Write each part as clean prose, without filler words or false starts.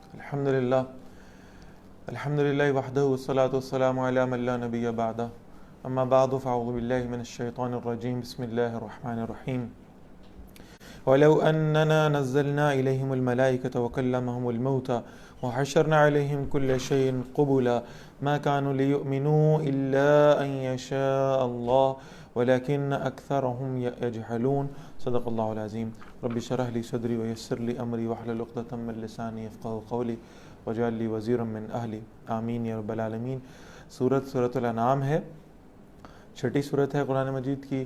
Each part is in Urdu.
الحمدللہ وحدہ والصلاة والسلام علی من لا نبی بعدہ اما بعد فاعوذ باللہ من الشیطان الرجیم بسم اللہ الرحمن الرحیم وَلَوْ أَنَّنَا نَزَّلْنَا إِلَيْهِمُ الْمَلَائِكَةَ وَكَلَّمَهُمُ الْمَوْتَى وَحَشَرْنَا عَلَيْهِمْ كُلَّ شَيْءٍ قُبُلًا مَا كَانُوا لِيُؤْمِنُوا إِلَّا أَن يَشَاءَ اللَّهُ وَلَكِنَّ أَكْثَرَهُمْ يَجْهَلُونَ صدق اللہ العظیم رب اشرح لي صدری ويسر لي امری واحلل عقدۃ من لسانی یفقهوا قولی واجعل لي وزیرا من اہلی آمین یا رب العالمین۔ سورۃ الانعام ہے، چھٹی سورت ہے قرآن مجید کی،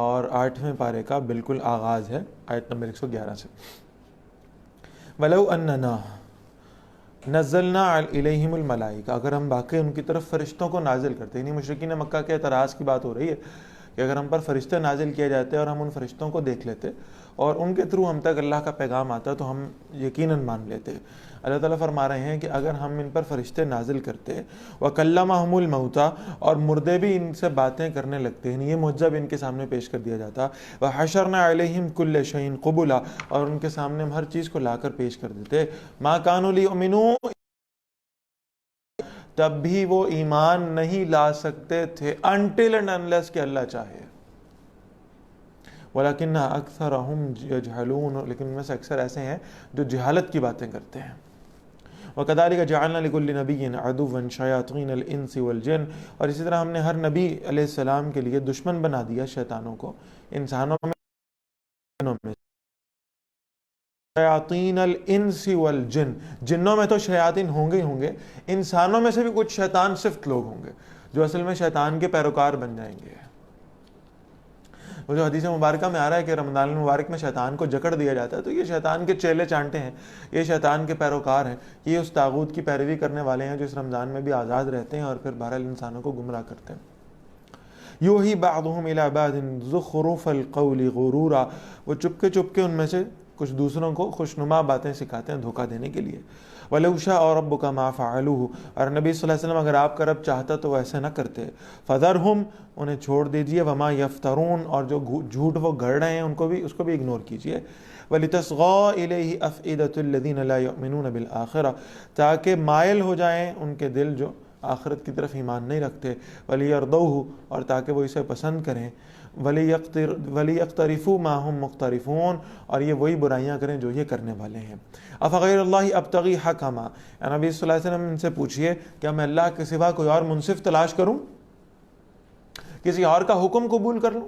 اور 8ویں پارے کا بالکل آغاز ہے آیت نمبر 111 سے۔ وَلَوْ أَنَّنَا نَزَّلْنَا إِلَيْهِمُ الْمَلَائِكَةَ، اگر ہم واقعی ان کی طرف فرشتوں کو نازل کرتے، یعنی مشرکین مکہ کے اعتراض کی بات ہو رہی ہے کہ اگر ہم پر فرشتے نازل کیے جاتے اور ہم ان فرشتوں کو دیکھ لیتے اور ان کے تھرو ہم تک اللہ کا پیغام آتا تو ہم یقیناً مان لیتے۔ اللہ تعالیٰ فرما رہے ہیں کہ اگر ہم ان پر فرشتے نازل کرتے وَكَلَّمَهُمُ الْمَوْتَى، اور مردے بھی ان سے باتیں کرنے لگتے ہیں، یہ معجزہ بھی ان کے سامنے پیش کر دیا جاتا، وَحَشَرْنَا عَلَيْهِمْ كُلَّ شَيْءٍ قُبُلًا، اور ان کے سامنے ہم ہر چیز کو لا کر پیش کر دیتے، مَا كَانُوا لِيُؤْمِنُوا، تب بھی وہ ایمان نہیں لا سکتے تھے until and unless کہ اللہ چاہے۔ وَلَكِنَّ أَكْثَرَهُمْ يَجْهَلُونَ، لیکن ان میں سے اکثر ایسے ہیں جو جہالت کی باتیں کرتے ہیں۔ وَكَذَلِكَ جَعَلْنَا لِكُلِّ نَبِيٍّ عَدُوًّا شَيَاطِينَ الْإِنسِ وَالْجِنِّ، اور اسی طرح ہم نے ہر نبی علیہ السلام کے لیے دشمن بنا دیا شیطانوں کو، انسانوں میں شیاطین الانس والجن، جنوں میں تو شیاطین ہوں گے ہی ہوں گے، انسانوں میں سے بھی کچھ شیطان صفت لوگ ہوں گے جو اصل میں شیطان کے پیروکار بن جائیں گے۔ وہ جو حدیث مبارکہ میں آ رہا ہے کہ رمضان المبارک میں شیطان کو جکڑ دیا جاتا ہے، تو یہ شیطان کے چیلے چانٹے ہیں، یہ شیطان کے پیروکار ہیں، یہ اس طاغوت کی پیروی کرنے والے ہیں جو اس رمضان میں بھی آزاد رہتے ہیں اور پھر بہرحال انسانوں کو گمراہ کرتے ہیں۔ یوحی بعضهم الی بعض زخرف القول غرورا، وہ چپکے چپکے ان میں سے کچھ دوسروں کو خوشنما باتیں سکھاتے ہیں دھوکہ دینے کے لیے۔ وَلَوْ شَاءَ رَبُّكَ مَا فَعَلُوهُ، اور نبی صلی اللہ علیہ وسلم اگر آپ کا رب چاہتا تو وہ ایسے نہ کرتے۔ فَذَرْهُمْ، انہیں چھوڑ دیجئے، وَمَا يَفْتَرُونَ، اور جو جھوٹ وہ گھڑ رہے ہیں اس کو بھی اگنور کیجئے۔ وَلِتَصْغَىٰ إِلَيْهِ أَفْئِدَةُ الَّذِينَ لَا يُؤْمِنُونَ بِالْآخِرَةِ، تاکہ مائل ہو جائیں ان کے دل جو آخرت کی طرف ایمان نہیں رکھتے، وَلِيَرْضَوْهُ، اور تاکہ وہ اسے پسند کریں، وَلِيَقْتَرِفُوا مَا هُمْ مُقْتَرِفُونَ، اور یہ وہی برائیاں کریں جو یہ کرنے والے ہیں۔ أَفَغَيْرَ اللَّهِ أَبْتَغِي حَكَمًا، نبی صلی اللہ علیہ وسلم ان سے پوچھئے کیا میں اللہ کے سوا کوئی اور منصف تلاش کروں، کسی اور کا حکم قبول کر لوں؟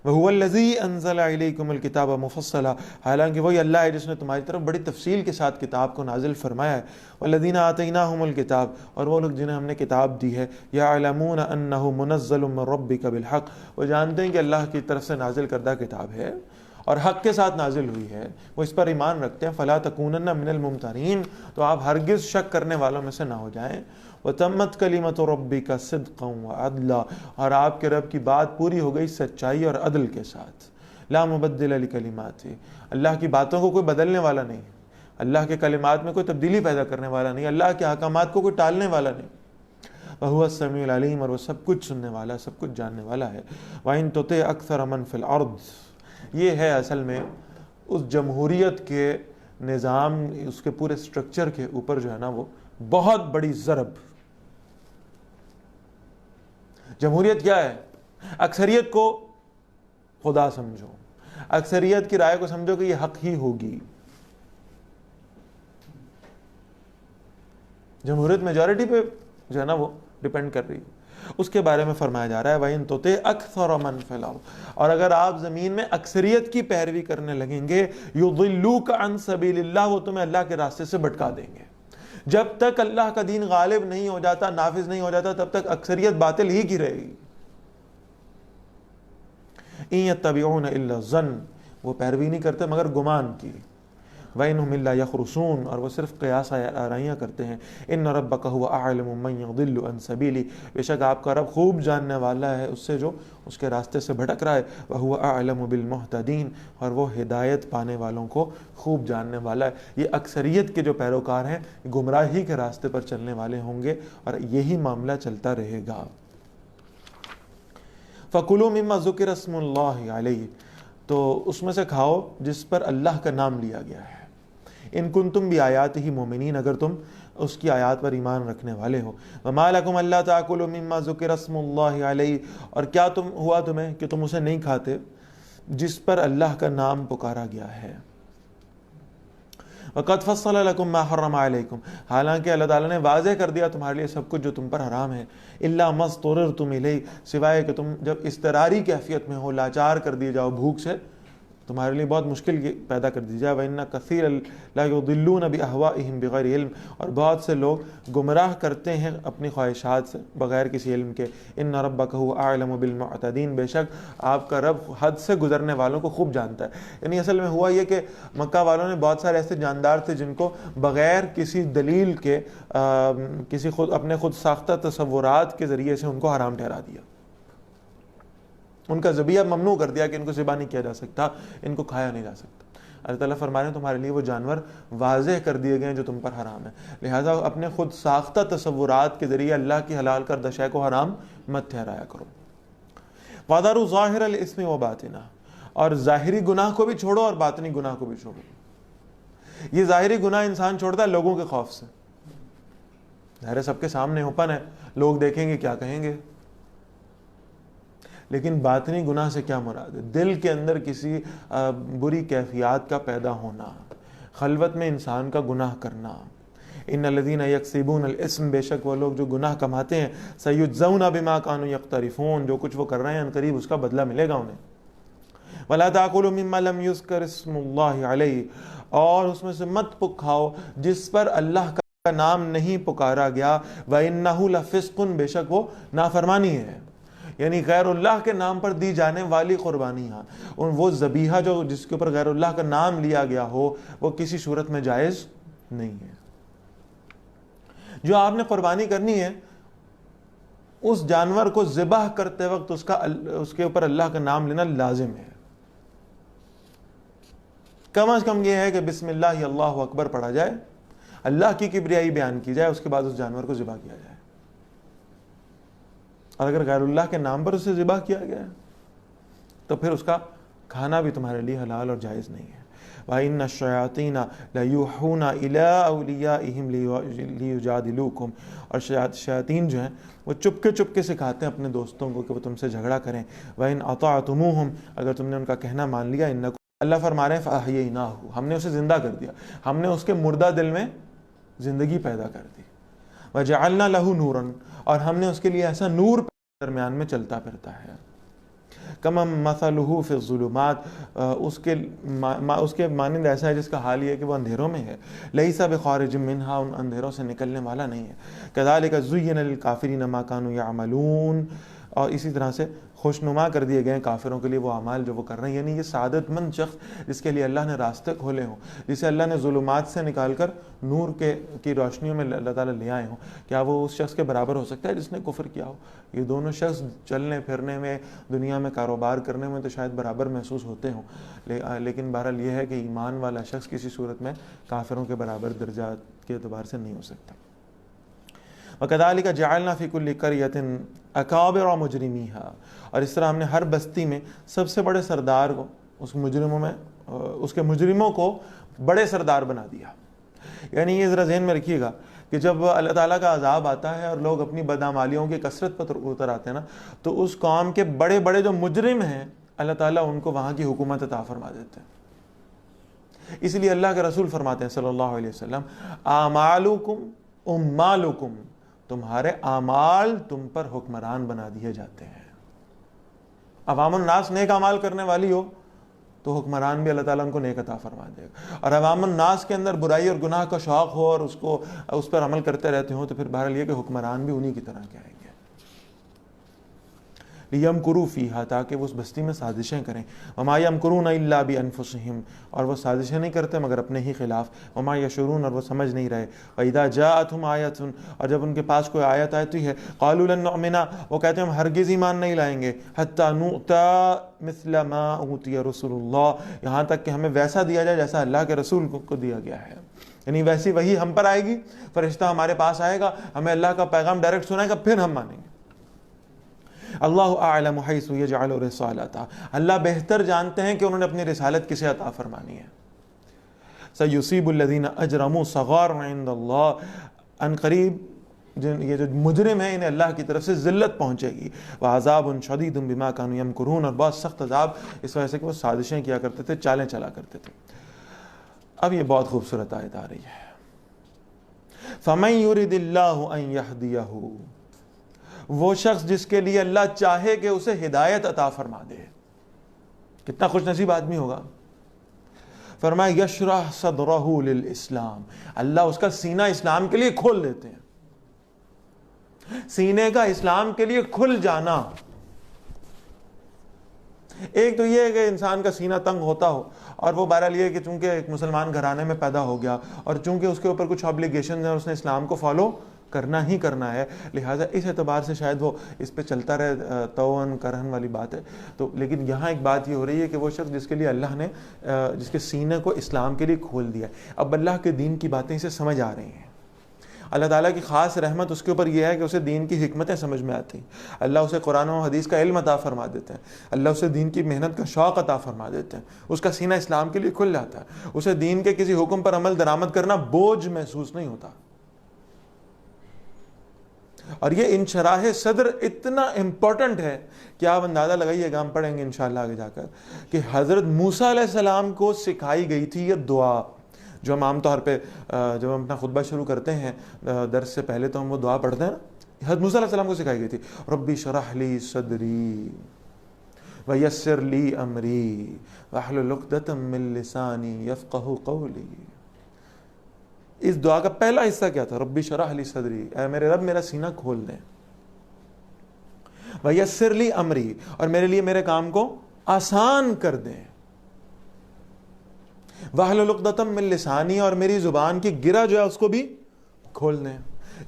وَهُوَ الَّذِي أَنزَلَ إِلَيْكُمُ الْكِتَابَ مُفَصَّلًا، حالانکہ وہی اللہ ہے جس نے تمہاری طرف بڑی تفصیل کے ساتھ کتاب کو نازل فرمایا ہے۔ وَالَّذِينَ آتَيْنَاهُمُ الْكِتَابَ، اور وہ لوگ جنہیں ہم نے کتاب دی ہے، يَعْلَمُونَ أَنَّهُ مُنَزَّلٌ مِّن رَبِّكَ بِالْحَقِّ، وہ جانتے ہیں کہ اللہ کی طرف سے نازل کردہ کتاب ہے اور حق کے ساتھ نازل ہوئی ہے، وہ اس پر ایمان رکھتے ہیں۔ فَلَا تَكُونَنَّ مِنَ الْمُمْتَرِينَ، تو آپ ہرگز شک کرنے والوں میں سے نہ ہو جائیں۔ وَتَمَّتْ كَلِمَةُ رَبِّكَ صِدْقًا وَعَدْلًا، اور آپ کے رب کی بات پوری ہو گئی سچائی اور عدل کے ساتھ۔ لا مبدل لکلماتہ، اللہ کی باتوں کو کوئی بدلنے والا نہیں، اللہ کے کلمات میں کوئی تبدیلی پیدا کرنے والا نہیں، اللہ کے احکامات کو کوئی ٹالنے والا نہیں۔ وَهُوَ السَّمِيعُ الْعَلِيمُ، اور وہ سب کچھ سننے والا، سب کچھ جاننے والا ہے۔ وَإِن تُطِعْ أَكْثَرَ مَنْ فِي الْأَرْضِ، یہ ہے اصل میں اس جمہوریت کے نظام، اس کے پورے سٹرکچر کے اوپر جو ہے نا وہ بہت بڑی ضرب۔ جمہوریت کیا ہے؟ اکثریت کو خدا سمجھو، اکثریت کی رائے کو سمجھو کہ یہ حق ہی ہوگی۔ جمہوریت میجورٹی پہ جو ہے نا وہ ڈیپینڈ کر رہی ہے، اس کے بارے میں فرمایا جا رہا ہے وَإِن تُطِعْ أَكْثَرَ مَنْ فِي الْأَرْضِ، اور اگر آپ زمین میں اکثریت کی پیروی کرنے لگیں گے، يُضِلُّوكَ عَنْ سَبِيلِ اللَّهِ، وہ تمہیں اللہ کے راستے سے بھٹکا دیں گے۔ جب تک اللہ کا دین غالب نہیں ہو جاتا، نافذ نہیں ہو جاتا، تب تک اکثریت باطل ہی کی رہے گی۔ إِن يَتَّبِعُونَ إِلَّا الظَّنَّ، وہ پیروی نہیں کرتے مگر گمان کی۔ وَإِنْهُمْ إِلَّا يَخْرُصُونَ، اور وہ صرف قیاس آرائیاں کرتے ہیں۔ إِنَّ رَبَّكَ هُوَ أَعْلَمُ مَن يَضِلُّ عَن سَبِيلِهِ، بے شک آپ کا رب خوب جاننے والا ہے اس سے جو اس کے راستے سے بھٹک رہا ہے۔ وَهُوَ أَعْلَمُ بِالْمُهْتَدِينَ، اور وہ ہدایت پانے والوں کو خوب جاننے والا ہے۔ یہ اکثریت کے جو پیروکار ہیں گمراہی کے راستے پر چلنے والے ہوں گے اور یہی معاملہ چلتا رہے گا۔ فَكُلُوا مِمَّا ذُكِرَ اسْمُ اللَّهِ عَلَيْهِ، تو اس میں سے کھاؤ جس پر اللہ کا نام لیا گیا ہے۔ ان کنتم بآیاتہ مومنین، اگر تم اس کی آیات پر ایمان رکھنے والے ہو۔ وما لکم الا تاکلوا مما ذکر اسم اللہ علیہ، اور کیا ہوا تمہیں کہ تم اسے نہیں کھاتے جس پر اللہ کا نام پکارا گیا ہے۔ وقد فصل لکم ما حرم علیکم، حالانکہ اللہ تعالیٰ نے واضح کر دیا تمہارے لیے سب کچھ جو تم پر حرام ہے، الا ما اضطررتم الیہ، سوائے کہ تم جب اضطراری کیفیت میں ہو، لاچار کر دیے جاؤ بھوک سے، تمہارے لیے بہت مشکل پیدا کر دی جائے۔ وَإِنَّ كَثِيرًا لَيُضِلُّونَ بِأَهْوَائِهِمْ بِغَيْرِ علم، اور بہت سے لوگ گمراہ کرتے ہیں اپنی خواہشات سے بغیر کسی علم کے۔ إِنَّ رَبَّكَ هُوَ أَعْلَمُ بِالْمُعْتَدِينَ، بے شک آپ کا رب حد سے گزرنے والوں کو خوب جانتا ہے۔ یعنی اصل میں ہوا یہ کہ مکہ والوں نے بہت سارے ایسے جاندار تھے جن کو بغیر کسی دلیل کے اپنے خود ساختہ تصورات کے ذریعے سے ان کو حرام ٹھہرا دیا، ان کا ذبیحہ ممنوع کر دیا کہ ان کو ذبح نہیں کیا جا سکتا، ان کو کھایا نہیں جا سکتا۔ اللہ تعالیٰ فرما رہے ہیں تمہارے لیے وہ جانور واضح کر دیے گئے ہیں جو تم پر حرام ہے، لہٰذا اپنے خود ساختہ تصورات کے ذریعے اللہ کی حلال کردہ شے کو حرام مت ٹھہرایا کرو۔ وَذَرُوا ظَاهِرَ الْإِثْمِ وَبَاطِنَهُ، اور ظاہری گناہ کو بھی چھوڑو اور باطنی گناہ کو بھی چھوڑو۔ یہ ظاہری گناہ انسان چھوڑتا ہے لوگوں کے خوف سے، ظاہر سب کے سامنے اوپن ہے، لوگ دیکھیں گے کیا کہیں گے، لیکن باطنی گناہ سے کیا مراد ہے؟ دل کے اندر کسی بری کیفیات کا پیدا ہونا، خلوت میں انسان کا گناہ کرنا۔ ان الذین یکسبون الاسم، بے شک وہ لوگ جو گناہ کماتے ہیں، سیجزون بما کانوا یقترفون، جو کچھ وہ کر رہے ہیں عنقریب اس کا بدلہ ملے گا انہیں۔ ولا تاکلوا مما لم یذکر اسم اللہ علیہ، اور اس میں سے مت کھاؤ جس پر اللہ کا نام نہیں پکارا گیا، وانہ لفسق، بے شک وہ نافرمانی ہے۔ یعنی غیر اللہ کے نام پر دی جانے والی قربانیاں، وہ ذبیحہ جو جس کے اوپر غیر اللہ کا نام لیا گیا ہو، وہ کسی صورت میں جائز نہیں ہے۔ جو آپ نے قربانی کرنی ہے، اس جانور کو ذبح کرتے وقت اس کے اوپر اللہ کا نام لینا لازم ہے۔ کم از کم یہ ہے کہ بسم اللہ اللہ اکبر پڑھا جائے، اللہ کی کبریائی بیان کی جائے، اس کے بعد اس جانور کو ذبح کیا جائے۔ اور اگر غیر اللہ کے نام پر اسے ذبح کیا گیا ہے تو پھر اس کا کھانا بھی تمہارے لیے حلال اور جائز نہیں ہے۔ وَإِنَّ الشَّيَاطِينَ لَيُوحُونَ إِلَىٰ أَوْلِيَائِهِمْ لِيُجَادِلُوكُمْ، اور شیاطین جو ہیں وہ چپکے سکھاتے ہیں اپنے دوستوں کو کہ وہ تم سے جھگڑا کریں۔ وَإِنْ أَطَعْتُمُوهُمْ، اگر تم نے ان کا کہنا مان لیا، إِنَّكُمْ، اللہ فرما رہے ہیں فَأَحْيَيْنَاهُ، ہم نے اسے زندہ کر دیا، ہم نے اس کے مردہ دل میں زندگی پیدا کر دی۔ وَجَعَلْنَا لَهُ نُورًا، اور ہم نے اس کے لیے ایسا نور درمیان میں چلتا پھرتا ہے۔ کما مثلہ فی الظلمات، اس کے مانند ایسا ہے جس کا حال یہ ہے کہ وہ اندھیروں میں ہے۔ لیس بخارج منہا، ان اندھیروں سے نکلنے والا نہیں ہے۔ کذالک زین للکافرین ما کانوا یعملون، اور اسی طرح سے خوشنما کر دیے گئے کافروں کے لیے وہ اعمال جو وہ کر رہے ہیں۔ یعنی یہ سعادت مند شخص جس کے لیے اللہ نے راستے کھولے ہوں، جسے اللہ نے ظلمات سے نکال کر نور کی روشنیوں میں اللہ تعالیٰ لے آئے ہوں، کیا وہ اس شخص کے برابر ہو سکتا ہے جس نے کفر کیا ہو؟ یہ دونوں شخص چلنے پھرنے میں، دنیا میں کاروبار کرنے میں تو شاید برابر محسوس ہوتے ہوں، لیکن بہرحال یہ ہے کہ ایمان والا شخص کسی صورت میں کافروں کے برابر درجات کے اعتبار سے نہیں ہو سکتا۔ وَكَذَلِكَ جَعَلْنَا فِي كُلِّ قَرْيَةٍ أَكَابِرَ مُجْرِمِيهَا، اور اس طرح ہم نے ہر بستی میں سب سے بڑے سردار کو، اس کے مجرموں کو بڑے سردار بنا دیا۔ یعنی یہ ذرا ذہن میں رکھیے گا کہ جب اللہ تعالیٰ کا عذاب آتا ہے اور لوگ اپنی بدعمالیوں کی کثرت پر اتر آتے ہیں نا، تو اس قوم کے بڑے بڑے جو مجرم ہیں اللہ تعالیٰ ان کو وہاں کی حکومت عطا فرما دیتے ہیں۔ اس لیے اللہ کے رسول فرماتے ہیں صلی اللہ علیہ وسلم، اعمالکم امالکم، تمہارے اعمال تم پر حکمران بنا دیے جاتے ہیں۔ عوام الناس نیک اعمال کرنے والی ہو تو حکمران بھی اللہ تعالیٰ ان کو نیک عطا فرما دے گا، اور عوام الناس کے اندر برائی اور گناہ کا شوق ہو اور اس پر عمل کرتے رہتے ہوں تو پھر بہرحال یہ کہ حکمران بھی انہی کی طرح کے آئیں گے۔ لِيَمْكُرُوا فِيهَا، تاکہ وہ اس بستی میں سازشیں کریں۔ وَمَا يَمْكُرُونَ إِلَّا بِأَنفُسِهِمْ، اور وہ سازشیں نہیں کرتے مگر اپنے ہی خلاف۔ وَمَا يَشْعُرُونَ، اور وہ سمجھ نہیں رہے۔ وَإِذَا جَاءَتْهُمْ آیَةٌ، اور جب ان کے پاس کوئی آیت آتی ہے، قَالُوا لَن نُؤْمِنَ، وہ کہتے ہیں ہم ہرگز ایمان نہیں لائیں گے، حَتَّى نُؤْتَى مِثْلَ مَا أُوتِيَ رُسُلُ اللَّهِ، یہاں تک کہ ہمیں ویسا دیا جائے جیسا اللہ کے رسول کو دیا گیا ہے۔ یعنی ویسی وہی ہم پر آئے گی، فرشتہ ہمارے پاس آئے گا، ہمیں اللہ کا پیغام ڈائریکٹ سنائے گا، پھر ہم مانیں گے۔ اللہ اعلم حیث یجعل رسالتہ، اللہ بہتر جانتے ہیں کہ انہوں نے اپنی رسالت کسے عطا فرمانی ہے۔ سَيُصِيبُ الَّذِينَ أَجْرَمُوا صَغَارٌ عِندَ اللَّهِ، ان قریب یہ جو مجرم ہیں انہیں اللہ کی طرف سے ذلت پہنچے گی. وَعَذَابٌ شَدِيدٌ بِمَا كَانُوا يَمْكُرُونَ، اور بہت سخت عذاب اس وجہ سے کہ وہ سازشیں کیا کرتے تھے، چالیں چلا کرتے تھے. اب یہ بہت خوبصورت آیت آ رہی ہے. فَمَن يُرِدِ اللَّهُ أَن يَهْدِيَهُ، وہ شخص جس کے لیے اللہ چاہے کہ اسے ہدایت عطا فرما دے. کتنا خوش نصیب آدمی ہوگا. فرمایا یشرح صدرہ للاسلام، اللہ اس کا سینہ اسلام کے لیے کھول دیتے ہیں. سینے کا اسلام کے لیے کھل جانا. ایک تو یہ ہے کہ انسان کا سینہ تنگ ہوتا ہو، اور وہ بہرحال یہ کہ چونکہ ایک مسلمان گھرانے میں پیدا ہو گیا اور چونکہ اس کے اوپر کچھ آبلیگیشنز ہیں، اس نے اسلام کو فالو کرنا ہی کرنا ہے، لہٰذا اس اعتبار سے شاید وہ اس پہ چلتا رہے، توان کرہن والی بات ہے. تو لیکن یہاں ایک بات یہ ہو رہی ہے کہ وہ شخص جس کے لیے اللہ نے جس کے سینے کو اسلام کے لیے کھول دیا، اب اللہ کے دین کی باتیں اسے سمجھ آ رہی ہیں. اللہ تعالیٰ کی خاص رحمت اس کے اوپر یہ ہے کہ اسے دین کی حکمتیں سمجھ میں آتی ہیں. اللہ اسے قرآن و حدیث کا علم عطا فرما دیتے ہیں. اللہ اسے دین کی محنت کا شوق عطا فرما دیتے ہیں. اس کا سینہ اسلام کے لیے کھل جاتا ہے. اسے دین کے کسی حکم پر عمل درآمد کرنا بوجھ محسوس نہیں ہوتا. اور یہ انشراح صدر اتنا امپورٹنٹ ہے کہ آپ اندازہ لگائیے گا، ہم پڑھیں گے انشاءاللہ آگے جا کر، کہ حضرت موسیٰ علیہ السلام کو سکھائی گئی تھی یہ دعا، جو ہم عام طور پہ جب ہم اپنا خطبہ شروع کرتے ہیں درس سے پہلے تو ہم وہ دعا پڑھتے ہیں نا. حضرت موسیٰ علیہ السلام کو سکھائی گئی تھی ربی شرح لی صدری ویسر لی امری واحلل عقدۃ من لسانی یفقہوا قولی. اس دعا کا پہلا حصہ کیا تھا؟ ربی شرح لی صدری، اے میرے رب میرا سینہ کھول دیں. ویسر لی امری، اور میرے لیے میرے کام کو آسان کر دیں. واحلل عقدۃ من لسانی، اور میری زبان کی گرہ جو ہے اس کو بھی کھول دیں.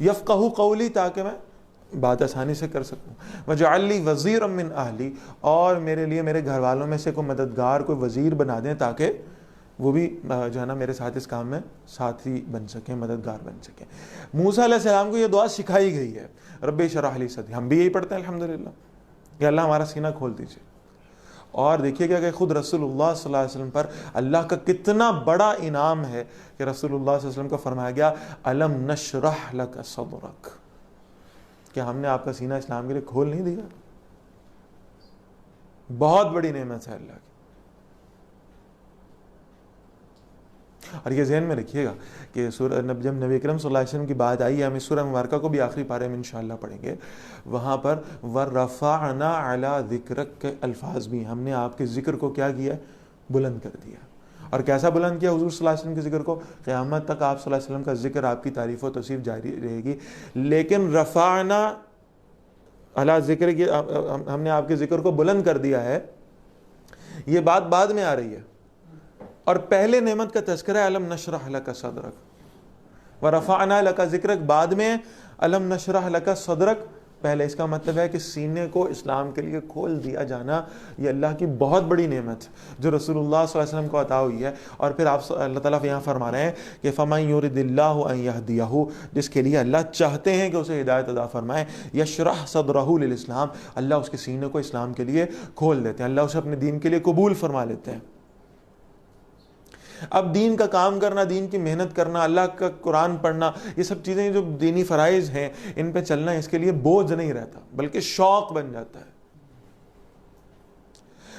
یفقہوا قولی، تاکہ میں بات آسانی سے کر سکوں. وجعل لی وزیرا من اہلی، اور میرے لیے میرے گھر والوں میں سے کوئی مددگار، کوئی وزیر بنا دیں تاکہ وہ بھی جو ہے نا میرے ساتھ اس کام میں ساتھی بن سکیں، مددگار بن سکیں. موسیٰ علیہ السلام کو یہ دعا سکھائی گئی ہے، ربی شرح لی صدری. ہم بھی یہی پڑھتے ہیں الحمدللہ کہ اللہ ہمارا سینہ کھول دیجیے. اور دیکھیے گا کہ خود رسول اللہ صلی اللہ علیہ وسلم پر اللہ کا کتنا بڑا انعام ہے کہ رسول اللہ صلی اللہ علیہ وسلم کو فرمایا گیا الم نشرح لک صدرک، کہ ہم نے آپ کا سینہ اسلام کے لیے کھول نہیں دیا. بہت بڑی نعمت ہے اللہ کی. اور یہ ذہن میں رکھیے گا کہ جب نبی اکرم صلی اللہ علیہ وسلم کی بات آئی ہے، ہم اس سورہ مبارکہ کو بھی آخری پارے میں انشاءاللہ پڑھیں گے، وہاں پر وَرَفَعْنَا عَلَىٰ ذِكْرَكَ کے الفاظ بھی، ہم نے آپ کے ذکر کو کیا کیا؟ بلند کر دیا. اور کیسا بلند کیا حضور صلی اللہ علیہ وسلم کے ذکر کو؟ قیامت تک آپ صلی اللہ علیہ وسلم کا ذکر، آپ کی تعریف و توصیف جاری رہے گی. لیکن رفعنا علی ذکر کی، ہم نے آپ کے ذکر کو بلند کر دیا ہے، یہ بات بعد میں آ رہی ہے. اور پہلے نعمت کا تذکرہ ہے الم نشرح لک صدرک ورفعنا لک ذکرک، بعد میں الم نشرح لک صدرک پہلے. اس کا مطلب ہے کہ سینے کو اسلام کے لیے کھول دیا جانا یہ اللہ کی بہت بڑی نعمت جو رسول اللہ صلی اللہ علیہ وسلم کو عطا ہوئی ہے. اور پھر آپ اللہ تعالیٰ یہاں فرما رہے ہیں کہ فَمَن يُرِدِ اللَّهُ أَن يَهْدِيَهُ، جس کے لیے اللہ چاہتے ہیں کہ اسے ہدایت عطا فرمائے. یشرح صدرہ للاسلام، اللہ اس کے سینے کو اسلام کے لیے کھول دیتے ہیں، اللہ اسے اپنے دین کے لیے قبول فرما لیتے ہیں. اب دین کا کام کرنا، دین کی محنت کرنا، اللہ کا قرآن پڑھنا، یہ سب چیزیں جو دینی فرائض ہیں ان پہ چلنا اس کے لیے بوجھ نہیں رہتا بلکہ شوق بن جاتا ہے.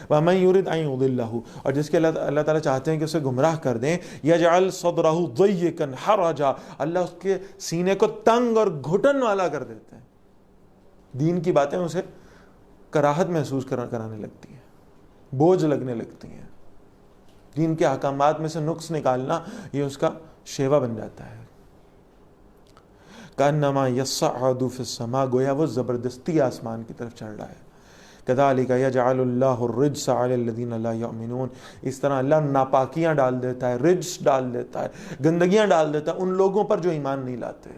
وَمَن يُرِدْ أَن يُضِلَّهُ، اور جس کے اللہ تعالیٰ چاہتے ہیں کہ اسے گمراہ کر دیں. يَجْعَلْ صَدْرَهُ ضَيِّقًا حَرَجًا، اللہ اس کے سینے کو تنگ اور گھٹن والا کر دیتے ہیں. دین کی باتیں اسے کراہت محسوس کرانے لگتی ہیں، بوجھ لگنے لگتی ہیں. دین کے احکامات میں سے نقص نکالنا یہ اس کا شیوا بن جاتا ہے. کأنما یصعد فی السماء، گویا وہ زبردستی آسمان کی طرف چڑھ رہا ہے. کذالک یجعل اللہ الرجس علی الذین لا یؤمنون، اس طرح اللہ ناپاکیاں ڈال دیتا ہے، رجس ڈال دیتا ہے، گندگیاں ڈال دیتا ہے ان لوگوں پر جو ایمان نہیں لاتے.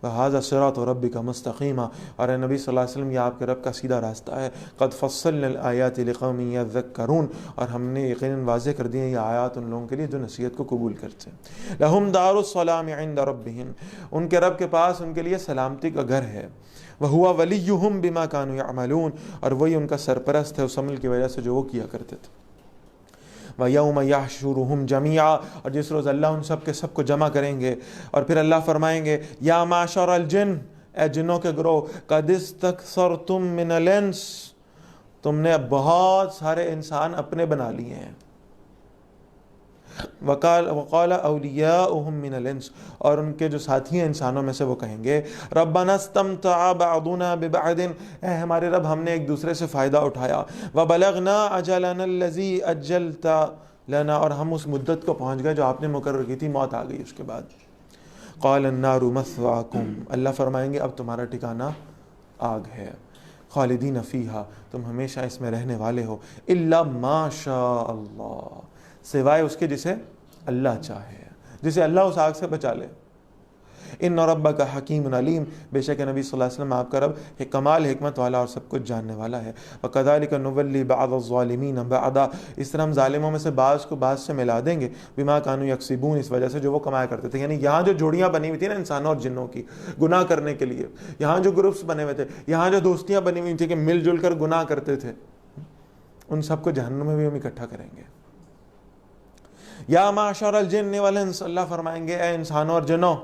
وَهَذَا صِرَاطُ رَبِّكَ مُسْتَقِيمًا، اور اے نبی صلی اللہ علیہ وسلم یہ آپ کے رب کا سیدھا راستہ ہے. قَدْ فَصَّلْنَا الْآيَاتِ لِقَوْمٍ يَذَّكَّرُونَ، اور ہم نے یقیناً واضح کر دیے یہ آیات ان لوگوں کے لیے جو نصیحت کو قبول کرتے ہیں. لَهُمْ دَارُ السَّلَامِ عِنْدَ رَبِّهِمْ، ان کے رب کے پاس ان کے لیے سلامتی کا گھر ہے. وَهُوَ وَلِيُّهُمْ بِمَا كَانُوا يَعْمَلُونَ، اور وہی ان کا سرپرست ہے اس عمل کی وجہ سے جو وہ کیا کرتے تھے. وَيَوْمَ يَحْشُرُهُمْ جَمِيعًا، اور جس روز اللہ ان سب کے سب کو جمع کریں گے، اور پھر اللہ فرمائیں گے یا معشر الجن، اے جنوں کے گروہ، قد استکثرتم من الانس، تم نے بہت سارے انسان اپنے بنا لیے ہیں. وقال اولیاؤہم من الانس، اور ان کے جو ساتھی ہیں انسانوں میں سے وہ کہیں گے ربنا استمتع بعضنا ببعض، اے ہمارے رب ہم نے ایک دوسرے سے فائدہ اٹھایا، وبلغنا اجلنا الذی اجلت لنا، اور ہم اس مدت کو پہنچ گئے جو آپ نے مقرر کی تھی، موت آ گئی اس کے بعد. قال النار مثواکم، اللہ فرمائیں گے اب تمہارا ٹھکانہ آگ ہے، خالدین فیہا، تم ہمیشہ اس میں رہنے والے ہو، الا ما شاء اللہ، سوائے اس کے جسے اللہ چاہے، جسے اللہ اس آگ سے بچا لے. ان ربک حکیم علیم، بے شک نبی صلی اللہ علیہ وسلم آپ کا رب کمال حکمت والا اور سب کچھ جاننے والا ہے. وکذالک نولی بعض الظالمین بعضا، اس طرح ہم ظالموں میں سے بعض کو بعض سے ملا دیں گے، بما کانوا یکسبون، اس وجہ سے جو وہ کمایا کرتے تھے. یعنی یہاں جو جوڑیاں بنی ہوئی تھی نا انسانوں اور جنوں کی گناہ کرنے کے لیے، یہاں جو گروپس بنے ہوئے تھے، یہاں جو دوستیاں بنی ہوئی تھی کہ مل جل کر گناہ کرتے تھے، ان سب کو جہنم میں بھی ہم اکٹھا کریں گے. یا معشر الجن والانس، اللہ فرمائیں گے اے انسانوں اور جنوں،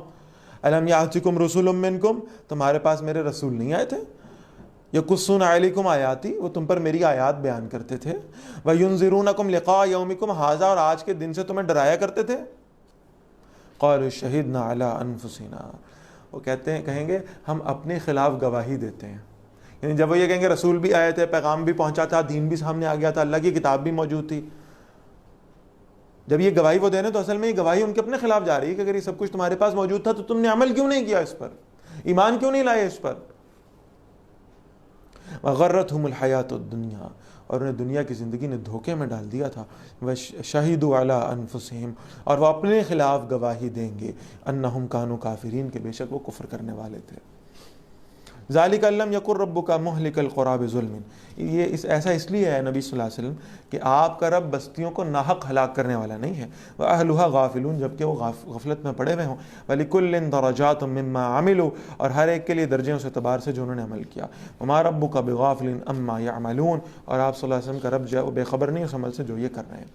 الم یاتکم رسول منکم، تمہارے پاس میرے رسول نہیں آئے تھے، یقصون علیکم آیاتی، وہ تم پر میری آیات بیان کرتے تھے، وینذرونکم لقاء یومکم ھذا، اور آج کے دن سے تمہیں ڈرایا کرتے تھے. قالوا شہدنا علی انفسنا، وہ کہیں گے ہم اپنے خلاف گواہی دیتے ہیں. یعنی جب وہ یہ کہیں گے رسول بھی آئے تھے، پیغام بھی پہنچا تھا، دین بھی سامنے آ گیا تھا، اللہ کی کتاب بھی موجود تھی، جب یہ گواہی وہ دے رہے تو اصل میں یہ گواہی ان کے اپنے خلاف جا رہی ہے کہ اگر یہ سب کچھ تمہارے پاس موجود تھا تو تم نے عمل کیوں نہیں کیا اس پر، ایمان کیوں نہیں لائے اس پر. وغرتہم الحیات الدنیا، اور انہیں دنیا کی زندگی نے دھوکے میں ڈال دیا تھا. وشہدوا علی انفسہم، اور وہ اپنے خلاف گواہی دیں گے، انہم کانوا کافرین، کہ بے شک وہ کفر کرنے والے تھے. ذالک لم یکن ربک مہلک القری بظلم، یہ ایسا اس لیے ہے نبی صلی اللہ علیہ وسلم کہ آپ کا رب بستیوں کو ناحق ہلاک کرنے والا نہیں ہے. واہلھا غافلون، جبکہ وہ غفلت میں پڑے ہوئے ہوں. ولکل درجات مما عملوا، اور ہر ایک کے لیے درجے اس اعتبار سے جو انہوں نے عمل کیا. وما ربک بغافل عما یعملون، اور آپ صلی اللہ علیہ وسلم کا رب جو ہے وہ بے خبر نہیں اس عمل سے جو یہ کر رہے ہیں.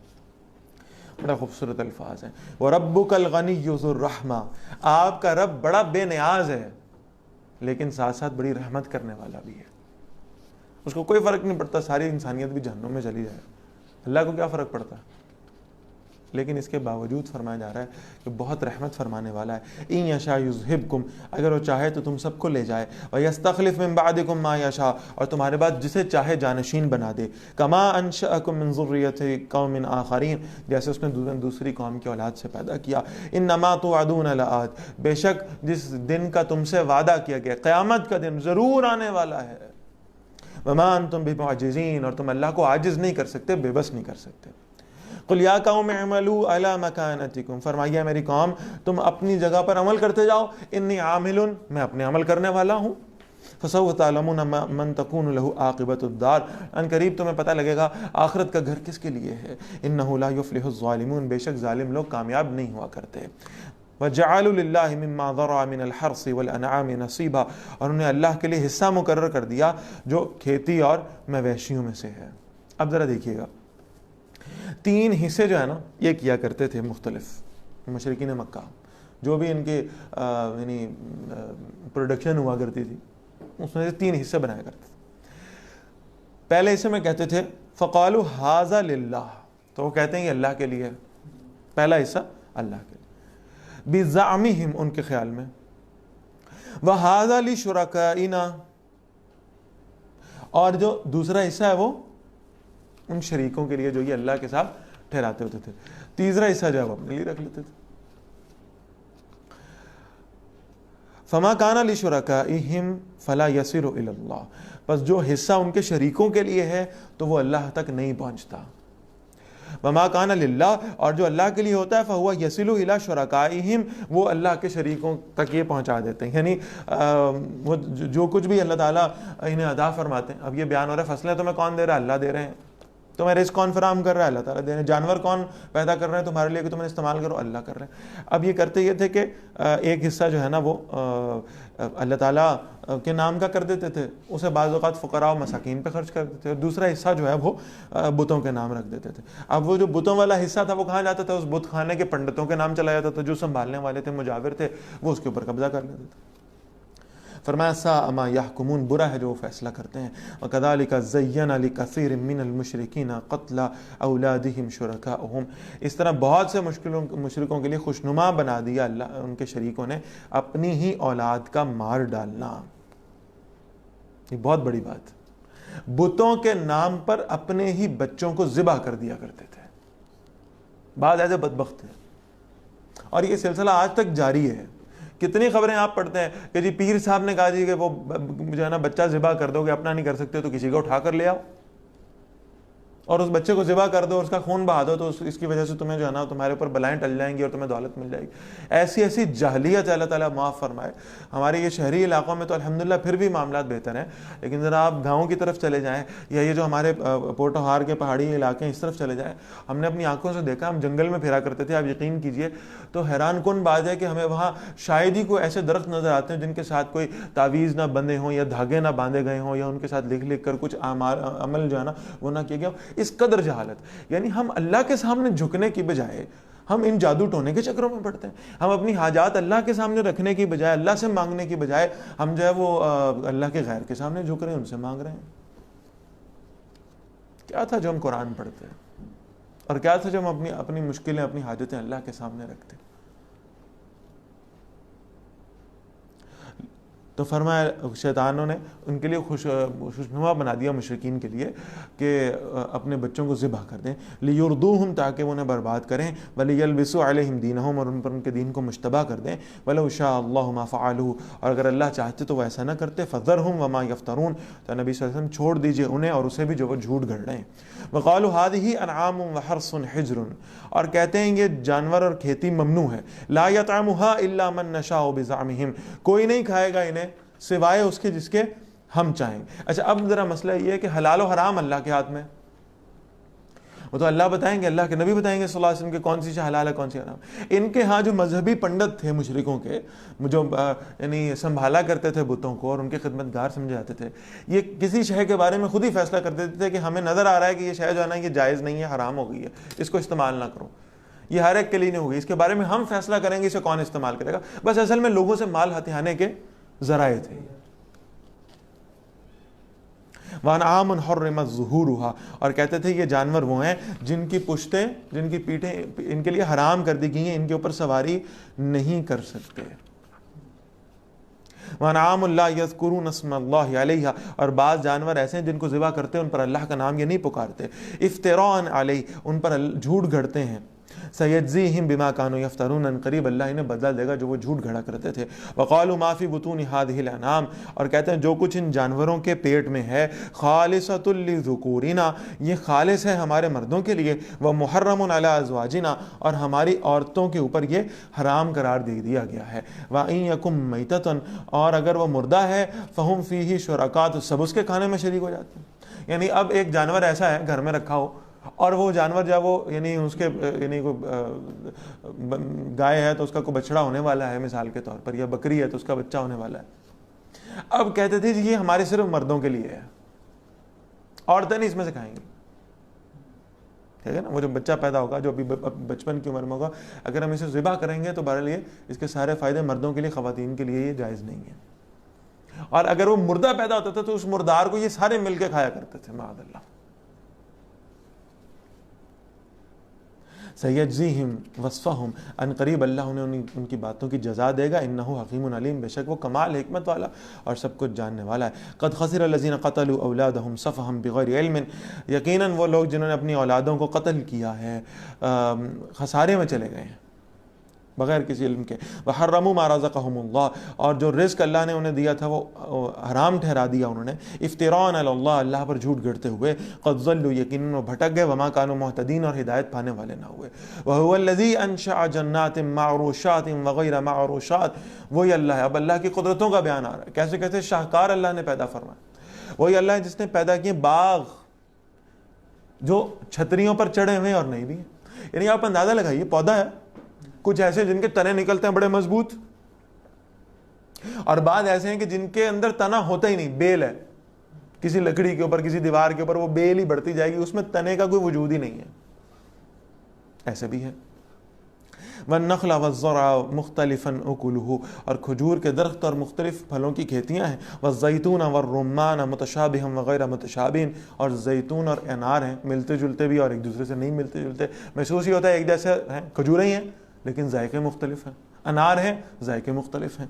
بڑا خوبصورت الفاظ ہیں. وَرَبُّكَ الْغَنِيُّ ذُو الرَّحْمَةِ، آپ کا رب بڑا بے نیاز ہے لیکن ساتھ ساتھ بڑی رحمت کرنے والا بھی ہے. اس کو کوئی فرق نہیں پڑتا ساری انسانیت بھی جہنم میں چلی جائے، اللہ کو کیا فرق پڑتا ہے، لیکن اس کے باوجود فرمایا جا رہا ہے کہ بہت رحمت فرمانے والا ہے. ان یشاء یذہبکم، اگر وہ چاہے تو تم سب کو لے جائے. ویستخلف من بعدکم ما یشاء، اور تمہارے بعد جسے چاہے جانشین بنا دے. کما انشأکم من ذریۃ قوم آخرین، جیسے اس نے دوسری قوم کی اولاد سے پیدا کیا. انما توعدون لآت، بے شک جس دن کا تم سے وعدہ کیا گیا، قیامت کا دن ضرور آنے والا ہے. وما انتم بمعجزین، اور تم اللہ کو عاجز نہیں کر سکتے، بے بس نہیں کر سکتے. قل یا قوم اعملوا علی مکانتکم، فرمائیے میری قوم تم اپنی جگہ پر عمل کرتے جاؤ. انی عامل، میں اپنے عمل کرنے والا ہوں. فسوف تعلمون من تکون له عاقبۃ الدار، ان قریب تمہیں پتہ لگے گا آخرت کا گھر کس کے لیے ہے. انہ لا یفلح الظالمون، بے شک ظالم لوگ کامیاب نہیں ہوا کرتے. وجعلوا للہ مما ذرع من الحرث والانعام نصیبا، اور انہیں اللہ کے لیے حصہ مقرر کر دیا جو کھیتی اور مویشیوں میں سے ہے. اب ذرا دیکھیے گا، 3 حصے جو ہے نا یہ کیا کرتے تھے مختلف مشرکین مکہ، جو بھی ان کے یعنی پروڈکشن ہوا کرتی تھی اس میں سے 3 حصے بنایا کرتے تھے. پہلے حصے میں کہتے تھے فقالوا ھذا للہ، تو وہ کہتے ہیں یہ اللہ کے لیے، پہلا حصہ اللہ کے لیے. بزعمہم، ان کے خیال میں. وھذا لشرکائنا، اور جو دوسرا حصہ ہے وہ ان شریکوں کے لیے جو یہ اللہ کے ساتھ ٹھہراتے ہوتے تھے. تیسرا حصہ جو ہے وہ اپنے لیے رکھ لیتے تھے. فما کان لشرکائہم فلا یصل الی اللہ، بس جو حصہ ان کے شریکوں کے لیے ہے تو وہ اللہ تک نہیں پہنچتا. وما کان للہ، اور جو اللہ کے لیے ہوتا ہے فہو یصل الی شرکائہم، وہ اللہ کے شریکوں تک یہ پہنچا دیتے ہیں. یعنی وہ جو کچھ بھی اللہ تعالیٰ انہیں عطا فرماتے ہیں، اب یہ بیان ہو رہا ہے فصلیں تمہیں کون دے رہا ہے، اللہ دے رہے ہیں، تمہیں رزق کون فراہم کر رہا ہے؟ اللہ تعالیٰ دے رہے ہیں. جانور کون پیدا کر رہے ہیں تمہارے لیے کہ تمہیں استعمال کرو؟ اللہ کر رہے ہیں. اب یہ کرتے یہ تھے کہ ایک حصہ جو ہے نا وہ اللہ تعالیٰ کے نام کا کر دیتے تھے, اسے بعض اوقات فقراء و مساکین پہ خرچ کر دیتے تھے, اور دوسرا حصہ جو ہے وہ بتوں کے نام رکھ دیتے تھے. اب وہ جو بتوں والا حصہ تھا وہ کہاں جاتا تھا؟ اس بت خانے کے پنڈتوں کے نام چلا جاتا تھا, جو سنبھالنے والے تھے, مجاور تھے, وہ اس کے اوپر قبضہ کر لیتے تھے. فرمایا ساء ما یحکمون, برا ہے جو وہ فیصلہ کرتے ہیں. وَكَذَلِكَ زَيَّنَ لِكَثِيرٍ مِّنَ الْمُشْرِكِينَ قَتْلَ أَوْلَادِهِمْ شُرَكَاؤُهُمْ, اس طرح بہت سے مشرکوں کے لیے خوشنما بنا دیا اللہ ان کے شریکوں نے اپنی ہی اولاد کا مار ڈالنا. یہ بہت بڑی بات. بتوں کے نام پر اپنے ہی بچوں کو ذبح کر دیا کرتے تھے. بعض ایسے بدبخت ہیں, اور یہ سلسلہ آج تک جاری ہے. کتنی خبریں آپ پڑھتے ہیں کہ جی پیر صاحب نے کہا جی کہ وہ جو ہے نا بچہ ذبح کر دو گے, اپنا نہیں کر سکتے تو کسی کو اٹھا کر لے آؤ اور اس بچے کو ذبح کر دو اور اس کا خون بہا دو, تو اس کی وجہ سے تمہیں جو ہے نا تمہارے اوپر بلائیں ٹل جائیں گی اور تمہیں دولت مل جائے گی. ایسی ایسی جاہلیت اللہ تعالیٰ معاف فرمائے. ہمارے یہ شہری علاقوں میں تو الحمدللہ پھر بھی معاملات بہتر ہیں, لیکن ذرا آپ گاؤں کی طرف چلے جائیں یا یہ جو ہمارے پوٹوہار کے پہاڑی علاقے ہیں اس طرف چلے جائیں, ہم نے اپنی آنکھوں سے دیکھا. ہم جنگل میں پھرا کرتے تھے, آپ یقین کیجئے تو حیران کن بات ہے کہ ہمیں وہاں شاید ہی کوئی ایسے درخت نظر آتے ہیں جن کے ساتھ کوئی تعویذ نہ بندے ہوں یا دھاگے نہ باندھے گئے ہوں یا ان کے ساتھ لکھ لکھ کر کچھ عمل جو ہے نا وہ نہ کیا گیا. اس قدر جہالت. یعنی ہم اللہ کے سامنے جھکنے کی بجائے ہم ان جادو ٹونے کے چکروں میں پڑتے ہیں. ہم اپنی حاجات اللہ کے سامنے رکھنے کی بجائے, اللہ سے مانگنے کی بجائے, ہم جو ہے وہ اللہ کے غیر کے سامنے جھک رہے ہیں, ان سے مانگ رہے ہیں. کیا تھا جو ہم قرآن پڑھتے ہیں, اور کیا تھا جو ہم اپنی مشکلیں, اپنی حاجتیں اللہ کے سامنے رکھتے ہیں. تو فرمایا شیطانوں نے ان کے لیے خوشنما بنا دیا مشرکین کے لیے کہ اپنے بچوں کو ذبح کر دیں. لیردوہم, تاکہ وہ انہیں برباد کریں. ولیلبسوا علیہم دینہم, اور ان پر ان کے دین کو مشتبہ کر دیں. ولو شاء اللہ ما فعلوا, اور اگر اللہ چاہتے تو وہ ایسا نہ کرتے. فذرہم وما یفترون, تو نبی صلی اللہ علیہ وسلم چھوڑ دیجئے انہیں اور اسے بھی جو وہ جھوٹ گھڑ رہے ہیں. وقالوا هذه انعام وحرث حجر, اور کہتے ہیں یہ جانور اور کھیتی ممنوع ہے. لا يطعمها الا من نشاء بزعمهم, کوئی نہیں کھائے گا انہیں سوائے اس کے جس کے ہم چاہیں. اچھا اب ذرا مسئلہ یہ ہے کہ حلال و حرام اللہ کے ہاتھ میں, وہ تو اللہ بتائیں گے, اللہ کے نبی بتائیں گے صلی اللہ علیہ وسلم کہ کون سی حلال ہے کون سی حرام. ان کے ہاں جو مذہبی پنڈت تھے مشرکوں کے, جو یعنی سنبھالا کرتے تھے بتوں کو اور ان کے خدمت گار سمجھے جاتے تھے, یہ کسی شے کے بارے میں خود ہی فیصلہ کر دیتے تھے کہ ہمیں نظر آ رہا ہے کہ یہ شے جو ہے نا یہ جائز نہیں ہے, حرام ہو گئی ہے, اس کو استعمال نہ کرو, یہ ہر ایک کے لیے نہیں ہوگی, اس کے بارے میں ہم فیصلہ کریں گے اسے کون استعمال کرے گا. بس اصل میں لوگوں سے مال ہتھیانے کے ذرائع تھے. وَأَنْعَامٌ حُرِّمَتْ ظُهُورُهَا, اور کہتے تھے یہ جانور وہ ہیں جن کی پشتیں, جن کی پیٹھیں ان کے لیے حرام کر دی گئی ہیں, ان کے اوپر سواری نہیں کر سکتے. وَأَنْعَامٌ لَا يَذْكُرُونَ اسْمَ اللَّهِ عَلَيْهَا, اور بعض جانور ایسے ہیں جن کو ذبح کرتے ہیں ان پر اللہ کا نام یہ نہیں پکارتے. افتراء علیہ, ان پر جھوٹ گھڑتے ہیں. سیجزیہم بما کانوا یفترون, ان قریب اللہ انہیں بدلہ دے گا جو وہ جھوٹ گھڑا کرتے تھے. وقالوا ما فی بطون هذه الانعام, اور کہتے ہیں جو کچھ ان جانوروں کے پیٹ میں ہے, خالصۃ لذکورنا, یہ خالص ہے ہمارے مردوں کے لیے, ومحرم علی ازواجنا, اور ہماری عورتوں کے اوپر یہ حرام قرار دے دیا گیا ہے. وان یکم میتۃ, اور اگر وہ مردہ ہے, فہم فیہ شرکاء, تو سب اس کے کھانے میں شریک ہو جاتے ہیں. یعنی اب ایک جانور ایسا ہے گھر میں رکھا ہو, اور وہ جانور جب وہ یعنی اس کے یعنی گائے ہے تو اس کا کوئی بچڑا ہونے والا ہے مثال کے طور پر, یا بکری ہے تو اس کا بچہ ہونے والا ہے. اب کہتے تھے یہ ہمارے صرف مردوں کے لیے ہے, عورتیں نہیں اس میں سے کھائیں گی. ٹھیک ہے نا, وہ جو بچہ پیدا ہوگا جو ابھی بچپن کی عمر میں ہوگا, اگر ہم اسے ذبح کریں گے تو بہرحال یہ اس کے سارے فائدے مردوں کے لیے, خواتین کے لیے یہ جائز نہیں ہے. اور اگر وہ مردہ پیدا ہوتا تھا تو اس مردار کو یہ سارے مل کے کھایا کرتے تھے, معاذ اللہ. سیجزیہم وصفہم, ان قریب اللہ انہیں ان کی باتوں کی جزا دے گا. انہ حکیم علیم, بے شک وہ کمال حکمت والا اور سب کچھ جاننے والا ہے. قد خسر الذین قتلوا اولادہم صفحا بغیر علم, یقیناً وہ لوگ جنہوں نے اپنی اولادوں کو قتل کیا ہے خسارے میں چلے گئے ہیں بغیر کسی علم کے. وحرموا ما رزقهم اللہ, اور جو رزق اللہ نے انہیں دیا تھا وہ حرام ٹھہرا دیا انہوں نے. افتراء علی اللہ, اللہ پر جھوٹ گھڑتے ہوئے. قد ضلوا, یقیناً وہ بھٹک گئے. وما كانوا مهتدین, اور ہدایت پانے والے نہ ہوئے. وهو الذی انشأ جنات معروشات وغیر معروشات, وہی اللہ ہے. اب اللہ کی قدرتوں کا بیان آ رہا ہے, کیسے کیسے شاہکار اللہ نے پیدا فرمایا. وہی اللہ ہے جس نے پیدا کیے باغ, جو چھتریوں پر چڑھے ہوئے اور نہیں بھی ہیں. یعنی آپ اندازہ لگائیے, پودا ہے, کچھ ایسے جن کے تنے نکلتے ہیں بڑے مضبوط, اور بعض ایسے ہیں کہ جن کے اندر تنا ہوتا ہی نہیں, بیل ہے, کسی لکڑی کے اوپر, کسی دیوار کے اوپر وہ بیل ہی بڑھتی جائے گی, اس میں تنے کا کوئی وجود ہی نہیں ہے. ایسے بھی ہے. وَالنَّخْلَ وَالزَّرْعَ مُخْتَلِفًا أُكُلُهُ, اور کھجور کے درخت اور مختلف پھلوں کی کھیتیاں ہیں. وَالزَّيْتُونَ وَالرُّمَّانَ مُتَشَابِهًا وَغَيْرَ مُتَشَابِهٍ, اور زیتون اور انار ہیں, ملتے جلتے بھی اور ایک دوسرے سے نہیں ملتے جلتے. محسوس ہی ہوتا ہے ایک جیسے ہیں, کھجوریں ہی ہیں لیکن ذائقے مختلف ہیں, انار ہیں ذائقے مختلف ہیں.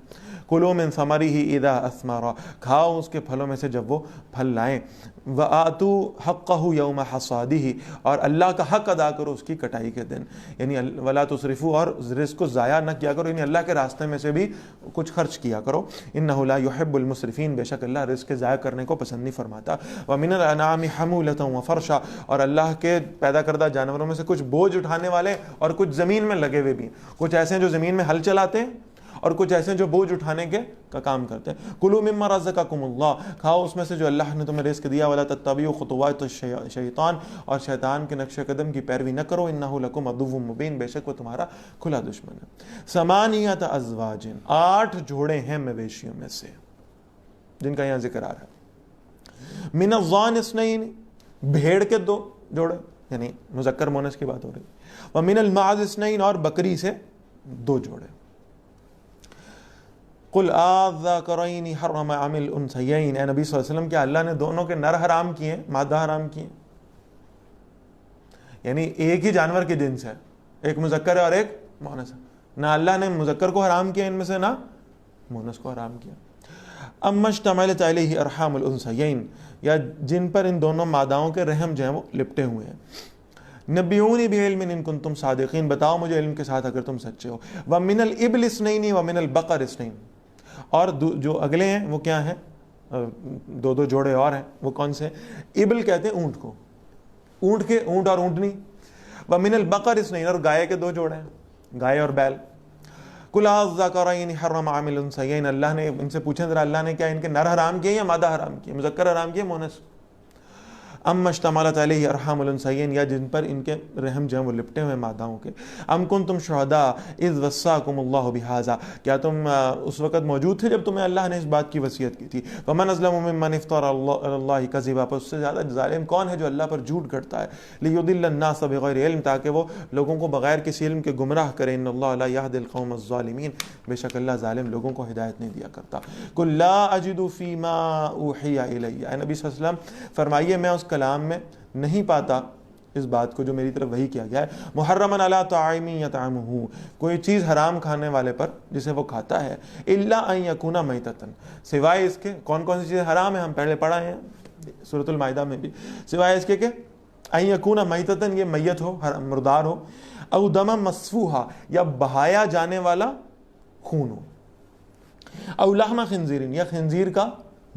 کلوا من ثمرہ اذا اثمر, کھاؤ اس کے پھلوں میں سے جب وہ پھل لائیں. وآتوا حقہ یوم حصادہ, اور اللہ کا حق ادا کرو اس کی کٹائی کے دن. یعنی ولا تسرفوا, اور رزق کو ضائع نہ کیا کرو, یعنی اللہ کے راستے میں سے بھی کچھ خرچ کیا کرو. انہ لا يحب المسرفین, بے شک اللہ رزق ضائع کرنے کو پسند نہیں فرماتا. ومن الانعام حمولۃ وفرشا, اور اللہ کے پیدا کردہ جانوروں میں سے کچھ بوجھ اٹھانے والے اور کچھ زمین میں لگے ہوئے بھی. کچھ ایسے ہیں جو زمین میں ہل چلاتے ہیں, اور کچھ ایسے ہیں جو بوجھ اٹھانے کا کام کرتے ہیں. کلوا مما رزقکم اللہ, کھاؤ اس میں سے جو اللہ نے تمہیں رزق دیا. ولا تتبعوا خطوات الشیطان, اور شیطان کے نقش قدم کی پیروی نہ کرو. انہ لکم عدو مبین, بے شک وہ تمہارا کھلا دشمن ہے. ثمانیۃ ازواج, 8 جوڑے ہیں مویشیوں میں سے جن کا یہاں ذکر آ رہا ہے. من الضان اثنین, بھیڑ کے 2 جوڑے, یعنی مذکر مؤنث کی بات ہو رہی. ومن الماعز اثنین, اور بکری سے 2 جوڑے. قل آذکرین حرم ام الانثیین, اے نبی صلی اللہ علیہ وسلم, کیا اللہ نے دونوں کے نر حرام کیے ہیں, مادہ حرام کیے ہیں؟ یعنی ایک ہی جانور کے جنس ہے, ایک مذکر ہے اور ایک مؤنث ہے. نہ اللہ نے مذکر کو حرام کیا ان میں سے, نہ مؤنث کو حرام کیا. اما اشتملت علیہ ارحام الانثیین, یا جن پر ان دونوں ماداؤں کے رحم جو ہیں وہ لپٹے ہوئے ہیں. نبیونی بعلم ان کنتم صادقین, بتاؤ مجھے علم کے ساتھ اگر تم سچے ہو. ومن الابل اثنین ومن البقر اثنین, اور جو اگلے ہیں وہ کیا ہیں, 2 جوڑے اور ہیں. وہ کون سے ہیں؟ ابل کہتے ہیں اونٹ کو, اونٹ اور اونٹنی. ومن البقر اثنین, اور گائے کے 2 جوڑے ہیں, گائے اور بیل. قل الذکرین حرم ام الانثیین, اللہ نے ان سے پوچھیں ذرا, اللہ نے کیا ان کے نر حرام کیے یا مادہ حرام کیے, مذکر حرام کیے مؤنث. اما اشتملت علیہ ارحام الانثیین, یا جن پر ان کے رحم جو ہیں وہ لپٹے ہوئے ماداؤں کے. ام کنتم شہداء اذ وصاکم اللہ بہذا, کیا تم اس وقت موجود تھے جب تمہیں اللہ نے اس بات کی وصیت کی تھی. فمن اظلم ممن افترى علی اللہ کذبا, پر اس سے زیادہ ظالم کون ہے جو اللہ پر جھوٹ گھڑتا ہے. لیضل الناس بغیر علم, تاکہ وہ لوگوں کو بغیر کسی علم کے گمراہ کرے. ان اللہ لا یہدی القوم الظالمین, بے شک اللہ ظالم لوگوں کو ہدایت نہیں دیا کرتا. قل لا اجد فیما اوحی الی, اے نبی صلی اللہ علیہ وسلم فرمائیے میں اس کلام میں نہیں پاتا اس بات کو جو میری طرف وحی کیا گیا ہے. محرما علی طاعم یطعمہ, کوئی چیز حرام کھانے والے پر جسے وہ کھاتا ہے. الا ان یکون میتۃ, سوائے اس کے, کون کون سی چیزیں حرام ہیں ہم پہلے پڑھا ہے سورۃ المائدہ میں بھی, سوائے اس کے کہ ان یکون میتۃ, یہ میت ہو, مردار ہو. او دما مسفوحا, یا بہایا جانے والا خون ہو. او لحم خنزیر, یا خنزیر کا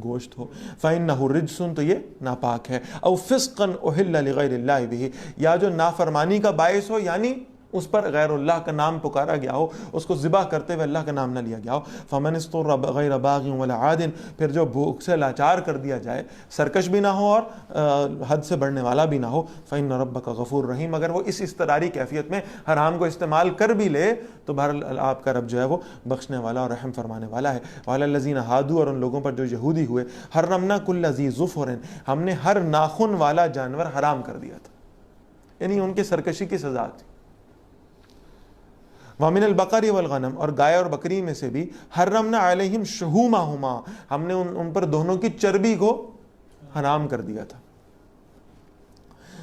گوشت ہو. فَإِنَّهُ رِجْسٌ, تو یہ ناپاک ہے. او فِسْقًا أُحِلَّ لِغَيْرِ اللَّهِ بِهِ, یا جو نافرمانی کا باعث ہو, یعنی اس پر غیر اللہ کا نام پکارا گیا ہو, اس کو ذبح کرتے ہوئے اللہ کا نام نہ لیا گیا ہو. فَمَنِ اسْتُرَّ غَيْرَ بَاغٍ وَلَا عَادٍ, پھر جو بھوک سے لاچار کر دیا جائے, سرکش بھی نہ ہو اور حد سے بڑھنے والا بھی نہ ہو. فَإِنَّ رَبَّكَ غَفُورٌ رَحِيمٌ, اگر وہ اس اضطراری کیفیت میں حرام کو استعمال کر بھی لے تو بہرحال آپ کا رب جو ہے وہ بخشنے والا اور رحم فرمانے والا ہے. وَعَلَى الَّذِينَ هَادُوا, اور ان لوگوں پر جو یہودی ہوئے, حَرَّمْنَا كُلَّ ذِي ظُفُرٍ, ہم نے ہر ناخن والا جانور حرام کر دیا تھا, یعنی ان کے سرکشی کی سزا تھی. وَمِنَ الْبَقَرِ وَالْغَنَمِ, اور گائے اور بکری میں سے بھی, حَرَّمْنَا عَلَيْهِمْ شُحُومَهُمَا, ہم نے ان پر دونوں کی چربی کو حرام کر دیا تھا.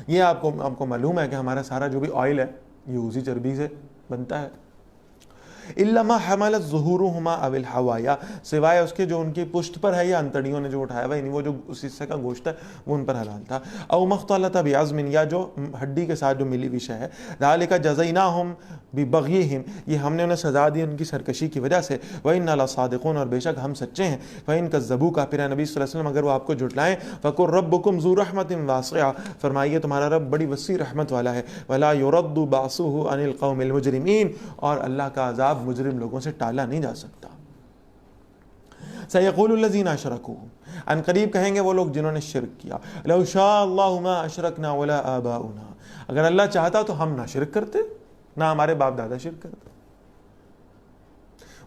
یہ آپ کو معلوم ہے کہ ہمارا سارا جو بھی آئل ہے یہ اسی چربی سے بنتا ہے. الا ما حملت ظهورهما او الحوایا, سوائے اس کے جو ان کی پشت پر ہے یا انتڑیوں نے جو اٹھایا ہوا, یعنی وہ جو اس حصے کا گوشت ہے وہ ان پر حلال تھا. او مختلط بعظم, یا جو ہڈی کے ساتھ جو ملی ہوئی شے ہے. ذالک جزیناہم ببغیہم, یہ ہم نے انہیں سزا دی ان کی سرکشی کی وجہ سے. وإنا لصادقون, اور بے شک ہم سچے ہیں. فإن کذبوک, پھر نبی صلی اللہ علیہ وسلم اگر وہ آپ کو جھٹلائیں, فقل ربکم ذو رحمت واسعہ, فرمائیے تمہارا رب بڑی وسیع رحمت والا ہے. ولا يرد بأسه عن القوم المجرمین, اور اللہ کا عذاب مجرم لوگوں سے ٹالا نہیں جا سکتا. سیقول الذین اشرکوا، ان قریب کہیں گے وہ لوگ جنہوں نے شرک کیا، لو شاء اللہ ما اشرکنا ولا آباؤنا، اگر اللہ چاہتا تو ہم نہ شرک کرتے، نہ ہمارے باپ دادا شرک کرتے،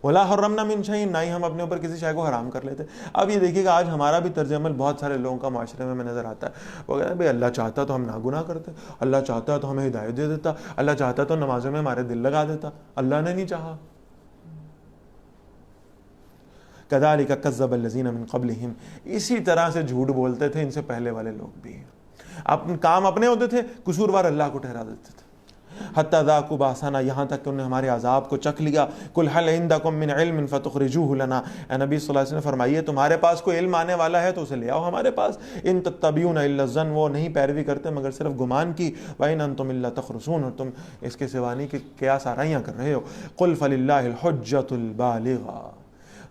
ولا حرمنا من شیء، نہ ہی ہم اپنے اوپر کسی شے کو حرام کر لیتے۔ اب یہ دیکھیے گا آج ہمارا بھی طرز عمل بہت سارے لوگوں کا معاشرے میں نظر آتا ہے، وہ کہتے ہیں بھائی اللہ چاہتا تو ہم نہ گناہ کرتے، اللہ چاہتا تو ہمیں ہدایت دے دیتا، اللہ چاہتا تو نمازوں میں ہمارے دل لگا دیتا، اللہ نے نہیں چاہا۔ کذالک کذب الذین من قبلہم، اسی طرح سے جھوٹ بولتے تھے ان سے پہلے والے لوگ بھی، کام اپنے ہوتے تھے، قصوروار اللہ کو ٹھہرا دیتے تھے۔ حتی ذاقوا باسنا، یہاں تک کہ انہوں نے ہمارے عذاب کو چکھ لیا۔ قل هل عندکم من علم فتخرجوه لنا، اے نبی صلی اللہ علیہ وسلم فرمائیے تمہارے پاس کوئی علم آنے والا ہے تو اسے لے آؤ ہمارے پاس۔ ان تتبعون الا الظن، وہ نہیں پیروی کرتے مگر صرف گمان کی، وان انتم الا تخرصون، اور تم اس کے سوا نہیں کہ قیاس آرائیاں کر رہے ہو۔ قل فللہ الحجۃ البالغہ،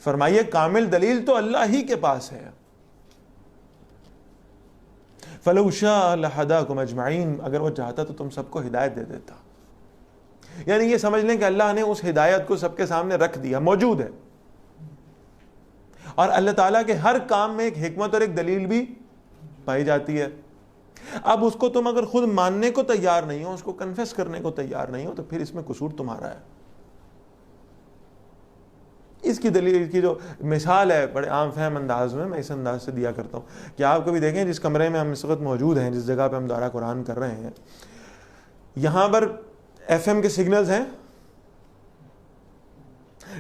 فرمائیے کامل دلیل تو اللہ ہی کے پاس ہے۔ فَلَوْ شَاءَ لَهَدَاكُمْ أَجْمَعِينَ، اگر وہ چاہتا تو تم سب کو ہدایت دے دیتا۔ یعنی یہ سمجھ لیں کہ اللہ نے اس ہدایت کو سب کے سامنے رکھ دیا، موجود ہے، اور اللہ تعالیٰ کے ہر کام میں ایک حکمت اور ایک دلیل بھی پائی جاتی ہے۔ اب اس کو تم اگر خود ماننے کو تیار نہیں ہو، اس کو کنفیس کرنے کو تیار نہیں ہو، تو پھر اس میں قصور تمہارا ہے۔ اس کی دلیل کی جو مثال ہے بڑے عام فہم انداز میں اس انداز سے دیا کرتا ہوں کہ آپ کبھی دیکھیں جس کمرے میں ہم اس وقت موجود ہیں، جس جگہ پہ ہم دورہ قرآن کر رہے ہیں، یہاں پر ایف ایم کے سگنلز ہیں،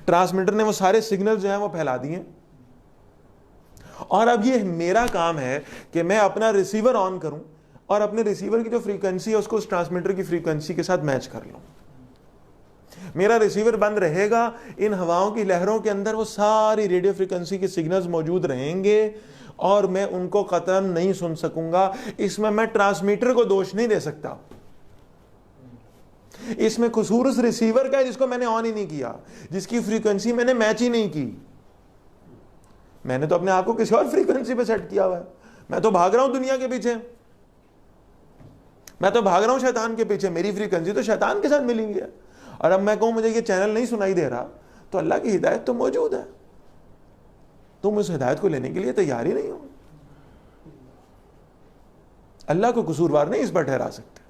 ٹرانسمیٹر نے وہ سارے سگنلز جو ہیں وہ پھیلا دیے، اور اب یہ میرا کام ہے کہ میں اپنا ریسیور آن کروں اور اپنے ریسیور کی جو فریکوینسی ہے اس کو اس ٹرانسمیٹر کی فریکوینسی کے ساتھ میچ کر لوں۔ میرا ریسیور بند رہے گا، ان ہواؤں کی لہروں کے اندر وہ ساری ریڈیو فریکوینسی کے سگنلز موجود رہیں گے اور میں ان کو قطعاً نہیں سن سکوں گا۔ اس میں ٹرانسمیٹر کو دوش نہیں دے سکتا، اس میں قصور اس ریسیور کا ہے جس کو میں نے آن ہی نہیں کیا، جس کی فریکوینسی میں نے میچ ہی نہیں کی۔ میں نے تو اپنے آپ کو کسی اور فریکوینسی پہ سیٹ کیا ہوا ہے، میں تو بھاگ رہا ہوں دنیا کے پیچھے، میں تو بھاگ رہا ہوں شیطان کے پیچھے، میری فریکوینسی تو شیطان کے ساتھ ملی ہوئی ہے، اور اب میں کہوں مجھے یہ چینل نہیں سنائی دے رہا، تو اللہ کی ہدایت تو موجود ہے، تم اس ہدایت کو لینے کے لیے تیار ہی نہیں ہو۔ اللہ کو قصوروار نہیں اس پر ٹھہرا سکتے۔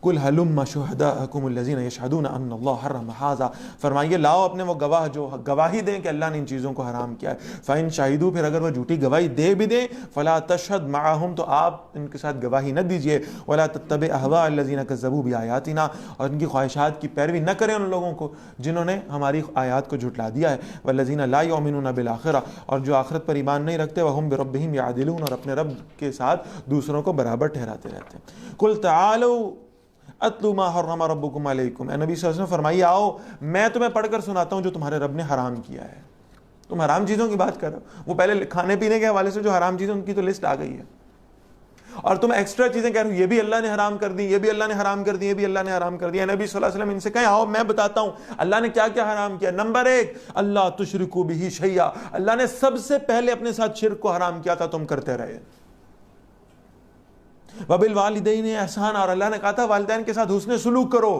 قل هلم شهداءكم الذين يشهدون ان الله حرم هذا، فرمائیے لاؤ اپنے وہ گواہ جو گواہی دیں کہ اللہ نے ان چیزوں کو حرام کیا ہے۔ فإن شهدوا، پھر اگر وہ جھوٹی گواہی دے بھی دیں، فلا تشهد معهم، تو آپ ان کے ساتھ گواہی نہ دیجئے۔ ولا تتبع اهواء الذين كذبوا بآياتنا، اور ان کی خواہشات کی پیروی نہ کریں ان لوگوں کو جنہوں نے ہماری آیات کو جھٹلا دیا ہے۔ والذین لا یؤمنون بالآخرہ، اور جو آخرت پر ایمان نہیں رکھتے، وهم بربهم يعدلون، اور اپنے رب کے ساتھ دوسروں کو برابر ٹھہراتے رہتے ہیں۔ قل تعالوا اتلو ما حرم ربکم علیکم، اے نبی صلی اللہ علیہ وسلم فرمائیے آؤ میں تمہیں پڑھ کر سناتا ہوں جو تمہارے رب نے حرام کیا ہے۔ تم حرام چیزوں کی بات کر رہے ہو، وہ پہلے کھانے پینے کے حوالے سے جو حرام چیزیں ان کی تو لسٹ آ گئی ہے، اور تم ایکسٹرا چیزیں کہہ رہے ہو یہ بھی اللہ نے حرام کر دی، یہ بھی اللہ نے حرام کر دی، یہ بھی اللہ نے حرام کر دیا۔ نبی صلی اللہ علیہ وسلم ان سے کہیں آؤ میں بتاتا ہوں اللہ نے کیا کیا حرام کیا۔ نمبر 1، اللہ تشرکوا بہ شیئا، اللہ نے سب سے پہلے اپنے ساتھ شرک کو حرام کیا تھا، تم کرتے رہے۔ وبالوالدین احسان، اور اللہ نے کہا تھا والدین کے ساتھ حسن سلوک کرو،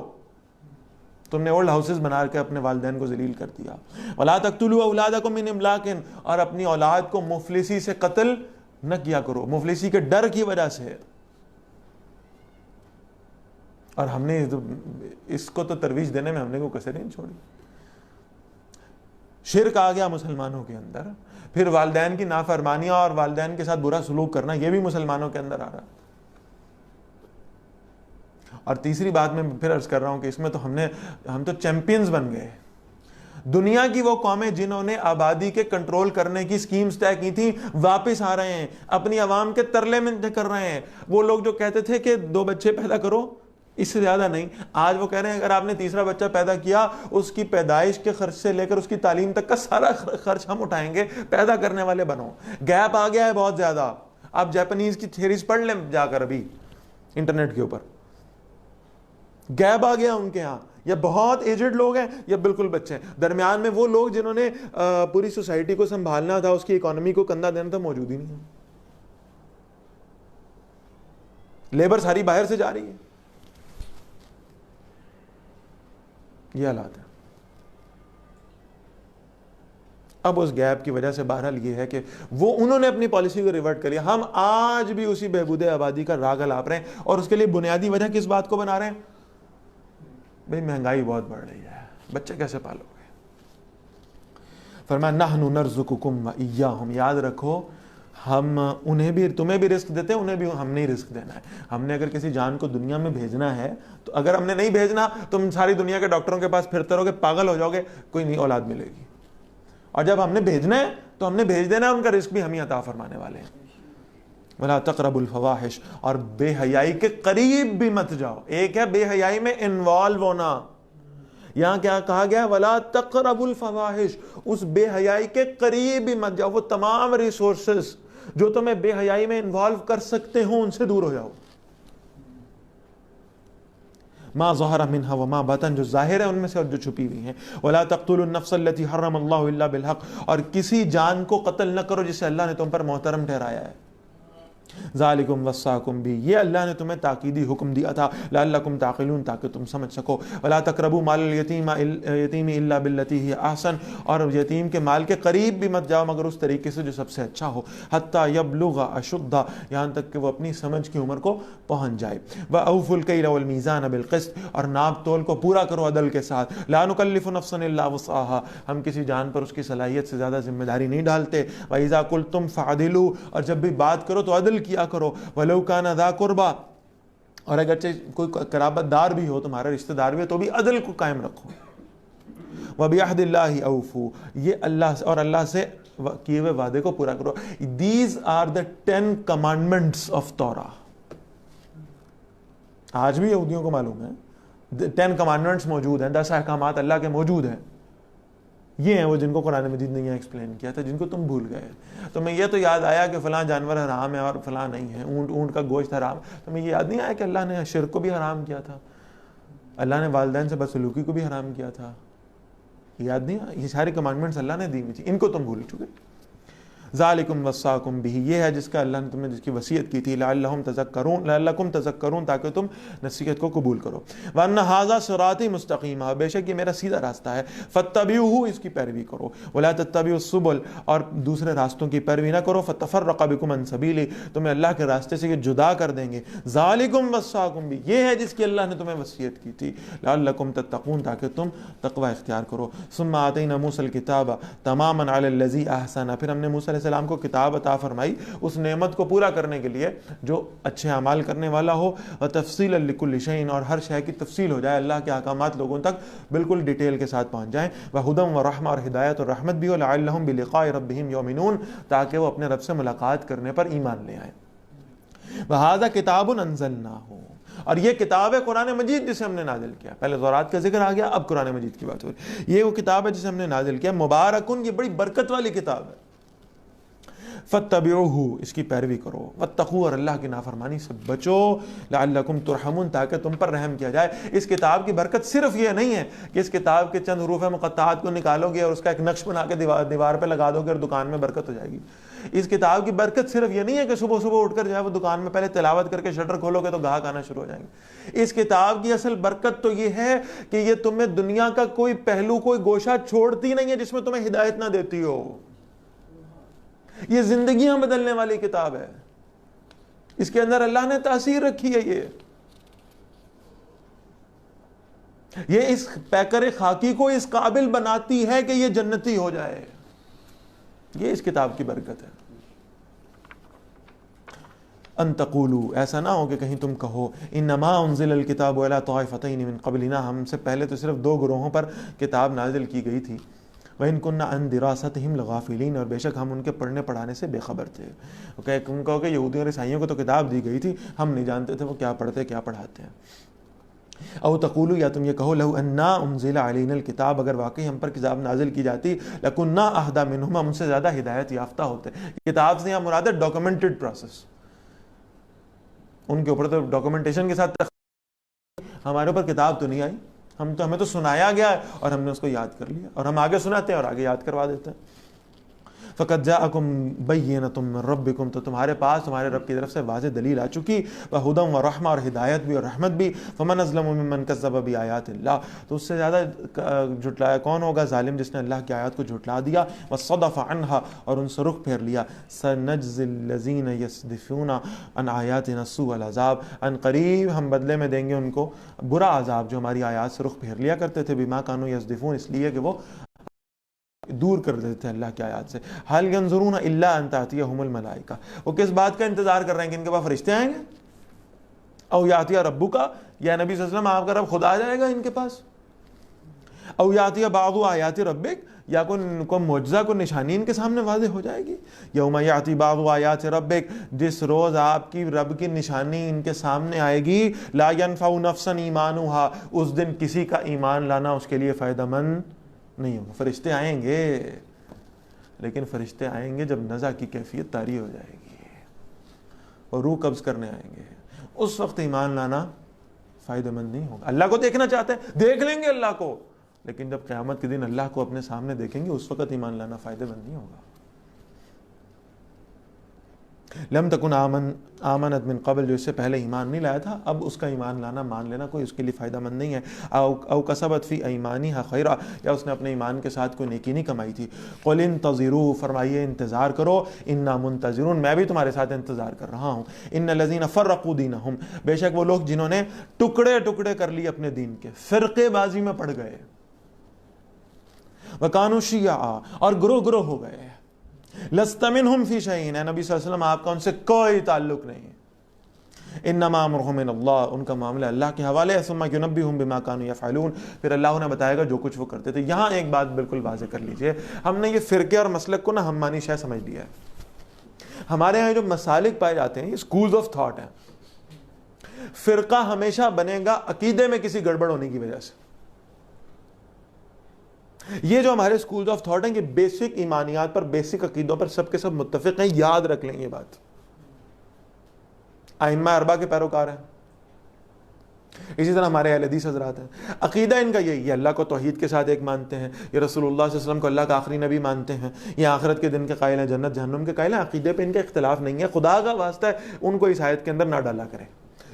تم نے اولڈ ہاؤسز بنا کے اپنے والدین کو ذلیل کر دیا۔ ولا تقتلوا اولادکم من املاق، اور اپنی اولاد کو مفلسی سے قتل نہ کیا کرو، مفلسی کے ڈر کی وجہ سے۔ اور ہم نے اس کو تو ترویج دینے میں ہم نے کوئی کسر نہیں چھوڑی۔ شرک آ گیا مسلمانوں کے اندر، پھر والدین کی نافرمانیاں اور والدین کے ساتھ برا سلوک کرنا یہ بھی مسلمانوں کے اندر آ رہا ہے۔ اور تیسری بات میں پھر عرض کر رہا ہوں کہ اس میں تو ہم تو چیمپئنز بن گئے۔ دنیا کی وہ قومیں جنہوں نے آبادی کے کنٹرول کرنے کی سکیمز طے کی تھی واپس آ رہے ہیں، اپنی عوام کے ترلے میں کر رہے ہیں۔ وہ لوگ جو کہتے تھے کہ 2 بچے پیدا کرو، اس سے زیادہ نہیں، آج وہ کہہ رہے ہیں اگر آپ نے تیسرا بچہ پیدا کیا اس کی پیدائش کے خرچ سے لے کر اس کی تعلیم تک کا سارا خرچ ہم اٹھائیں گے، پیدا کرنے والے بنو۔ گیپ آ گیا ہے بہت زیادہ۔ آپ جاپانیز کی تھیریز پڑھ لیں جا کر ابھی انٹرنیٹ کے اوپر، گیپ آ گیا ان کے ہاں، یا بہت ایجڈ لوگ ہیں یا بالکل بچے ہیں، درمیان میں وہ لوگ جنہوں نے پوری سوسائٹی کو سنبھالنا تھا، اس کی اکانومی کو کندھا دینا تھا، موجود ہی نہیں ہے۔ لیبر ساری باہر سے جا رہی ہے، یہ حالات ہے۔ اب اس گیپ کی وجہ سے بہرحال یہ ہے کہ وہ انہوں نے اپنی پالیسی کو ریورٹ کر لیا. ہم آج بھی اسی بہبود آبادی کا راگ الاپ رہے ہیں, اور اس کے لیے بنیادی وجہ کس بات کو بنا رہے ہیں؟ بھئی مہنگائی بہت بڑھ رہی ہے, بچے کیسے پالو گے. فرمایا نحن نرزقکم و ایاہم, یاد رکھو ہم انہیں بھی, تمہیں بھی رزق دیتے ہیں, انہیں بھی ہم نے رزق دینا ہے. ہم نے اگر کسی جان کو دنیا میں بھیجنا ہے تو اگر ہم نے نہیں بھیجنا, تم ساری دنیا کے ڈاکٹروں کے پاس پھرتے رہو گے, پاگل ہو جاؤ گے, کوئی نہیں اولاد ملے گی. اور جب ہم نے بھیجنا ہے تو ہم نے بھیج دینا ہے, ان کا رزق بھی ہم ہی عطا فرمانے والے ہیں. وَلَا تَقْرَبُوا الْفَوَاحِشَ, اور بے حیائی کے قریب بھی مت جاؤ. ایک ہے بے حیائی میں انوالو ہونا, یہاں کیا کہا گیا؟ وَلَا تَقْرَبُوا الْفَوَاحِشَ, اس بے حیائی کے قریب بھی مت جاؤ. وہ تمام ریسورسز جو تمہیں بے حیائی میں انوالو کر سکتے ہوں ان سے دور ہو جاؤ. ما ظہر منها وما بطن, جو ظاہر ہے ان میں سے اور جو چھپی ہوئی ہیں. ولا تقتلوا النفس التي حرم اللہ الا بالحق, اور کسی جان کو قتل نہ کرو جسے اللہ نے تم پر محترم ٹھہرایا ہے. ذالکم وصاکم بھی, یہ اللہ نے تمہیں تاکیدی حکم دیا تھا. لعلکم تعقلون, تاکہ تم سمجھ سکو. ولا تقربوا مال الیتیم الا بالتی ہی احسن, اور یتیم کے مال کے قریب بھی مت جاؤ مگر اس طریقے سے جو سب سے اچھا ہو. حتی یبلغ اشدہ, یہاں تک کہ وہ اپنی سمجھ کی عمر کو پہنچ جائے. واوفوا الکیل والمیزان بالقسط, اور ناپ تول کو پورا کرو عدل کے ساتھ. لا نکلف نفسا الا وسعها, ہم کسی جان پر اس کی صلاحیت سے زیادہ ذمہ داری نہیں ڈالتے. واذا قلتم فعدلوا, اور جب بھی بات کرو تو عدل کیا کرو. وَلَوْ كَانَ ذَا قُرْبَى, اور اگرچہ کوئی قرابت دار بھی ہو, تمہارا رشتہ دار بھی ہو, تو بھی عدل کو قائم رکھو. وَبِعَهْدِ اللَّهِ أَوْفُوا, یہ اللہ اور اللہ سے کیے ہوئے وعدے کو پورا کرو. These are the 10 commandments of Torah. آج بھی یہودیوں کو معلوم ہے 10 commandments موجود ہیں, 10 احکامات اللہ کے موجود ہیں. یہ ہیں وہ جن کو قرآن مجید نے یہاں ایکسپلین کیا تھا, جن کو تم بھول گئے. تمہیں یہ تو یاد آیا کہ فلاں جانور حرام ہے اور فلاں نہیں ہے, اونٹ کا گوشت حرام. تمہیں یہ یاد نہیں آیا کہ اللہ نے شرک کو بھی حرام کیا تھا, اللہ نے والدین سے بدسلوکی کو بھی حرام کیا تھا. یاد نہیں آیا؟ یہ ساری کمانڈمنٹس اللہ نے دی ہوئی تھی, ان کو تم بھول چکے. ذالکم وصاکم بہ, یہ ہے جس کا اللہ نے تمہیں جس کی وصیت کی تھی. لعلکم تذکرون, تاکہ تم نصیحت کو قبول کرو. وان ھذا صراطی مستقیما, بے شک یہ میرا سیدھا راستہ ہے. فاتبعوہ, اس کی پیروی کرو. ولا تتبعوا السبل, اور دوسرے راستوں کی پیروی نہ کرو. فتفرق بکم عن سبیلہ, تمہیں اللہ کے راستے سے یہ جدا کر دیں گے. ذالکم وصاکم بہ, یہ ہے جس کی اللہ نے تمہیں وصیت کی تھی. لعلکم تتقون, تاکہ تم تقوی اختیار کرو. ثم آتینا موسیٰ الکتاب تماما علی الذی احسن, پھر ہم نے موسیٰ السلام کو کتاب عطا فرمائی اس نعمت کو پورا کرنے کے لیے جو اچھے اعمال کرنے والا ہو. وتفصیلا لکل شیء, اور ہر شے کی تفصیل ہو جائے, اللہ کے احکامات لوگوں تک بالکل ڈیٹیل کے ساتھ پہنچ جائیں. وہدی ورحمہ, اور ہدایت اور رحمت بھی ہو. لعلہم بلقاء ربہم یؤمنون, تاکہ وہ اپنے رب سے ملاقات کرنے پر ایمان لے آئیں. وہذا کتاب انزلناہ, اور یہ کتاب ہے قرآن مجید جسے ہم نے نازل کیا. پہلے تورات کا ذکر آ گیا, اب قرآن مجید کی بات ہو رہی ہے. یہ وہ کتاب ہے جسے ہم نے نازل کیا. مبارکن, یہ بڑی برکت والی کتاب ہے. فاتبعوہ, اس کی پیروی کرو. واتقوا, اور اللہ کی نافرمانی سے بچو. لعلکم ترحمون, تاکہ تم پر رحم کیا جائے. اس کتاب کی برکت صرف یہ نہیں ہے کہ اس کتاب کے چند حروف مقطعات کو نکالو گے اور اس کا ایک نقش بنا کے دیوار پہ لگا دو گے اور دکان میں برکت ہو جائے گی. اس کتاب کی برکت صرف یہ نہیں ہے کہ صبح صبح اٹھ کر جو ہے وہ دکان میں پہلے تلاوت کر کے شٹر کھولو گے تو گاہک آنا شروع ہو جائیں گے. اس کتاب کی اصل برکت تو یہ ہے کہ یہ تمہیں دنیا کا کوئی پہلو, کوئی گوشہ چھوڑتی نہیں ہے جس میں تمہیں ہدایت نہ دیتی ہو. یہ زندگیاں بدلنے والی کتاب ہے. اس کے اندر اللہ نے تاثیر رکھی ہے. یہ اس پیکر خاکی کو اس قابل بناتی ہے کہ یہ جنتی ہو جائے. یہ اس کتاب کی برکت ہے. ان تقولوا, ایسا نہ ہو کہ کہیں تم کہو, انما انزل الکتاب علی طائفتین من قبلنا, ہم سے پہلے تو صرف 2 گروہوں پر کتاب نازل کی گئی تھی. وَإِن كُنَّا عَن دِرَاسَتِهِمْ لَغَافِلِينَ, اور بے شک ہم ان کے پڑھنے پڑھانے سے بے خبر تھے. تم کہو کہ یہودیوں اور عیسائیوں کو تو کتاب دی گئی تھی, ہم نہیں جانتے تھے وہ کیا پڑھتے کیا پڑھاتے ہیں. او تقولوا, یا تم یہ کہو, لو انا انزل علینا الکتاب, اگر واقعی ہم پر کتاب نازل کی جاتی, لکنا اہدی منہم, ہم ان سے زیادہ ہدایت یافتہ ہوتے. کتاب سے یہاں مراد ہے ڈاکومنٹڈ پروسیس. ان کے اوپر تو ڈاکومنٹیشن کے ساتھ, ہمارے اوپر کتاب تو نہیں آئی, ہمیں تو سنایا گیا ہے اور ہم نے اس کو یاد کر لیا, اور ہم آگے سناتے ہیں اور آگے یاد کروا دیتے ہیں. فقد جاءکم بینۃ من ربکم، تو تمہارے پاس تمہارے رب کی طرف سے واضح دلیل آ چکی، وہدی و رحمہ، اور ہدایت بھی اور رحمت بھی، فمن اظلم ممن کذب بآیات اللہ، تو اس سے زیادہ جھٹلایا کون ہوگا؟ ظالم جس نے اللہ کی آیات کو جھٹلا دیا، وصدف عنہا، اور ان سے رخ پھیر لیا، سنجزی الذین یصدفون عن آیاتنا سوء العذاب، ان قریب ہم بدلے میں دیں گے ان کو برا عذاب جو ہماری آیات سے رخ پھیر لیا کرتے تھے، بما کانوا یصدفون، اس لیے کہ وہ دور کر دیتے تھے اللہ کی آیات سے۔ حل ینظرون الا ان تأتیہم الملائکہ، وہ کس بات کا انتظار کر رہے ہیں کہ ان کے پاس فرشتے آئیں گے؟ او یاتی ربک، یا نبی صلی اللہ علیہ وسلم آپ کا رب خود آ جائے گا ان کے پاس؟ او یاتی بعض آیات ربک، یا کوئی معجزہ کوئی نشانی ان کے سامنے واضح ہو جائے گی۔ یوم یاتی بعض آیات ربک، جس روز آپ کی رب کی نشانی ان کے سامنے آئے گی، لا ینفع نفسا ایمانھا، اس دن کسی کا ایمان لانا اس کے لیے فائدہ مند نہیں ہوگا۔ فرشتے آئیں گے، لیکن فرشتے آئیں گے جب نزع کی کیفیت طاری ہو جائے گی اور روح قبض کرنے آئیں گے، اس وقت ایمان لانا فائدہ مند نہیں ہوگا۔ اللہ کو دیکھنا چاہتے ہیں، دیکھ لیں گے اللہ کو، لیکن جب قیامت کے دن اللہ کو اپنے سامنے دیکھیں گے اس وقت ایمان لانا فائدہ مند نہیں ہوگا۔ لم تکن آمنت من قبل، جو اس سے پہلے ایمان نہیں لایا تھا، اب اس کا ایمان لانا، مان لینا کوئی اس کے لیے فائدہ مند نہیں ہے۔ او کسبت فی ایمانہا خیرا، یا اس نے اپنے ایمان کے ساتھ کوئی نیکی نہیں کمائی تھی۔ قل انتظروا، فرمائیے انتظار کرو، انا منتظرون، میں بھی تمہارے ساتھ انتظار کر رہا ہوں۔ ان الذین فرقوا دینہم، بے شک وہ لوگ جنہوں نے ٹکڑے ٹکڑے کر لیے اپنے دین کے، فرقے بازی میں پڑ گئے، وکانوا شیعا، اور گروہ گروہ ہو گئے، لست منہم فی شیء، نبی صلی اللہ علیہ وسلم آپ کا ان سے کوئی تعلق نہیں، انما امرهم من اللہ، ان کا معاملہ اللہ کے حوالے ہے، ثم ینبئہم بما کانوا یفعلون، پھر اللہ انہیں بتائے گا جو کچھ وہ کرتے تھے۔ یہاں ایک بات بالکل واضح کر لیجئے، ہم نے یہ فرقے اور مسلک کو نا ہم مانی شے سمجھ لیا ہے۔ ہمارے ہاں جو مسالک پائے جاتے ہیں یہ سکولز آف تھاٹ ہیں۔ فرقہ ہمیشہ بنے گا عقیدے میں کسی گڑبڑ ہونے کی وجہ سے۔ یہ جو ہمارے سکولز آف تھاٹ ہیں، یہ بیسک ایمانیات پر، بیسک عقیدوں پر سب کے سب متفق ہیں، یاد رکھ لیں یہ بات۔ ائمہ اربعہ کے پیروکار ہیں، اسی طرح ہمارے اہل حدیث حضرات ہیں، عقیدہ ان کا یہی ہے، اللہ کو توحید کے ساتھ ایک مانتے ہیں، یہ رسول اللہ صلی اللہ علیہ وسلم کو اللہ کا آخری نبی مانتے ہیں، یہ آخرت کے دن کے قائل ہیں، جنت جہنم کے قائل ہیں، عقیدے پہ ان کا اختلاف نہیں ہے۔ خدا کا واسطہ ہے ان کو اس آیت کے اندر نہ ڈالا کریں،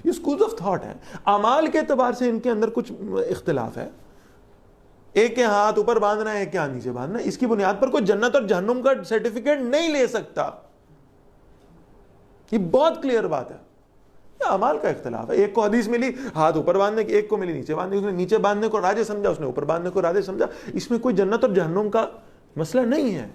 یہ سکولز آف تھاٹ ہیں۔ اعمال کے اعتبار سے ان کے اندر کچھ اختلاف ہے، ایک کے ہاتھ اوپر باندھنا ہے، ایک کے ہاتھ نیچے باندھنا ہے، اس کی بنیاد پر کوئی جنت اور جہنم کا سرٹیفکیٹ نہیں لے سکتا، یہ بہت کلیئر بات ہے۔ یہ اعمال کا اختلاف ہے، ایک کو حدیث ملی ہاتھ اوپر باندھنے کی، ایک کو ملی نیچے باندھنے کی، اس نے نیچے باندھنے کو راجے سمجھا، اس نے اوپر باندھنے کو راجے سمجھا، اس میں کوئی جنت اور جہنم کا مسئلہ نہیں ہے۔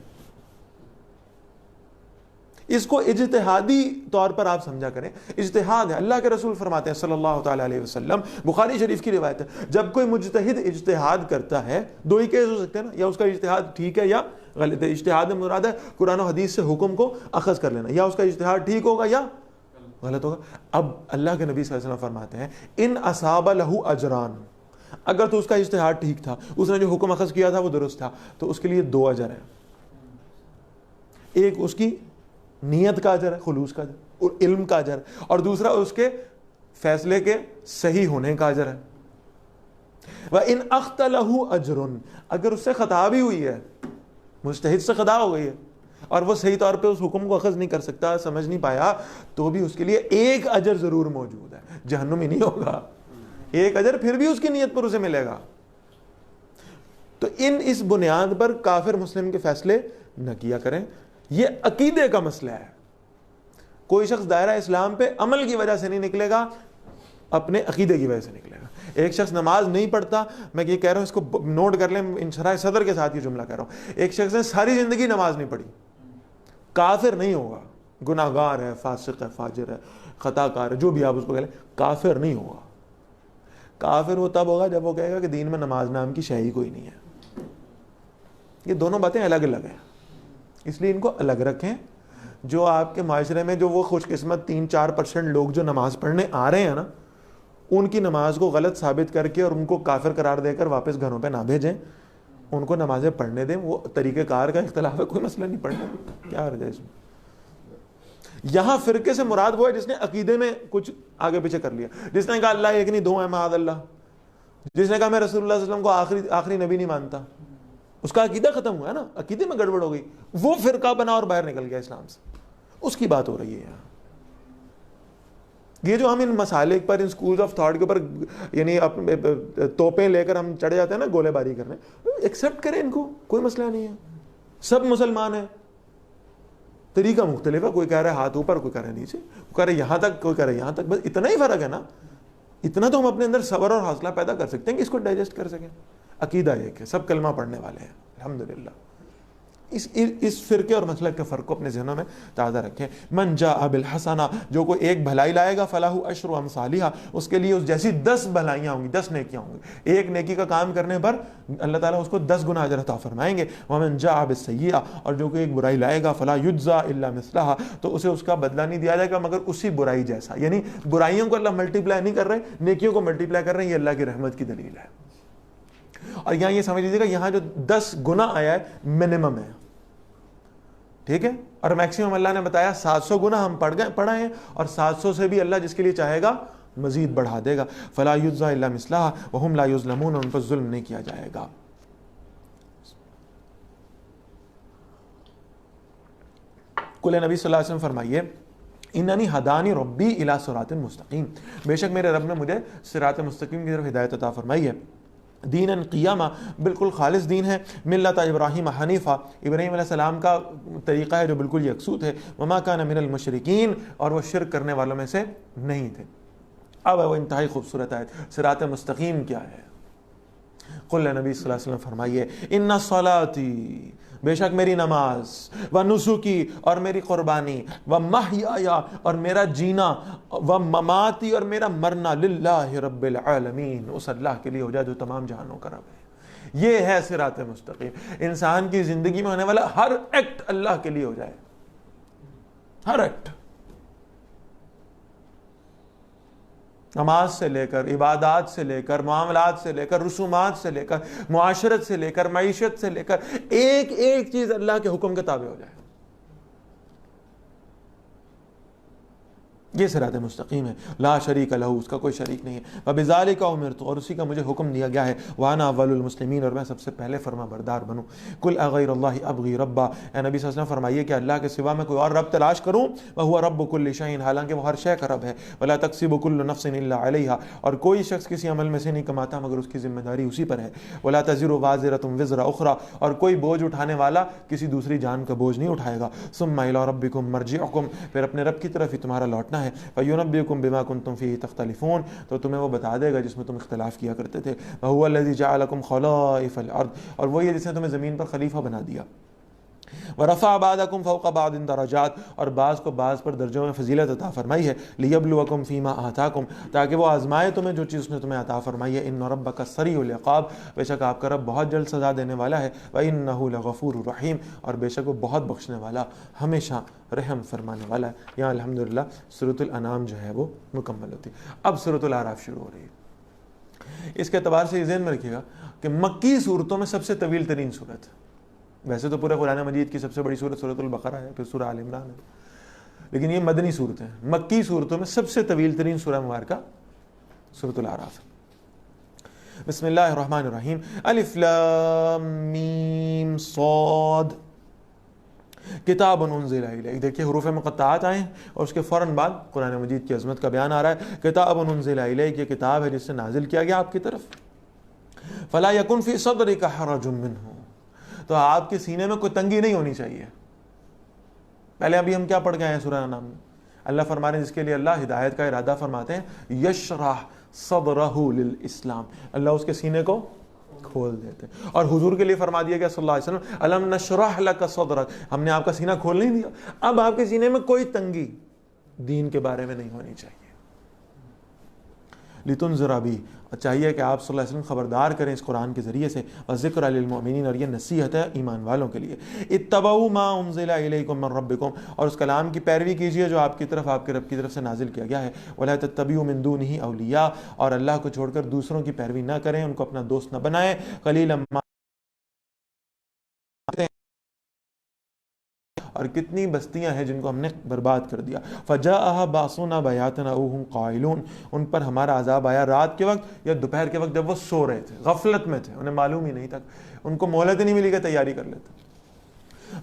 اس کو اجتہادی طور پر آپ سمجھا کریں، اجتہاد ہے۔ اللہ کے رسول فرماتے ہیں صلی اللہ تعالی علیہ وسلم، بخاری شریف کی روایت ہے، جب کوئی مجتہد اجتہاد کرتا ہے، دو ہی کیس ہو سکتے ہیں نا، یا اس کا اجتہاد ٹھیک ہے یا غلط ہے۔ اجتہاد میں مراد ہے قرآن و حدیث سے حکم کو اخذ کر لینا، یا اس کا اجتہاد ٹھیک ہوگا یا غلط ہوگا۔ اب اللہ کے نبی صلی اللہ علیہ وسلم فرماتے ہیں ان اصاب لہ اجران، اگر تو اس کا اجتہاد ٹھیک تھا، اس نے جو حکم اخذ کیا تھا وہ درست تھا، تو اس کے لیے 2 اجر ہیں، ایک اس کی نیت کا اجر ہے، خلوص کا اجر اور علم کا اجر، اور دوسرا اس کے فیصلے کے صحیح ہونے کا اجر ہے۔ وَإِنْ أَخْطَ لَهُ أَجْرٌ، اگر اس سے خطا بھی ہوئی ہے، مجتہد سے خطا ہو گئی ہے اور وہ صحیح طور پہ اس حکم کو اخذ نہیں کر سکتا، سمجھ نہیں پایا، تو بھی اس کے لیے ایک اجر ضرور موجود ہے، جہنمی نہیں ہوگا، ایک اجر پھر بھی اس کی نیت پر اسے ملے گا۔ تو اس بنیاد پر کافر مسلم کے فیصلے نہ کیا کریں، یہ عقیدے کا مسئلہ ہے۔ کوئی شخص دائرہ اسلام پہ عمل کی وجہ سے نہیں نکلے گا، اپنے عقیدے کی وجہ سے نکلے گا۔ ایک شخص نماز نہیں پڑھتا، میں یہ کہہ رہا ہوں، اس کو نوٹ کر لیں، انشراح صدر کے ساتھ یہ جملہ کہہ رہا ہوں، ایک شخص نے ساری زندگی نماز نہیں پڑھی، کافر نہیں ہوگا، گناہ گار ہے، فاسق ہے، فاجر ہے، خطا کار ہے، جو بھی آپ اس کو کہہ لیں، کافر نہیں ہوگا۔ کافر وہ تب ہوگا جب وہ کہے گا کہ دین میں نماز نام کی شے ہی کوئی نہیں ہے۔ یہ دونوں باتیں الگ الگ ہیں، اس لیے ان کو الگ رکھیں۔ جو آپ کے معاشرے میں جو وہ خوش قسمت 3-4% لوگ جو نماز پڑھنے آ رہے ہیں نا، ان کی نماز کو غلط ثابت کر کے اور ان کو کافر قرار دے کر واپس گھروں پہ نہ بھیجیں، ان کو نمازیں پڑھنے دیں۔ وہ طریقہ کار کا اختلاف ہے، کوئی مسئلہ نہیں، پڑھنے کیا حرج ہے اس میں۔ یہاں فرقے سے مراد وہ ہے جس نے عقیدے میں کچھ آگے پیچھے کر لیا، جس نے کہا اللہ ایک نہیں 2 ہے معاذ اللہ، جس نے کہا میں رسول اللہ صلی اللہ علیہ وسلم کو آخری نبی نہیں مانتا، اس کا عقیدہ ختم ہوا ہے نا, عقیدے میں گڑبڑ ہو گئی, وہ فرقہ بنا اور باہر نکل گیا اسلام سے, اس کی بات ہو رہی ہے یہاں. یہ جو ہم ان مسالک پر, ان سکولز آف تھاٹ کے اوپر یعنی توپیں لے کر ہم چڑھ جاتے ہیں نا گولے باری کرنے, ایکسیپٹ کریں ان کو, کوئی مسئلہ نہیں ہے, سب مسلمان ہیں, طریقہ مختلف ہے, کوئی کہہ رہا ہے ہاتھ اوپر, کوئی کہہ رہا ہے نیچے, کوئی کہہ رہا ہے یہاں تک, کوئی کہہ رہا ہے یہاں تک, بس اتنا ہی فرق ہے نا. اتنا تو ہم اپنے اندر صبر اور حوصلہ پیدا کر سکتے ہیں کہ اس کو ڈائجسٹ کر سکیں. عقیدہ ایک ہے, سب کلمہ پڑھنے والے ہیں الحمدللہ. اس فرقے اور مسلک کے فرق کو اپنے ذہنوں میں تازہ رکھیں. من جاء بالحسنہ, جو کوئی ایک بھلائی لائے گا, فلہ عشر امثالھا, اس کے لیے اس جیسی 10 بھلائیاں ہوں گی, 10 نیکیاں ہوں گی. ایک نیکی کا کام کرنے پر اللہ تعالیٰ اس کو 10 گنا اجر عطا فرمائیں گے. ومن جاء بالسیئہ, اور جو کوئی ایک برائی لائے گا, فلا یجزا الا مثلھا, تو اسے اس کا بدلہ نہیں دیا جائے گا مگر اسی برائی جیسا. یعنی برائیوں کو اللہ ملٹیپلائی نہیں کر رہے, نیکیوں کو ملٹیپلائی کر رہے ہیں. یہ اللہ کی رحمت کی دلیل ہے. اور یہاں یہ سمجھ لیجیے گا, یہاں جو 10 گنا آیا ہے منیمم ہے, ٹھیک ہے, اور میکسیمم اللہ نے بتایا 700 گنا ہم پڑھا ہیں, اور 700 سے بھی اللہ جس کے لیے چاہے گا مزید بڑھا دے گا. فلا یجزا الا مثلھا وهم لا یظلمون, ان پر ظلم نہیں کیا جائے گا. قل نبی صلی اللہ علیہ وسلم فرمائیے, اننی ہدانی ربی الی صراط مستقیم, بے شک میرے رب نے مجھے صراط مستقیم کی طرف ہدایت عطا فرمائی ہے. دیناً قیامہ, بالکل خالص دین ہے. ملت ابراہیم حنیفہ, ابراہیم علیہ السلام کا طریقہ ہے جو بالکل یکسو ہے. وما کان من المشرکین, اور وہ شرک کرنے والوں میں سے نہیں تھے. اب وہ انتہائی خوبصورت آیت, صراط مستقیم کیا ہے. قل نبی صلی اللہ علیہ وسلم فرمائیے, ان صلاتی, بے شک میری نماز, و نسکی, اور میری قربانی, و محیایا, اور میرا جینا, و مماتی, اور میرا مرنا, للہ رب العالمین, اس اللہ کے لیے ہو جائے جو تمام جہانوں کا رب ہے. یہ ہے صراط مستقیم. انسان کی زندگی میں ہونے والا ہر ایکٹ اللہ کے لیے ہو جائے, ہر ایکٹ, نماز سے لے کر, عبادات سے لے کر, معاملات سے لے کر, رسومات سے لے کر, معاشرت سے لے کر, معیشت سے لے کر, ایک ایک چیز اللہ کے حکم کے تابع ہو جائے. یہ صراط مستقیم ہے. لا شریک لہ, اس کا کوئی شریک نہیں ہے. وبذالک امرت, اور اسی کا مجھے حکم دیا گیا ہے. وانا اول المسلمین, اور میں سب سے پہلے فرما بردار بنوں. قل اغیر اللہ ابغی ربا, اے نبی صلی اللہ علیہ وسلم فرمائیے کہ اللہ کے سوا میں کوئی اور رب تلاش کروں. وہو رب کل شیء, حالانکہ وہ ہر شے کا رب ہے. ولا تکسب کل نفس الا علیہا, اور کوئی شخص کسی عمل میں سے نہیں کماتا مگر اس کی ذمہ داری اسی پر ہے. ولا تزر وازرۃ وزر اخرى, اور کوئی بوجھ اٹھانے والا کسی دوسری جان کا بوجھ نہیں اٹھائے گا. ثم الی ربکم مرجعکم, پھر اپنے رب کی طرف ہی تمہارا لوٹنا ہے. فَيُنَبِّئُكُم بِمَا كُنتُمْ فِيهِ تَخْتَلِفُونَ, تو تمہیں وہ بتا دے گا جس میں تم اختلاف کیا کرتے تھے. وَهُوَ الَّذِي جَعَلَكُمْ خَلَائِفَ الْأَرْضِ, اور وہی ہے جس نے تمہیں زمین پر خلیفہ بنا دیا. وَرَفَعَ بَعْضَكُمْ فَوْقَ بَعْضٍ دَرَجَاتٍ, اور بعض کو بعض پر درجوں میں فضیلت عطا فرمائی ہے. لِيَبْلُوَكُمْ فِي مَا آتَاكُمْ, تاکہ وہ آزمائے تمہیں جو چیز اس نے تمہیں عطا فرمائی ہے. إِنَّ رَبَّكَ سَرِيعُ الْعِقَابِ, بے شک آپ کا رب بہت جلد سزا دینے والا ہے. وَإِنَّهُ لَغَفُورٌ رَحِيمٌ, اور بے شک وہ بہت بخشنے والا, ہمیشہ رحم فرمانے والا ہے. یہاں الحمدللہ سورۃ الانعام جو ہے وہ مکمل ہوتی ہے. اب سورۃ الاعراف شروع ہو رہی ہے. اس کے اعتبار سے یہ ذہن میں رکھیے گا کہ مکی صورتوں میں سب سے طویل ترین صورت ہے. ویسے تو پورے قرآن مجید کی سب سے بڑی صورت سورۃ البقرہ ہے, پھر سورہ آل عمران ہے, لیکن یہ مدنی صورت ہے. مکی صورتوں میں سب سے طویل ترین سورہ مبارکہ سورۃ الاعراف. بسم اللہ الرحمن الرحیم. الف لام میم صاد, کتاب انزل الیک. دیکھیے حروف مقطعات آئے ہیں اور اس کے فوراً بعد قرآن مجید کی عظمت کا بیان آ رہا ہے. کتاب انزل الیک, یہ کتاب ہے جس سے نازل کیا گیا آپ کی طرف. فلا یکن فی صدرک حرج منہ, تو آپ کے سینے میں کوئی تنگی نہیں ہونی چاہیے. پہلے ابھی ہم کیا پڑھ گئے ہیں سورہ انعام میں؟ اللہ فرما رہے ہیں جس کے لیے اللہ ہدایت کا ارادہ فرماتے ہیں, یشرح صدرہ للاسلام, اللہ اس کے سینے کو کھول دیتے ہیں. اور حضور کے لیے فرما دیا گیا صلی اللہ علیہ وسلم, الم نشرح لک صدرک, ہم نے آپ کا سینہ کھول نہیں دیا. اب آپ کے سینے میں کوئی تنگی دین کے بارے میں نہیں ہونی چاہیے. لتنذر بھی, چاہیے کہ آپ صلی اللہ علیہ وسلم خبردار کریں اس قرآن کے ذریعے سے. وذکر للمؤمنین, اور یہ نصیحت ہے ایمان والوں کے لیے. اتبعوا ما انزل الیکم من ربکم, اور اس کلام کی پیروی کیجیے جو آپ کی طرف آپ کے رب کی طرف سے نازل کیا گیا ہے. ولا تتبعوا من دونہ اولیاء, اور اللہ کو چھوڑ کر دوسروں کی پیروی نہ کریں, ان کو اپنا دوست نہ بنائیں. قلیلا ما, اور کتنی بستیاں ہیں جن کو ہم نے برباد کر دیا. فجاءها باسنا بیاتنا وهم قائلون، ان پر ہمارا عذاب آیا رات کے وقت یا دوپہر کے وقت جب وہ سو رہے تھے، غفلت میں تھے، انہیں معلوم ہی نہیں تھا، ان کو مہلت ہی نہیں ملی کہ تیاری کر لیتے.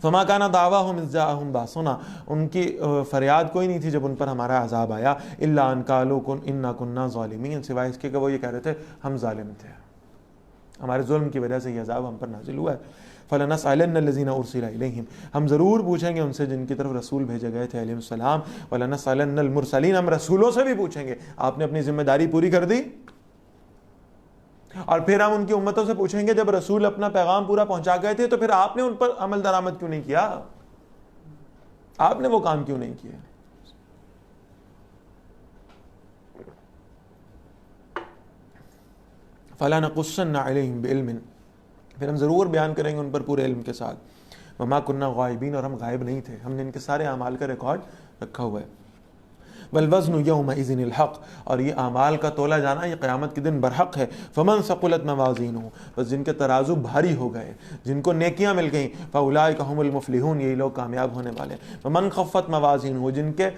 فما کان دعواہم اذ جاءہم باسنا، ان کی فریاد کوئی نہیں تھی جب ان پر ہمارا عذاب آیا، الا ان قالوا انا كنا ظالمین، سوائے اس کے کہ وہ یہ کہہ رہے تھے ہم ظالم تھے، ہمارے ظلم کی وجہ سے یہ عذاب ہم پر نازل ہوا ہے. فَلَنَسْأَلَنَّ الَّذِينَ أُرْسِلَ إِلَيْهِمْ، ہم ضرور پوچھیں گے ان سے جن کی طرف رسول بھیجے گئے تھے علیہ السلام. وَلَنَسْأَلَنَّ الْمُرْسَلِينَ، ہم رسولوں سے بھی پوچھیں گے آپ نے اپنی ذمہ داری پوری کر دی. اور پھر ہم ان کی امتوں سے پوچھیں گے جب رسول اپنا پیغام پورا پہنچا گئے تھے تو پھر آپ نے ان پر عمل درآمد کیوں نہیں کیا، آپ نے وہ کام کیوں نہیں کیے. فَلَنَقُصَّنَّ عَلَيْهِمْ بِعِلْمٍ، پھر ہم ضرور بیان کریں گے ان پر پورے علم کے ساتھ. وَمَا كُنَّا غَائِبِينَ، اور ہم غائب نہیں تھے، ہم نے ان کے سارے اعمال کا ریکارڈ رکھا ہوا ہے. وَالْوَزْنُ يَوْمَئِذٍ الْحَقُّ، اور یہ اعمال کا تولا جانا یہ قیامت کے دن برحق ہے. فَمَنْ ثَقُلَتْ مَوَازِينُهُ، بس جن کے ترازو بھاری ہو گئے، جن کو نیکیاں مل گئیں، فَأُولَٰئِكَ هُمُ الْمُفْلِحُونَ، یہی لوگ کامیاب ہونے والے ہیں. وَمَنْ خَفَّتْ مَوَازِينُهُ، جن کے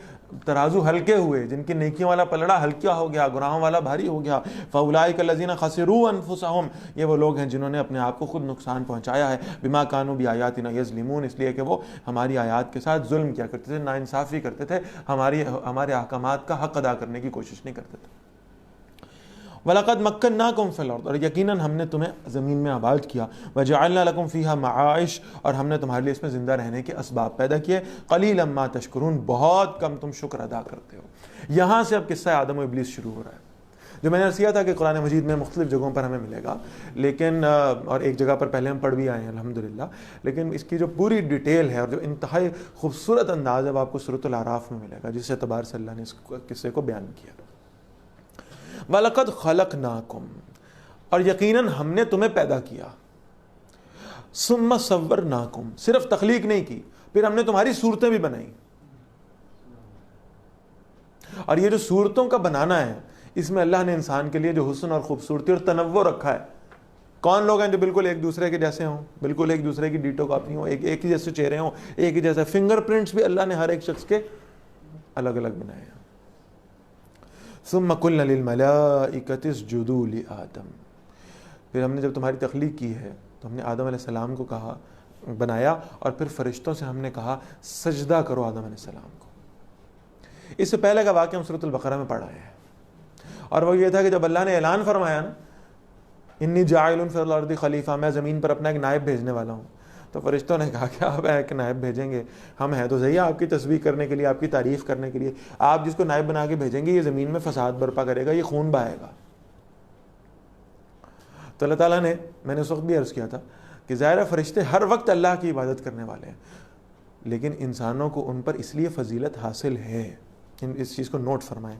ترازو ہلکے ہوئے، جن کی نیکیوں والا پلڑا ہلکا ہو گیا، گناہوں والا بھاری ہو گیا، فَأُولَٰئِكَ الَّذِينَ خَسِرُوا أَنفُسَهُمْ، یہ وہ لوگ ہیں جنہوں نے اپنے آپ کو خود نقصان پہنچایا ہے. بِمَا كَانُوا بِآيَاتِنَا يَظْلِمُونَ، اس لیے کہ وہ ہماری آیات کے ساتھ ظلم کیا کرتے تھے، ناانصافی کرتے تھے، ہمارے احکامات کا حق ادا کرنے کی کوشش نہیں کرتے تھے. وَلَقَدْ مَكَّنَّاكُمْ فِي الْأَرْضِ، اور یقیناً ہم نے تمہیں زمین میں آباد کیا. وَجَعَلْنَا لَكُمْ فِيهَا مَعَائِشَ، اور ہم نے تمہارے لیے اس میں زندہ رہنے کے اسباب پیدا کیے. قَلِيلًا مَا تَشْكُرُونَ، بہت کم تم شکر ادا کرتے ہو. یہاں سے اب قصہ آدم و ابلیس شروع ہو رہا ہے، جو میں نے عرض کیا تھا کہ قرآن مجید میں مختلف جگہوں پر ہمیں ملے گا، لیکن اور ایک جگہ پر پہلے ہم پڑھ بھی آئے ہیں الحمدللہ، لیکن اس کی جو پوری ڈیٹیل ہے اور جو انتہائی خوبصورت انداز ہے وہ آپ کو سورۃ الاعراف میں ملے گا، جس اعتبار سے اللہ نے اس قصے کو بیان کیا. وَلَقَدْ خَلَقْنَاكُمْ، اور یقیناً ہم نے تمہیں پیدا کیا. ثُمَّ صَوَّرْنَاكُمْ، صرف تخلیق نہیں کی، پھر ہم نے تمہاری صورتیں بھی بنائیں. اور یہ جو صورتوں کا بنانا ہے، اس میں اللہ نے انسان کے لیے جو حسن اور خوبصورتی اور تنوع رکھا ہے. کون لوگ ہیں جو بالکل ایک دوسرے کے جیسے ہوں، بالکل ایک دوسرے کی ڈیٹو کاپی ہوں، ایک ہی جیسے چہرے ہوں، ایک ہی جیسے فنگر پرنٹس بھی اللہ نے ہر ایک شخص کے الگ الگ بنائے ہیں. ثم قلنا للملائکۃ اسجدوا لآدم، پھر ہم نے جب تمہاری تخلیق کی ہے تو ہم نے آدم علیہ السلام کو کہا، بنایا، اور پھر فرشتوں سے ہم نے کہا سجدہ کرو آدم علیہ السلام کو. اس سے پہلے کا واقعہ ہم سورۃ البقرہ میں پڑھا ہے، اور وہ یہ تھا کہ جب اللہ نے اعلان فرمایا نا انی جاعل فی الارض خلیفہ، میں زمین پر اپنا ایک نائب بھیجنے والا ہوں، تو فرشتوں نے کہا کہ آپ ایک نائب بھیجیں گے، ہم ہیں تو صحیح آپ کی تسبیح کرنے کے لیے، آپ کی تعریف کرنے کے لیے، آپ جس کو نائب بنا کے بھیجیں گے یہ زمین میں فساد برپا کرے گا، یہ خون بہائے گا. تو اللہ تعالیٰ نے، میں نے اس وقت بھی عرض کیا تھا کہ ظاہر فرشتے ہر وقت اللہ کی عبادت کرنے والے ہیں، لیکن انسانوں کو ان پر اس لیے فضیلت حاصل ہے، اس چیز کو نوٹ فرمائیں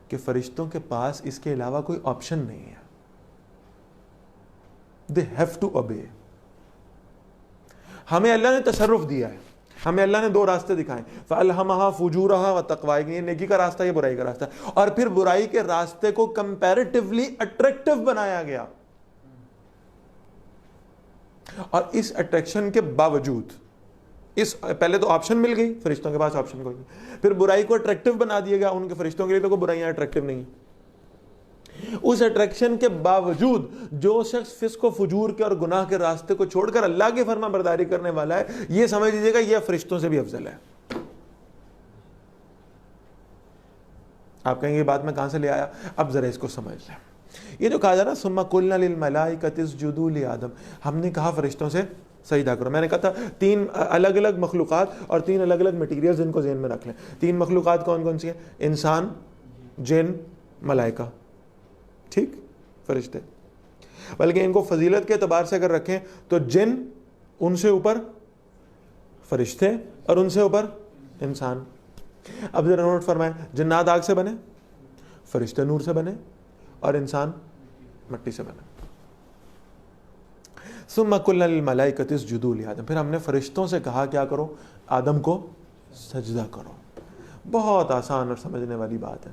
کہ فرشتوں کے پاس اس کے علاوہ کوئی آپشن نہیں ہے. they have to obey. ہمیں اللہ نے تصرف دیا ہے، ہمیں اللہ نے دو راستے دکھائے، فَأَلْهَمَهَا فُجُورَهَا وَتَقْوَاهَا، یہ نیکی کا راستہ، یہ برائی کا راستہ، اور پھر برائی کے راستے کو کمپیریٹیولی اٹریکٹیو بنایا گیا. اور اس اٹریکشن کے باوجود پہلے تو آپشن مل گئی، فرشتوں کے پاس آپشن کوئی نہیں، پھر برائی کو اٹریکٹیو بنا دیا گیا، ان کے فرشتوں کے لیے تو کوئی برائیاں اٹریکٹیو نہیں. اس اٹریکشن کے باوجود جو شخص فسق و فجور کے اور گناہ کے راستے کو چھوڑ کر اللہ کی فرما برداری کرنے والا ہے، یہ سمجھ لیجیے گا یہ فرشتوں سے بھی افضل ہے. آپ کہیں گے یہ بات میں کہاں سے لے آیا؟ اب ذرا اس کو سمجھ لیں. یہ جو کہا جا رہا ثم قلنا للملائکۃ اسجدوا لآدم، ہم نے کہا فرشتوں سے سجدہ کرو. میں نے کہا تھا تین الگ الگ مخلوقات اور تین الگ الگ مٹیریلز، ان کو ذہن میں رکھ لیں. تین مخلوقات کون کون سی ہیں؟ انسان، جن، ملائکہ. ٹھیک، فرشتے. بلکہ ان کو فضیلت کے اعتبار سے اگر رکھیں تو جن، ان سے اوپر فرشتے، اور ان سے اوپر انسان. اب ذرا نوٹ فرمائیں، جنات آگ سے بنے، فرشتے نور سے بنے، اور انسان مٹی سے بنے. ثم قلنا للملائکۃ اسجدوا لآدم، پھر ہم نے فرشتوں سے کہا کیا کرو؟ آدم کو سجدہ کرو. بہت آسان اور سمجھنے والی بات ہے.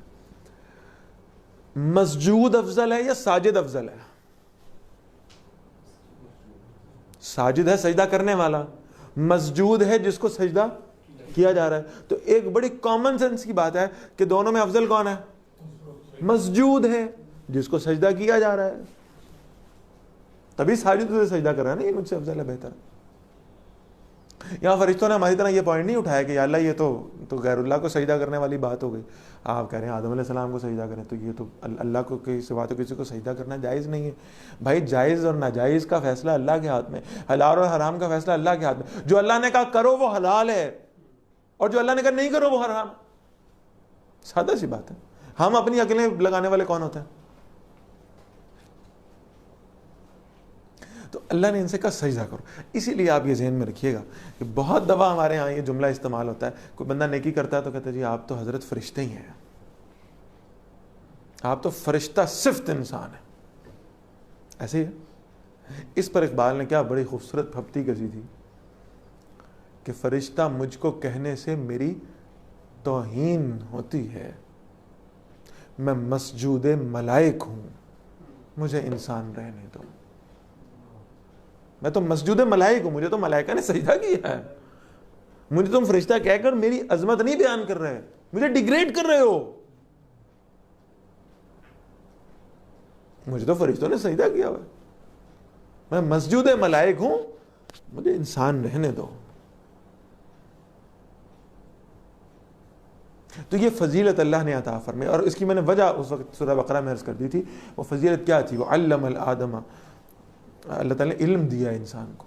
مسجود افضل ہے یا ساجد افضل ہے؟ ساجد ہے سجدہ کرنے والا، مسجود ہے جس کو سجدہ کیا جا رہا ہے. تو ایک بڑی کامن سینس کی بات ہے کہ دونوں میں افضل کون ہے؟ مسجود ہے جس کو سجدہ کیا جا رہا ہے. تبھی ساجد سے سجدہ کر رہا ہے نا، یہ مجھ سے افضل ہے، بہتر. یہاں فرشتوں نے ہماری طرح یہ پوائنٹ نہیں اٹھایا کہ یا اللہ یہ تو غیر اللہ کو سجدہ کرنے والی بات ہو گئی. آپ کہہ رہے ہیں آدم علیہ السلام کو سجدہ کریں، تو یہ تو اللہ کو کے سوا تو کسی کو سجدہ کرنا جائز نہیں ہے. بھائی جائز اور ناجائز کا فیصلہ اللہ کے ہاتھ میں، حلال اور حرام کا فیصلہ اللہ کے ہاتھ میں. جو اللہ نے کہا کرو وہ حلال ہے، اور جو اللہ نے کہا نہیں کرو وہ حرام. سادہ سی بات ہے. ہم اپنی عقلیں لگانے والے کون ہوتے ہیں؟ تو اللہ نے ان سے کہا سجدہ کرو. اسی لیے آپ یہ ذہن میں رکھیے گا کہ بہت دفعہ ہمارے ہاں یہ جملہ استعمال ہوتا ہے، کوئی بندہ نیکی کرتا ہے تو کہتا ہے جی آپ تو حضرت فرشتے ہی ہیں، آپ تو فرشتہ صفت انسان ہیں. ایسے ہی ہے. اس پر اقبال نے کیا بڑی خوبصورت پھپتی کسی تھی کہ فرشتہ مجھ کو کہنے سے میری توہین ہوتی ہے، میں مسجود ملائک ہوں، مجھے انسان رہنے دو. میں تو مسجود ملائک ہوں، مجھے تو ملائکہ نے سجدہ کیا ہے. مجھے تم فرشتہ کہہ کر میری عظمت نہیں بیان کر رہے، مجھے ڈیگریڈ کر رہے ہو. مجھے تو فرشتوں نے سجدہ کیا ہوا ہے، میں مسجود ملائک ہوں، مجھے انسان رہنے دو. تو یہ فضیلت اللہ نے عطا فرمائی، اور اس کی میں نے وجہ اس وقت سورہ بقرہ میں عرض کر دی تھی. وہ فضیلت کیا تھی؟ وہ علم الآدم، اللہ تعالیٰ نے علم دیا انسان کو.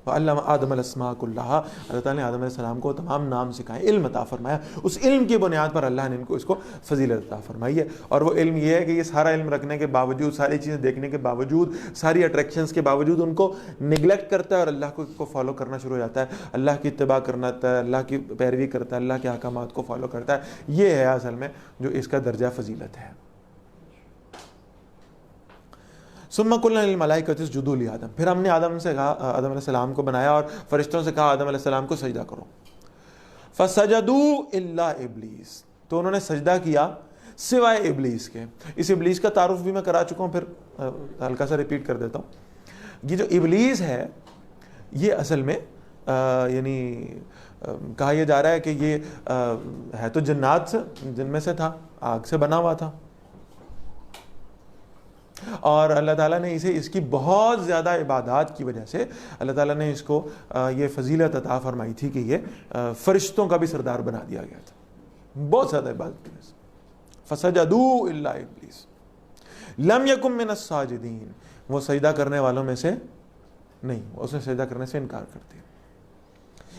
وعلم آدم الاسماء کلہا، اللہ تعالیٰ نے آدم علیہ السلام کو تمام نام سکھائے، علم عطا فرمایا. اس علم کی بنیاد پر اللہ نے اس کو فضیلت عطا فرمائی ہے. اور وہ علم یہ ہے کہ یہ سارا علم رکھنے کے باوجود، ساری چیزیں دیکھنے کے باوجود، ساری اٹریکشنز کے باوجود ان کو نگلیکٹ کرتا ہے اور اللہ کو فالو کرنا شروع ہو جاتا ہے. اللہ کی اتباع کرنا ہے، اللہ کی پیروی کرتا ہے، اللہ کے احکامات کو فالو کرتا ہے. یہ ہے اصل میں جو اس کا درجہ فضیلت ہے. ثم قلنا للملائکۃ اسجدوا لآدم، پھر ہم نے آدم سے کہا، آدم علیہ السلام کو بنایا اور فرشتوں سے کہا آدم علیہ السلام کو سجدہ کرو. فسجدوا الا ابلیس، تو انہوں نے سجدہ کیا سوائے ابلیس کے. اس ابلیس کا تعارف بھی میں کرا چکا ہوں، پھر ہلکا سا ریپیٹ کر دیتا ہوں. یہ جو ابلیس ہے یہ اصل میں یعنی کہا یہ جا رہا ہے کہ یہ ہے تو جنات سے، جن میں سے تھا، آگ سے بنا ہوا تھا. اور اللہ تعالیٰ نے اسے اس کی بہت زیادہ عبادات کی وجہ سے اللہ تعالیٰ نے اس کو یہ فضیلت عطا فرمائی تھی کہ یہ فرشتوں کا بھی سردار بنا دیا گیا تھا بہت زیادہ عبادت کی وجہ سے. فسجدوا الا ابلیس لم یکن من الساجدین، وہ سجدہ کرنے والوں میں سے نہیں، اس نے سجدہ کرنے سے انکار کر دیا.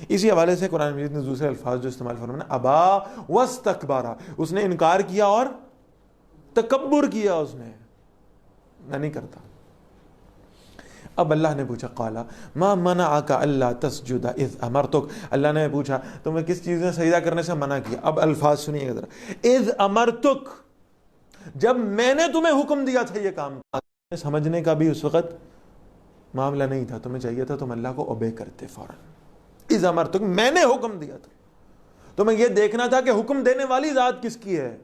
اسی حوالے سے قرآن مجید نے دوسرے الفاظ جو استعمال فرمایا، ابا واستکبر، اس نے انکار کیا اور تکبر کیا، اس نے میں نہیں کرتا. اب اللہ نے پوچھا قالا ما منعک الا تسجد اذ امرتک، اللہ نے پوچھا تمہیں کس چیز نے سجدہ کرنے سے منع کیا. اب الفاظ سنیے گا ذرا. اذ امرتک، جب میں نے تمہیں حکم دیا تھا یہ کام. سمجھنے کا بھی اس وقت معاملہ نہیں تھا، تمہیں چاہیے تھا تم اللہ کو اوبے کرتے فوراً. اذ امرتک، میں نے حکم دیا تھا، تمہیں یہ دیکھنا تھا کہ حکم دینے والی ذات کس کی ہے.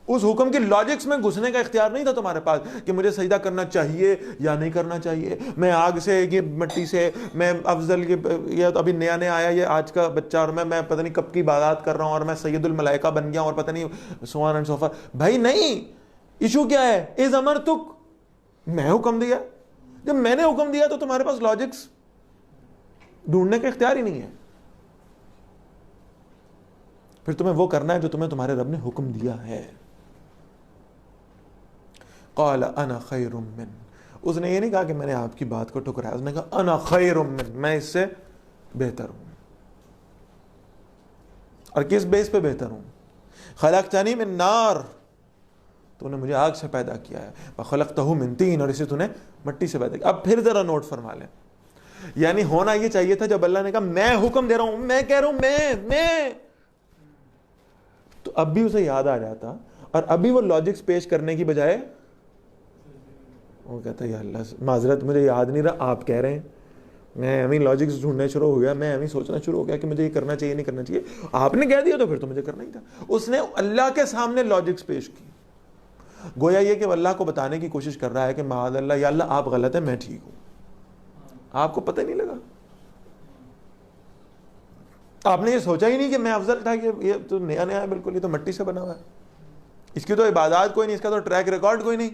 اس حکم کی لاجکس میں گھسنے کا اختیار نہیں تھا تمہارے پاس کہ مجھے سجدہ کرنا چاہیے یا نہیں کرنا چاہیے. میں آگ سے، یہ مٹی سے، میں افضل، یہ ابھی نیا نیا آیا یہ آج کا بچہ، اور میں پتہ نہیں کب کی بات کر رہا ہوں اور میں سید الملائکہ بن گیا اور پتہ نہیں سو آن اینڈ سو فار. بھائی نہیں، ایشو کیا ہے؟ اذ امرتک، میں حکم دیا. جب میں نے حکم دیا تو تمہارے پاس لاجکس ڈھونڈنے کا اختیار ہی نہیں ہے. پھر تمہیں وہ کرنا ہے جو تمہیں تمہارے رب نے حکم دیا ہے. قال انا خیر من، اس نے یہ نہیں کہا کہ میں نے آپ کی بات کو ٹھکرایا، اس نے کہا انا خیر من، میں اس سے بہتر ہوں. اور کس بیس پہ بہتر ہوں؟ خلقتنی من نار، تو نے مجھے آگ سے پیدا کیا ہے. وخلقتہ من طین، اور اسے تو نے مٹی سے پیدا کیا. اب پھر ذرا نوٹ فرما لیں، یعنی ہونا یہ چاہیے تھا جب اللہ نے کہا میں حکم دے رہا ہوں، میں کہہ رہا ہوں، میں تو اب بھی اسے یاد آ جاتا اور ابھی وہ لاجکس پیش کرنے کی بجائے وہ کہتا ہے یا اللہ معذرت مجھے یاد نہیں رہا، آپ کہہ رہے ہیں. میں ہمیں لاجکس ڈھونڈنے شروع ہو گیا، میں ہمیں سوچنا شروع ہو گیا کہ مجھے یہ کرنا چاہیے نہیں کرنا چاہیے. آپ نے کہہ دیا تو پھر تو مجھے کرنا ہی تھا. اس نے اللہ کے سامنے لاجکس پیش کی، گویا یہ کہ اللہ کو بتانے کی کوشش کر رہا ہے کہ معاذ اللہ، یا اللہ آپ غلط ہیں، میں ٹھیک ہوں. آپ کو پتہ نہیں لگا؟ آپ نے یہ سوچا ہی نہیں کہ میں افضل تھا، کہ یہ تو نیا نیا ہے بالکل، یہ تو مٹی سے بنا ہوا ہے، اس کی تو عبادات کوئی نہیں، اس کا تو ٹریک ریکارڈ کوئی نہیں،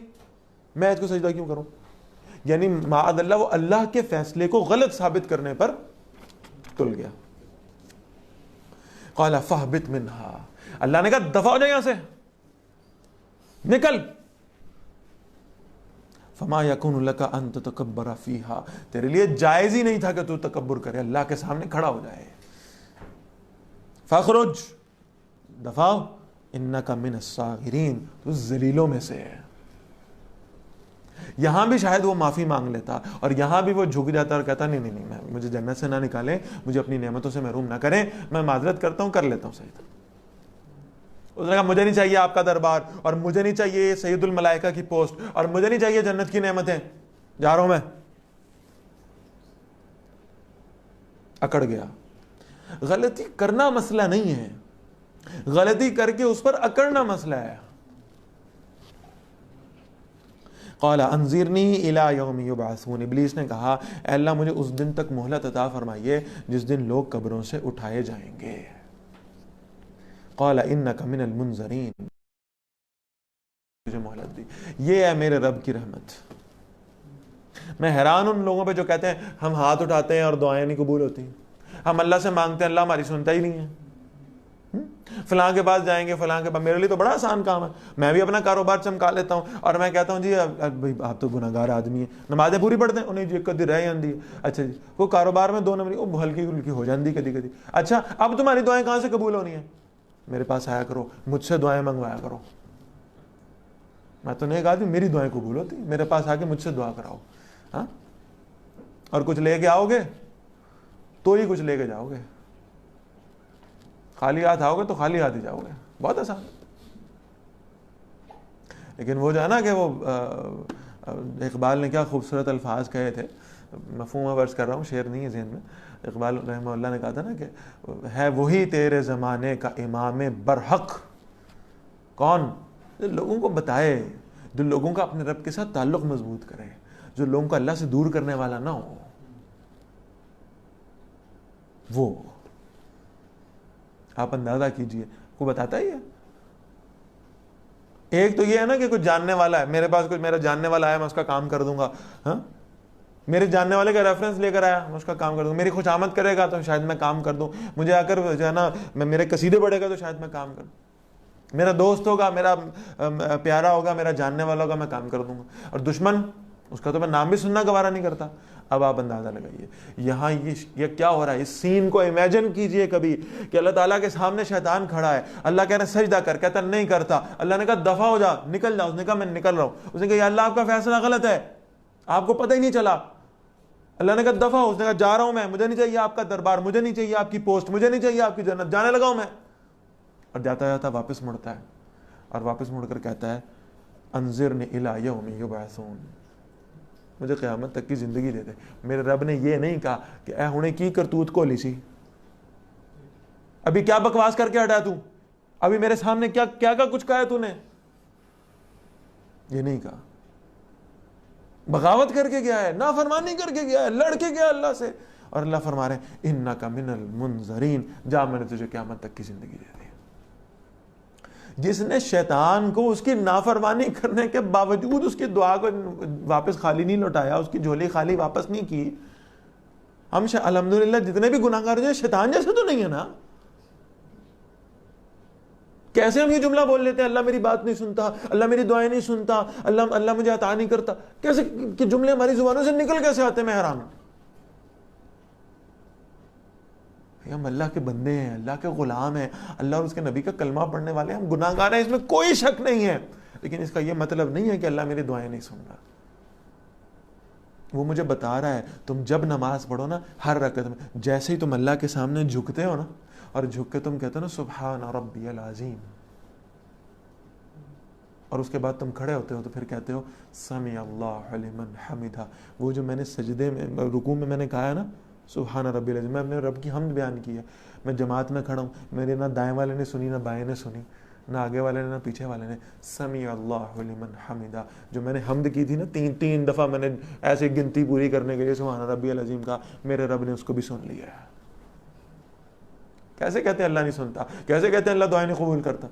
میں اس کو سجدہ کیوں کروں؟ یعنی معاذ اللہ وہ اللہ کے فیصلے کو غلط ثابت کرنے پر تل گیا. قال فاہبط منہا، اللہ نے کہا دفع ہو جائے یہاں سے، نکل. فما یکون لک ان تتکبر فیہا، تیرے لیے جائز ہی نہیں تھا کہ تو تکبر کرے، اللہ کے سامنے کھڑا ہو جائے. فاخرج، دفع ہو، انک من الصاغرین، تو ذلیلوں میں سے ہے. یہاں بھی شاید وہ معافی مانگ لیتا، اور یہاں بھی وہ جھک جاتا اور کہتا نہیں نہیں نہیں، مجھے جنت سے نہ نکالیں، مجھے اپنی نعمتوں سے محروم نہ کریں، میں معذرت کرتا ہوں، کر لیتا ہوں سجدہ. اس نے کہا مجھے نہیں چاہیے آپ کا دربار، اور مجھے نہیں چاہیے سید الملائکہ کی پوسٹ، اور مجھے نہیں چاہیے جنت کی نعمتیں، جا رہا ہوں میں. اکڑ گیا. غلطی کرنا مسئلہ نہیں ہے، غلطی کر کے اس پر اکڑنا مسئلہ ہے. قال انظرنی الی یوم یبعثون، ابلیس نے کہا اے اللہ مجھے اس دن تک مہلت عطا فرمائیے جس دن لوگ قبروں سے اٹھائے جائیں گے. قال انک من المنظرین، مجھے مہلت دی. یہ ہے میرے رب کی رحمت. میں حیران ان لوگوں پہ جو کہتے ہیں ہم ہاتھ اٹھاتے ہیں اور دعائیں نہیں قبول ہوتی، ہم اللہ سے مانگتے ہیں اللہ ہماری سنتا ہی نہیں ہے، فلاں کے پاس جائیں گے، فلاں کے پاس. میرے لیے تو بڑا آسان کام ہے، میں بھی اپنا کاروبار چمکا لیتا ہوں، اور میں کہتا ہوں جی بھائی آپ تو گناہ گار آدمی ہیں، نمازیں پوری پڑھتے ہیں، انہیں جی کدی رہ جاندی ہے. اچھا جی وہ کاروبار میں 2 نمبری وہ ہلکی ہلکی ہو جاندی کدی کدی. اچھا اب تمہاری دعائیں کہاں سے قبول ہونی ہیں؟ میرے پاس آیا کرو، مجھ سے دعائیں منگوایا کرو. میں تو نہیں کہا کہ میری دعائیں قبول ہوتی، میرے پاس آ کے مجھ سے دعا کراؤ. ہاں، اور کچھ لے کے آؤ گے تو ہی کچھ لے کے جاؤ گے، خالی ہاتھ آؤ گے تو خالی ہاتھ ہی جاؤ گے. بہت آسان. لیکن وہ جو ہے نا کہ وہ اقبال نے کیا خوبصورت الفاظ کہے تھے، مفہوم ورز کر رہا ہوں، شعر نہیں ہے ذہن میں. اقبال رحمہ اللہ نے کہا تھا نا کہ ہے وہی تیرے زمانے کا امام برحق. کون؟ جو لوگوں کو بتائے، جو لوگوں کا اپنے رب کے ساتھ تعلق مضبوط کرے، جو لوگوں کو اللہ سے دور کرنے والا نہ ہو. وہ آپ اندازہ کیجئے، کو بتاتا ہی ہے. ایک تو یہ ہے نا کہ کچھ جاننے والا ہے، میرے پاس کچھ میرا جاننے والا آیا میں اس کا کام کر دوں گا. ہاں، میرے جاننے والے کا ریفرنس لے کر آیا میں اس کا کام کر دوں گا. میری خوش آمد کرے گا تو شاید میں کام کر دوں. مجھے آ کر جو ہے نا میرے قصیدے پڑھے گا تو شاید میں کام کر دوں. میرا دوست ہوگا، میرا پیارا ہوگا، میرا جاننے والا ہوگا، میں کام کر دوں گا. اور دشمن، اس کا تو میں نام بھی سننا گوارا نہیں کرتا. اب آپ اندازہ لگائیے یہاں یہ کیا ہو رہا ہے. اس سین کو امیجن کیجئے کبھی کہ اللہ تعالیٰ کے سامنے شیطان کھڑا ہے، اللہ کہہ رہے ہیں سجدہ کر، کہتا نہیں کرتا. اللہ نے کہا دفع ہو جا، نکل جا. اس نے کہا میں نکل رہا ہوں. اس نے کہا یا اللہ آپ کا فیصلہ غلط ہے، آپ کو پتہ ہی نہیں چلا. اللہ نے کہا دفع ہو. اس نے کہا جا رہا ہوں میں، مجھے نہیں چاہیے آپ کا دربار، مجھے نہیں چاہیے آپ کی پوسٹ، مجھے نہیں چاہیے آپ کی جنت، جانے لگا ہوں میں. اور جاتا جاتا واپس مڑتا ہے، اور واپس مڑ کر کہتا ہے انظرنی الی یوم یبعثون، مجھے قیامت تک کی زندگی دے دے. میرے رب نے یہ نہیں کہا کہ اے ہونے کی کرتوت کو لی سی، ابھی کیا بکواس کر کے ہٹا تو، ابھی میرے سامنے کیا کیا کچھ کہا ہے تو نے. یہ نہیں کہا. بغاوت کر کے گیا ہے، نافرمانی کر کے گیا ہے، لڑ کے گیا اللہ سے، اور اللہ فرما رہے ہیں انک من المنظرین، جا میں نے تجھے قیامت تک کی زندگی دے دی. جس نے شیطان کو اس کی نافرمانی کرنے کے باوجود اس کی دعا کو واپس خالی نہیں لوٹایا، اس کی جھولی خالی واپس نہیں کی. ہم الحمدللہ جتنے بھی گناہ گار ہیں شیطان جیسے تو نہیں ہے نا. کیسے ہم یہ جملہ بول لیتے ہیں اللہ میری بات نہیں سنتا، اللہ میری دعائیں نہیں سنتا، اللہ مجھے عطا نہیں کرتا. کیسے کہ جملے ہماری زبانوں سے نکل کیسے آتے ہیں؟ میں حیران ہوں. ہم اللہ کے بندے ہیں، اللہ کے غلام ہیں، اللہ اور اس کے نبی کا کلمہ پڑھنے والے ہیں، ہم گناہ گار ہیں، اس میں کوئی شک نہیں ہے. لیکن اس کا یہ مطلب نہیں ہے کہ اللہ میری دعائیں نہیں سن رہا. وہ مجھے بتا رہا ہے تم جب نماز پڑھو نا، ہر رکعت میں جیسے ہی تم اللہ کے سامنے جھکتے ہو نا، اور جھک کے تم کہتے ہو نا سبحان ربی العظیم، اور اس کے بعد تم کھڑے ہوتے ہو تو پھر کہتے ہو سمع اللہ لمن حمدہ. وہ جو میں نے سجدے میں رکوع میں نے کہا ہے نا سبحان ربی العظیم، میں اپنے رب کی حمد بیان کی ہے. میں جماعت میں کھڑا ہوں، میرے نہ دائیں والے نے سنی نہ بائیں نے سنی، نہ آگے والے نے نہ پیچھے والے نے. سمیع اللہ لمن حمدہ, جو میں نے حمد کی تھی نا تین دفعہ میں نے ایسے گنتی پوری کرنے کے لیے سبحان ربی العظیم کہا, میرے رب نے اس کو بھی سن لیا ہے. کیسے کہتے ہیں اللہ نہیں سنتا؟ کیسے کہتے ہیں اللہ دعائیں نہیں قبول کرتا؟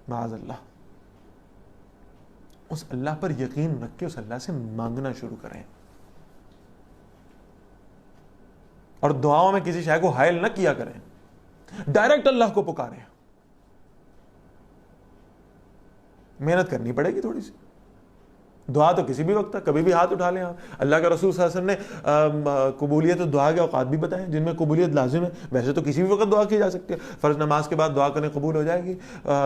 معاذ اللہ. اس اللہ پر یقین رکھ کے اس اللہ سے مانگنا شروع کریں, اور دعاؤں میں کسی شے کو حائل نہ کیا کریں, ڈائریکٹ اللہ کو پکاریں. محنت کرنی پڑے گی تھوڑی سی. دعا تو کسی بھی وقت ہے, کبھی بھی ہاتھ اٹھا لیں آپ. اللہ کے رسول صلی اللہ علیہ وسلم نے قبولیت دعا کے اوقات بھی بتائے جن میں قبولیت لازم ہے. ویسے تو کسی بھی وقت دعا کی جا سکتی ہے. فرض نماز کے بعد دعا کریں قبول ہو جائے گی,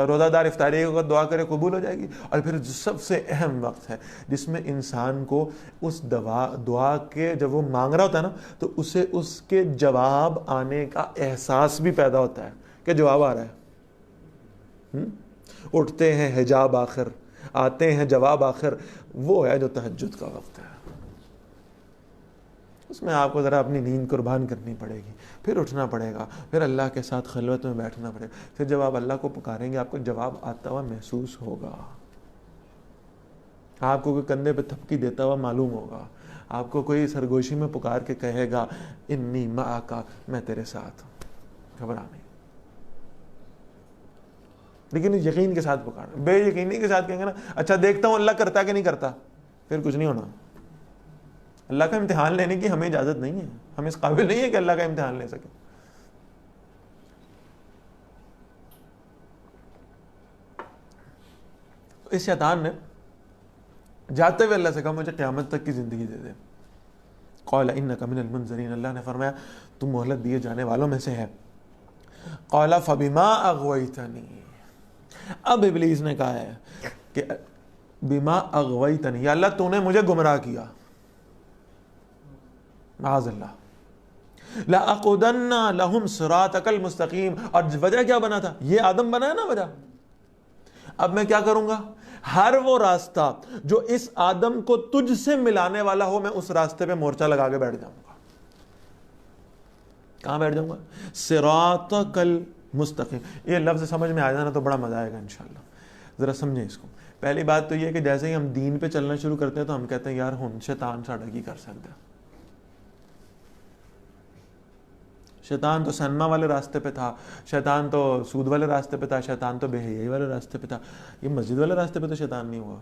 روزہ دار افطاری کے وقت دعا کریں قبول ہو جائے گی. اور پھر سب سے اہم وقت ہے جس میں انسان کو اس دعا کے جب وہ مانگ رہا ہوتا ہے نا تو اسے اس کے جواب آنے کا احساس بھی پیدا ہوتا ہے کہ جواب آ رہا ہے. اٹھتے ہیں حجاب آخر, آتے ہیں جواب آخر. وہ ہے جو تہجد کا وقت ہے. اس میں آپ کو ذرا اپنی نیند قربان کرنی پڑے گی, پھر اٹھنا پڑے گا, پھر اللہ کے ساتھ خلوت میں بیٹھنا پڑے گا. پھر جب آپ اللہ کو پکاریں گے آپ کو جواب آتا ہوا محسوس ہوگا, آپ کو کوئی کندھے پہ تھپکی دیتا ہوا معلوم ہوگا, آپ کو کوئی سرگوشی میں پکار کے کہے گا انی معک, میں تیرے ساتھ ہوں, گھبرا نہیں. لیکن یقین کے ساتھ پکارنا. بے یقینی کے ساتھ کہیں گے نا اچھا دیکھتا ہوں اللہ کرتا کہ نہیں کرتا, پھر کچھ نہیں ہونا. اللہ کا امتحان لینے کی ہمیں اجازت نہیں ہے, ہم اس قابل نہیں ہے کہ اللہ کا امتحان لے سکیں. اس شیطان نے جاتے ہوئے اللہ سے کہا مجھے قیامت تک کی زندگی دے دے. قال انک من المنذرین, اللہ نے فرمایا تم مہلت دیے جانے والوں میں سے ہے. قال فبما اغویتنی, اب ابلیس نے کہا ہے کہ بما اغویتنی, یا اللہ تو نے مجھے گمراہ کیا. معاذ اللہ. لأقعدن لهم صراطک المستقیم, اور وجہ کیا بنا تھا؟ یہ آدم بنا ہے نا وجہ. اب میں کیا کروں گا؟ ہر وہ راستہ جو اس آدم کو تجھ سے ملانے والا ہو میں اس راستے پہ مورچہ لگا کے بیٹھ جاؤں گا. کہاں بیٹھ جاؤں گا؟ صراطک المستقیم. یہ لفظ سمجھ میں آ جانا تو بڑا مزہ آئے گا انشاءاللہ. ذرا سمجھیں اس کو. پہلی بات تو یہ کہ جیسے ہی ہم دین پہ چلنا شروع کرتے ہیں تو ہم کہتے ہیں یار ہن شیطان ساڈا کی کر سکتا ہے. شیطان تو سینما والے راستے پہ تھا, شیطان تو سود والے راستے پہ تھا, شیطان تو بے حیائی والے راستے پہ تھا. یہ مسجد والے راستے پہ تو شیطان نہیں ہوا,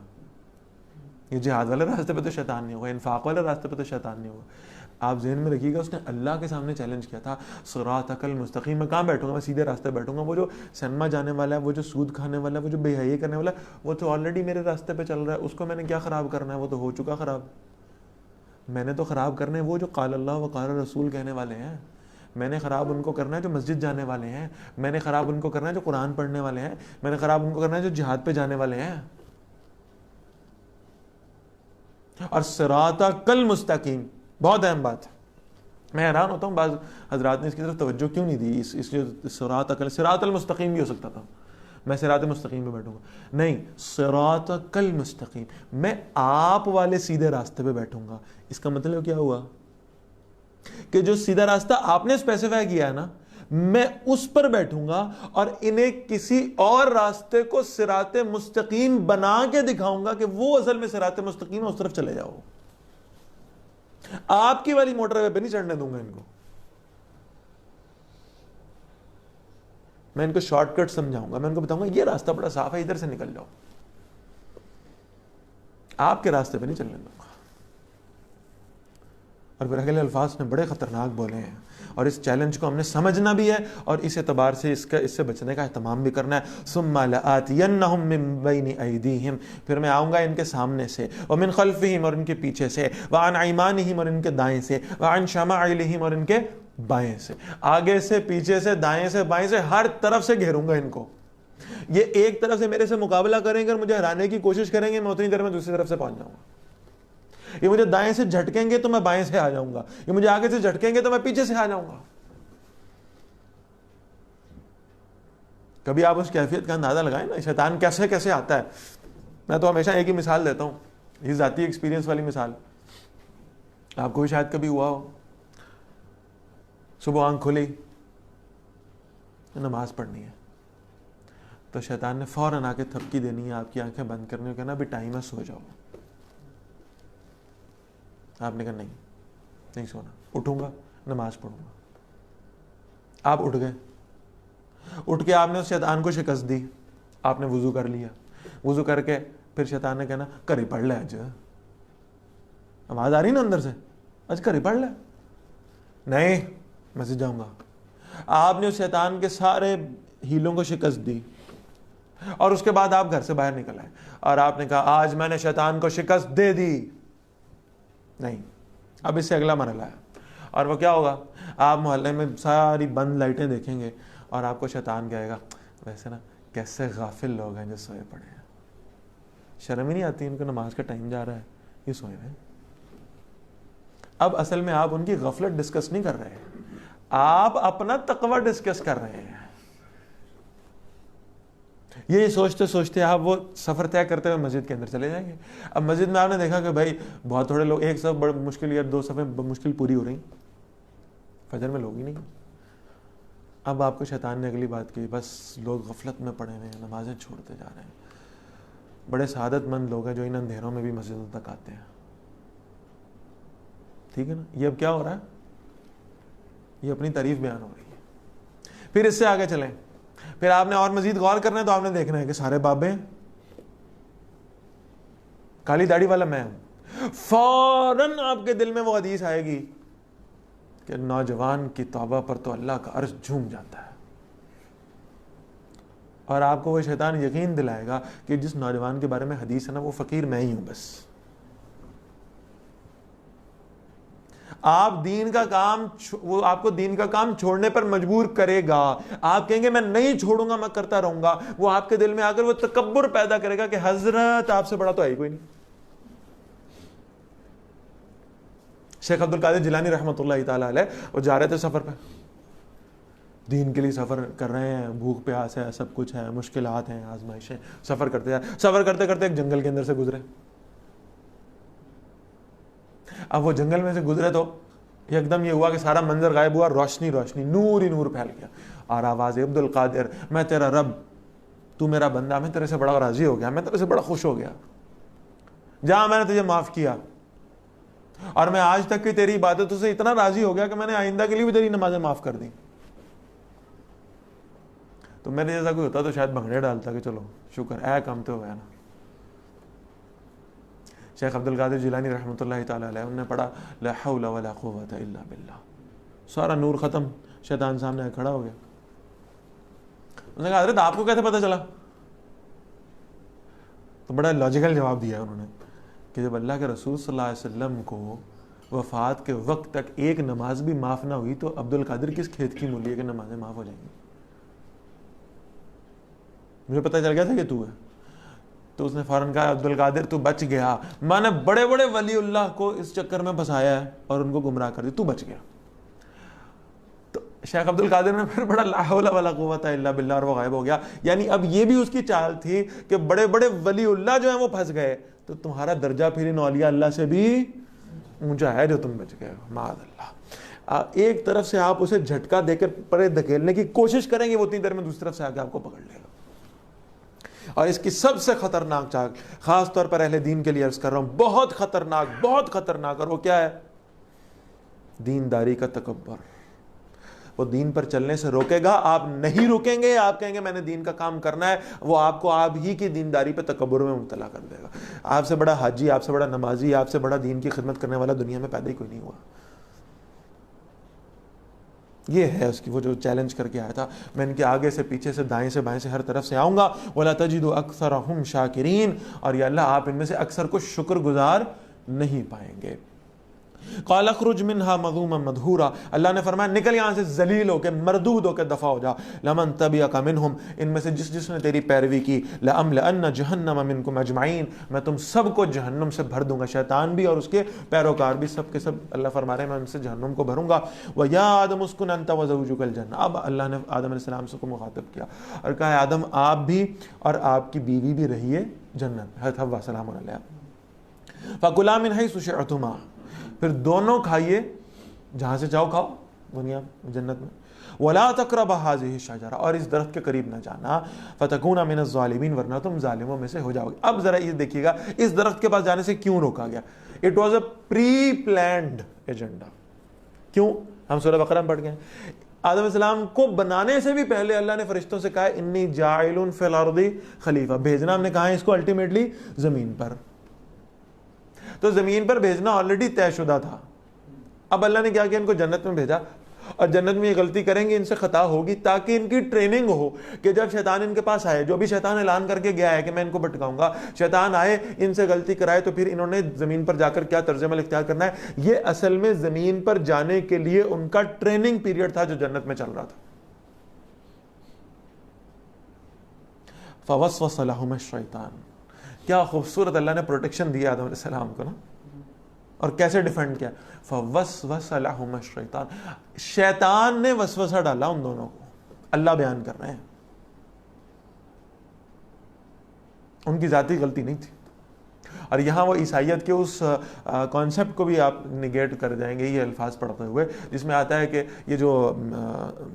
یہ جہاد والے راستے پہ تو شیطان نہیں ہوگا, انفاق والے راستے پہ تو شیطان نہیں ہوگا. آپ ذہن میں رکھیے گا اس نے اللہ کے سامنے چیلنج کیا تھا صراطک المستقیم. میں کہاں بیٹھوں گا؟ میں سیدھے راستے بیٹھوں گا. وہ جو سینما جانے والا ہے, وہ جو سود کھانے والا ہے, وہ جو بے حیائی کرنے والا ہے, وہ تو آلریڈی میرے راستے پہ چل رہا ہے. اس کو میں نے کیا خراب کرنا ہے؟ وہ تو ہو چکا خراب. میں نے تو خراب کرنے وہ جو قال اللہ و قال رسول کہنے والے ہیں. میں نے خراب ان کو کرنا ہے جو مسجد جانے والے ہیں. میں نے خراب ان کو کرنا ہے جو قرآن پڑھنے والے ہیں. میں نے خراب ان کو کرنا ہے جو جہاد پہ جانے والے ہیں. اور صراطک المستقیم بہت اہم بات ہے. میں حیران ہوتا ہوں بعض حضرات نے اس کی طرف توجہ کیوں نہیں دی. اس جو صراط المستقیم بھی ہو سکتا تھا, میں صراط مستقیم پہ بیٹھوں گا. نہیں, صراطک المستقیم, میں آپ والے سیدھے راستے پہ بیٹھوں گا. اس کا مطلب کیا ہوا کہ جو سیدھا راستہ آپ نے اسپیسیفائی کیا ہے نا, میں اس پر بیٹھوں گا اور انہیں کسی اور راستے کو صراط مستقیم بنا کے دکھاؤں گا کہ وہ اصل میں صراط مستقیم ہے, اس طرف چلے جاؤ. آپ کی والی موٹر وے پہ نہیں چڑھنے دوں گا ان کو. میں ان کو شارٹ کٹ سمجھاؤں گا. میں ان کو بتاؤں گا یہ راستہ بڑا صاف ہے, ادھر سے نکل جاؤ. آپ کے راستے پہ نہیں چلنے دوں گا. اور پھر اگلے الفاظ نے بڑے خطرناک بولے ہیں, اور اس چیلنج کو ہم نے سمجھنا بھی ہے اور اس اعتبار سے اس سے بچنے کا اہتمام بھی کرنا ہے. ثم لآتینہم من بین ایدیہم, پھر میں آؤں گا ان کے سامنے سے, ومن خلفہم, اور ان کے پیچھے سے, وعن ایمانہم, اور ان کے دائیں سے, وعن شمائلہم, اور ان کے بائیں سے. آگے سے, پیچھے سے, دائیں سے, بائیں سے, ہر طرف سے گھیروں گا ان کو. یہ ایک طرف سے میرے سے مقابلہ کریں گے اور مجھے ہرانے کی کوشش کریں گے, میں اتنی دیر میں دوسری طرف سے پہنچ جاؤں گا. یہ مجھے دائیں سے جھٹکیں گے تو میں بائیں سے آ جاؤں گا, یہ مجھے آگے سے جھٹکیں گے تو میں پیچھے سے آ جاؤں گا. کبھی آپ اس کیفیت کا اندازہ لگائیں نا, شیطان کیسے کیسے آتا ہے. میں تو ہمیشہ ایک ہی مثال دیتا ہوں, یہ ذاتی ایکسپیرینس والی مثال. آپ کو بھی شاید کبھی ہوا ہو, صبح آنکھ کھلی, نماز پڑھنی ہے, تو شیطان نے فوراً آ کے تھپکی دینی ہے، آپ کی آنکھیں بند کرنی ہے، کہنا ابھی ٹائم ہے، سو جاؤ. آپ نے کہا نہیں سونا، اٹھوں گا نماز پڑھوں گا. آپ اٹھ گئے، اٹھ کے آپ نے اس شیطان کو شکست دی. آپ نے وضو کر لیا، وضو کر کے پھر شیطان نے کہنا کر ہی پڑھ لے، آج آواز آ رہی نا اندر سے، آج کر ہی پڑھ لے. نہیں، مسجد جاؤں گا. آپ نے اس شیطان کے سارے ہیلوں کو شکست دی، اور اس کے بعد آپ گھر سے باہر نکل آئے اور آپ نے کہا آج میں نے شیطان کو شکست دے دی. نہیں، اب اس سے اگلا مرحلہ ہے. اور وہ کیا ہوگا؟ آپ محلے میں ساری بند لائٹیں دیکھیں گے اور آپ کو شیطان کہے گا ویسے نا کیسے غافل لوگ ہیں جو سوئے پڑے ہیں، شرم ہی نہیں آتی ان کو، نماز کا ٹائم جا رہا ہے، یہ سوئے ہوئے ہیں. اب اصل میں آپ ان کی غفلت ڈسکس نہیں کر رہے، آپ اپنا تقوی ڈسکس کر رہے ہیں. یہ سوچتے سوچتے آپ وہ سفر طے کرتے ہوئے مسجد کے اندر چلے جائیں گے. اب مسجد میں آپ نے دیکھا کہ بھائی بہت تھوڑے لوگ، ایک صف بڑی مشکل یا دو صفیں مشکل پوری ہو رہی، فجر میں لوگ ہی نہیں. اب آپ کو شیطان نے اگلی بات کی، بس لوگ غفلت میں پڑے ہوئے ہیں، نمازیں چھوڑتے جا رہے ہیں، بڑے سعادت مند لوگ ہیں جو ان اندھیروں میں بھی مسجدوں تک آتے ہیں. ٹھیک ہے نا؟ یہ اب کیا ہو رہا ہے؟ یہ اپنی تعریف بیان ہو رہی ہے. پھر اس سے آگے چلیں، پھر آپ نے اور مزید غور کرنا ہے تو آپ نے دیکھنا ہے کہ سارے بابے، کالی داڑھی والا میں ہوں. فوراً آپ کے دل میں وہ حدیث آئے گی کہ نوجوان کی توبہ پر تو اللہ کا عرش جھوم جاتا ہے. اور آپ کو وہ شیطان یقین دلائے گا کہ جس نوجوان کے بارے میں حدیث ہے نا وہ فقیر میں ہی ہوں. بس آپ دین کا کام، وہ آپ کو دین کا کام چھوڑنے پر مجبور کرے گا. آپ کہیں گے میں نہیں چھوڑوں گا، میں کرتا رہوں گا. وہ آپ کے دل میں آ کر وہ تکبر پیدا کرے گا کہ حضرت آپ سے بڑا تو ہے ہی کوئی نہیں. شیخ عبد القادر جیلانی رحمۃ اللہ تعالیٰ علیہ، وہ جا رہے تھے سفر پہ، دین کے لیے سفر کر رہے ہیں، بھوک پیاس ہے، سب کچھ ہے، مشکلات ہیں، آزمائشیں، سفر کرتے کرتے ایک جنگل کے اندر سے گزرے. اب وہ جنگل میں سے گزرے تو ایک دم یہ ہوا کہ سارا منظر غائب ہوا، روشنی نور ہی نور پھیل گیا، اور آواز عبد القادر میں تیرا رب، تو میرا بندہ، میں تیرے سے بڑا راضی ہو گیا، میں تیرے سے بڑا خوش ہو گیا، جہاں میں نے تجھے معاف کیا، اور میں آج تک کی تیری عبادتوں سے اتنا راضی ہو گیا کہ میں نے آئندہ کے لیے بھی تیری نمازیں معاف کر دی. تو میرے جیسا کوئی ہوتا تو شاید بھنگڑے ڈالتا کہ چلو شکر ہے، کام تو ہو گیا نا. شیخ عبد القادر جیلانی رحمۃ اللہ تعالیٰ علیہ، انہوں نے پڑھا لا حول ولا قوت الا باللہ، سارا نور ختم، شیطان سامنے کھڑا ہو گیا. انہوں نے کہا حضرت آپ کو کیسے پتہ چلا؟ تو بڑا لاجیکل جواب دیا انہوں نے کہ جب اللہ کے رسول صلی اللہ علیہ وسلم کو وفات کے وقت تک ایک نماز بھی معاف نہ ہوئی تو عبد القادر کس کھیت کی مولی ہے کہ نمازیں معاف ہو جائیں گی؟ مجھے پتہ چل گیا تھا کہ تو ہے. تو اس نے فوراً کہا عبد القادر تو بچ گیا، میں نے بڑے بڑے ولی اللہ کو اس چکر میں پھنسایا ہے اور ان کو گمراہ کر دیا، تو بچ گیا. تو شیخ عبد القادر نے پھر بڑا لا حول ولا قوت الا باللہ، اور وہ غائب ہو گیا. یعنی اب یہ بھی اس کی چال تھی کہ بڑے بڑے ولی اللہ جو ہیں وہ پھنس گئے، تو تمہارا درجہ پھر ان اولیاء اللہ سے بھی اونچا ہے جو تم بچ گئے، معاذ اللہ. ایک طرف سے آپ اسے جھٹکا دے کر پرے دھکیلنے کی کوشش کریں گے، وہ اتنی دیر میں دوسری طرف سے آ کے آپ کو پکڑ لے گا. اور اس کی سب سے خطرناک چال، خاص طور پر اہل دین کے لیے عرض کر رہا ہوں، بہت خطرناک، اور وہ کیا ہے؟ دینداری کا تکبر. وہ دین پر چلنے سے روکے گا، آپ نہیں رکیں گے، آپ کہیں گے میں نے دین کا کام کرنا ہے، وہ آپ کو آپ ہی کی دینداری پہ تکبر میں مبتلا کر دے گا. آپ سے بڑا حاجی، آپ سے بڑا نمازی، آپ سے بڑا دین کی خدمت کرنے والا دنیا میں پیدا ہی کوئی نہیں ہوا. یہ ہے اس کی وہ جو چیلنج کر کے آیا تھا، میں ان کے آگے سے پیچھے سے دائیں سے بائیں سے ہر طرف سے آؤں گا. وَلَا تَجِدُ أَكْثَرَهُمْ شَاكِرِينَ، اور یا اللہ آپ ان میں سے اکثر کو شکر گزار نہیں پائیں گے. قال اخرج منها مذوما مدحورا، اللہ نے فرمایا نکل یہاں سے ذلیل ہو کے، مردود ہو کے دفع ہو جا. لمن تبعك منهم، ان میں سے جس نے تیری پیروی کی، لأملأن جہنم منکم اجمعین، میں تم سب کو جہنم سے بھر دوں گا، شیطان بھی اور اس کے پیروکار بھی، سب کے سب اللہ فرما رہے ہیں میں ان سے جہنم کو بھروں گا. وَيَا آدَمُ اسْكُنْ أَنْتَ وَزَوْجُكَ الْجَنَّةَ، اب اللہ نے آدم علیہ السلام سے کو مخاطب کیا اور کہا آدم آپ بھی اور آپ کی بیوی بھی رہیے جنت. حضرت حوا سلام علیہ. فَكُلَا مِنْ حَيْثُ شِئْتُمَا، پھر دونوں کھائیے جہاں سے چاہو کھاؤ دنیا جنت میں. وَلَا تَقْرَبَ هَٰذِهِ الشَّجَرَةَ، اور اس درخت کے قریب نہ جانا، فَتَكُونَ مِنَ الظَّالِمِينَ، ورنہ تم ظالموں میں سے ہو جاؤ گے۔ اب ذرا یہ دیکھیے گا اس درخت کے پاس جانے سے کیوں روکا گیا؟ It was a pre planned agenda. کیوں؟ ہم سورہ بقرہ میں پڑھ گئے ہیں، آدم علیہ السلام کو بنانے سے بھی پہلے اللہ نے فرشتوں سے کہا انی جاعل فی الارض خلیفہ، بھیجنا ہم نے کہا ہے اس کو الٹیمیٹلی زمین پر، تو زمین پر بھیجنا آلریڈی طے شدہ تھا۔ اب اللہ نے کیا کیا؟ ان کو جنت میں بھیجا، اور جنت میں یہ غلطی کریں گے، ان سے خطا ہوگی، تاکہ ان کی ٹریننگ ہو کہ جب شیطان ان کے پاس آئے، جو بھی شیطان اعلان کر کے گیا ہے کہ میں ان کو بھٹکاؤں گا، شیطان آئے ان سے غلطی کرائے، تو پھر انہوں نے زمین پر جا کر کیا طرز عمل اختیار کرنا ہے۔ یہ اصل میں زمین پر جانے کے لیے ان کا ٹریننگ پیریڈ تھا جو جنت میں چل رہا تھا۔ فوسوس لہما الشیطان، کیا خوبصورت اللہ نے پروٹیکشن دیا آدم علیہ السلام کو نا، اور کیسے ڈیفینڈ کیا؟ فوسوس لہما الشیطان، شیطان نے وسوسہ ڈالا ان دونوں کو۔ اللہ بیان کر رہے ہیں ان کی ذاتی غلطی نہیں تھی۔ اور یہاں وہ عیسائیت کے اس کانسیپٹ کو بھی آپ نگیٹ کر جائیں گے یہ الفاظ پڑھتے ہوئے، جس میں آتا ہے کہ یہ جو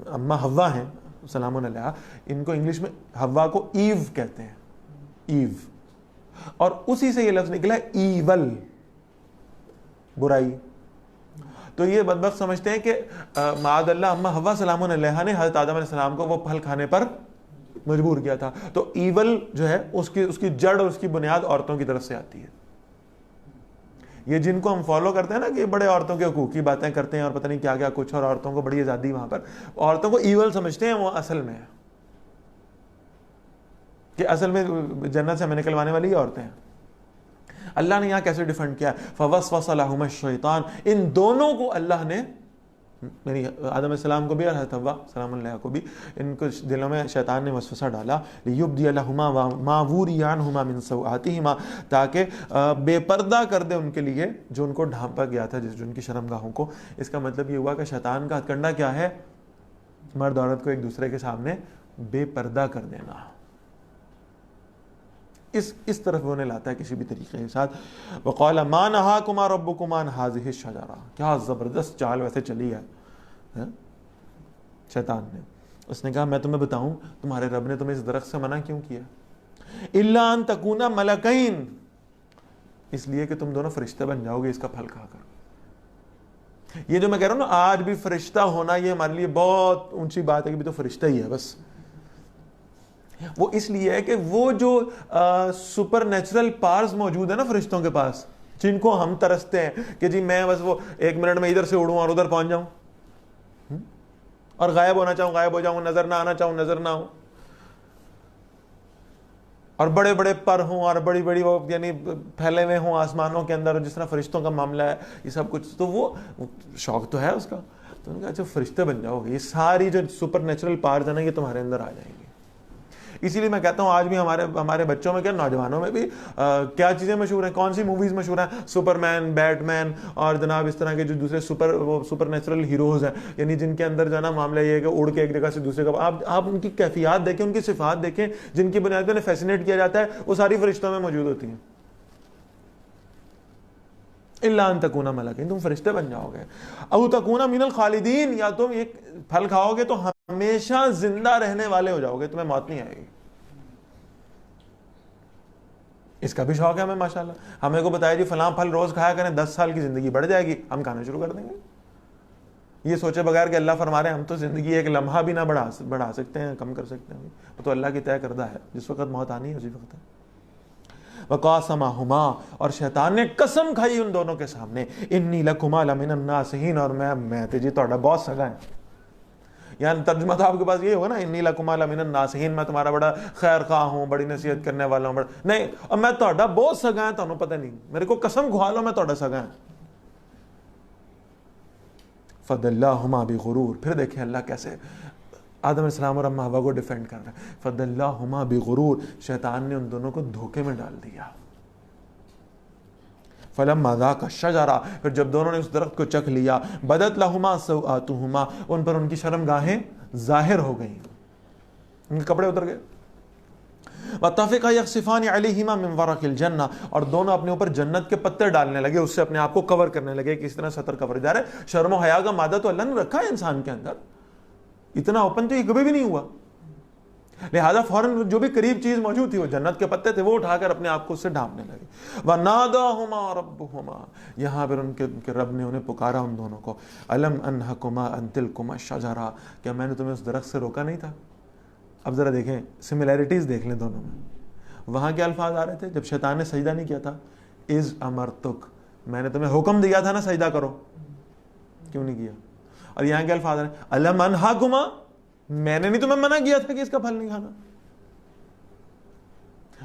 اماں حوا ہیں سلام علیہا، ان کو انگلش میں حوا کو ایو کہتے ہیں، ایو، اور اسی سے یہ لفظ نکلا ایول، برائی۔ تو یہ بدبخت سمجھتے ہیں کہ معاذ اللہ اماں حوا سلام علیہا نے حضرت آدم علیہ السلام کو وہ پھل کھانے پر مجبور کیا تھا۔ تو ایول جو ہے اس کی جڑ اور اس کی بنیاد عورتوں کی طرف سے آتی ہے۔ یہ جن کو ہم فالو کرتے ہیں نا کہ بڑے عورتوں کے حقوق کی باتیں کرتے ہیں اور پتہ نہیں کیا کیا کچھ، اور عورتوں کو بڑی آزادی، وہاں پر عورتوں کو ایول سمجھتے ہیں، وہ اصل میں ہے کہ اصل میں جنت سے ہمیں نکلوانے والی عورتیں ہیں۔ اللہ نے یہاں کیسے ڈیفینڈ کیا؟ فوسوس لہما الشیطان، ان دونوں کو اللہ نے، یعنی آدم علیہ السلام کو بھی اور حضرت حوا سلام علیہ کو بھی، ان کو دلوں میں شیطان نے وسوسہ ڈالا، لیبدی لہما ما وری عنہما من سوآتہما، تاکہ بے پردہ کر دے ان کے لیے جو ان کو ڈھانپا گیا تھا، جو ان کی شرمگاہوں کو۔ اس کا مطلب یہ ہوا کہ شیطان کا ہتھکنڈہ کیا ہے؟ مرد عورت کو ایک دوسرے کے سامنے بے پردہ کر دینا، اس طرف وہ نے لاتا ہے کسی بھی طریقے کے ساتھ۔ وقال ما نہاکما ربکما عن هذه الشجرہ، کیا زبردست چال ویسے چلی ہے شیطان نے۔ اس نے کہا میں تمہیں بتاؤں تمہارے رب نے تمہیں اس درخت سے منع کیوں کیا؟ الا ان تکونا ملکین، اس لیے کہ تم دونوں فرشتے بن جاؤ گے اس کا پھل کھا کر۔ یہ جو میں کہہ رہا ہوں نا آج بھی فرشتہ ہونا یہ ہمارے لیے بہت اونچی بات ہے کہ بھی تو فرشتہ ہی ہے بس۔ وہ اس لیے ہے کہ وہ جو سپر نیچرل پارز موجود ہیں نا فرشتوں کے پاس، جن کو ہم ترستے ہیں کہ جی میں بس وہ 1 منٹ میں ادھر سے اڑوں اور ادھر پہنچ جاؤں، اور غائب ہونا چاہوں غائب ہو جاؤں، نظر نہ آنا چاہوں نظر نہ ہوں، اور بڑے بڑے پر ہوں اور بڑی بڑی وہ یعنی پھیلے ہوئے ہوں آسمانوں کے اندر، جس طرح فرشتوں کا معاملہ ہے یہ سب کچھ، تو وہ شوق تو ہے اس کا۔ تو انہوں نے کہا اچھا فرشتے بن جاؤ گے، یہ ساری جو سپر نیچرل پارز ہیں نا یہ تمہارے اندر آ جائیں گی۔ اسی لیے میں کہتا ہوں آج بھی ہمارے بچوں میں کیا، نوجوانوں میں بھی کیا چیزیں مشہور ہیں، کون سی موویز مشہور ہیں؟ سپر مین، بیٹ مین، اور جناب اس طرح کے جو دوسرے سپر نیچرل ہیروز ہیں، یعنی جن کے اندر جو ہے نا معاملہ یہ ہے کہ اڑ کے ایک جگہ سے دوسرے کا، آپ ان کی کیفیات دیکھیں، ان کی صفات دیکھیں، جن کی بنیاد پر فیسینیٹ کیا جاتا ہے، وہ ساری فرشتوں میں موجود ہوتی ہیں۔ الا ان تکونا ملکین، تم فرشتے بن جاؤ گے، او تکونا من الخالدین، یا تم ایک پھل کھاؤ گے تو ہمیشہ زندہ رہنے والے ہو جاؤ گے، تمہیں موت نہیں آئے گی۔ اس کا بھی شوق ہے ہمیں ماشاءاللہ، ہمیں کو بتایا جی فلاں پھل روز کھایا کریں 10 سال کی زندگی بڑھ جائے گی، ہم کھانا شروع کر دیں گے یہ سوچے بغیر کہ اللہ فرما رہے ہیں ہم تو زندگی ایک لمحہ بھی نہ بڑھا سکتے ہیں، کم کر سکتے ہیں، وہ تو اللہ کی طے کردہ ہے، جس وقت موت آنی ہے اسی وقت ہے۔ وقاسمہما، اور شیطان نے قسم کھائی ان دونوں کے سامنے، انی لکما لمن الناصحین، اور میں تے جی تہاڈا بہت سگا ہے۔ یعنی ترجمہ تو آپ کے پاس یہ ہوگا نا، انی لکما لمن الناصحین، میں تمہارا بڑا خیر خواہ ہوں، بڑی نصیحت کرنے والا ہوں، نہیں، اور میں تہاڈا بہت سگا ہے، تانوں پتہ نہیں، میرے کو قسم کھوا لو میں تہاڈا سگا ہے۔ فدلاہما بغرور، پھر دیکھیں اللہ کیسے آدم علیہ السلام اور اماں حوا کو ڈیفینڈ کر رہا ہے۔ فدلاہما بغرور، شیطان نے ان دونوں کو دھوکے میں ڈال دیا۔ فلما ذاقا الشجرہ، پھر جب دونوں نے اس درخت کو چکھ لیا، بدت لہما سوآتہما، ان پر ان کی شرمگاہیں ظاہر ہو گئیں، ان کے کپڑے اتر گئے۔ واتفقا یخصفان علیہما من ورق الجنہ، اور دونوں اپنے اوپر جنت کے پتے ڈالنے لگے، اس سے اپنے آپ کو کور کرنے لگے، کس طرح سطر کور جا رہا ہے۔ شرم و حیا کا مادہ تو اللہ نے رکھا ہے انسان کے اندر، اتنا اوپن تو یہ کبھی بھی نہیں ہوا. لہذا فوراً جو بھی قریب چیز موجود تھی وہ جنت کے پتے تھے وہ اٹھا کر اپنے آپ کو اس سے ڈھانپنے لگے. وَنَادَاهُمَا رَبُّهُمَا, یہاں پھر ان کے رب نے انہیں پکارا ان دونوں کو. أَلَمْ أَنْهَكُمَا أَنْ تِلْكُمَا الشَّجَرَةَ, کیا میں نے تمہیں اس درخت سے روکا نہیں تھا؟ اب ذرا دیکھیں سملیرٹیز دیکھ لیں دونوں میں. وہاں کیا الفاظ آ رہے تھے جب شیطان نے سجدہ نہیں کیا تھا؟ اِذْ أَمَرْتُكَ, میں نے تمہیں حکم دیا تھا نا سجدہ کرو, کیوں نہیں کیا؟ اور یہاں کیا الفاظ آ رہے ہیں؟ أَلَمْ أَنْهَكُمَا, میں نے نہیں تمہیں منع کیا تھا کہ اس کا پھل نہیں کھانا.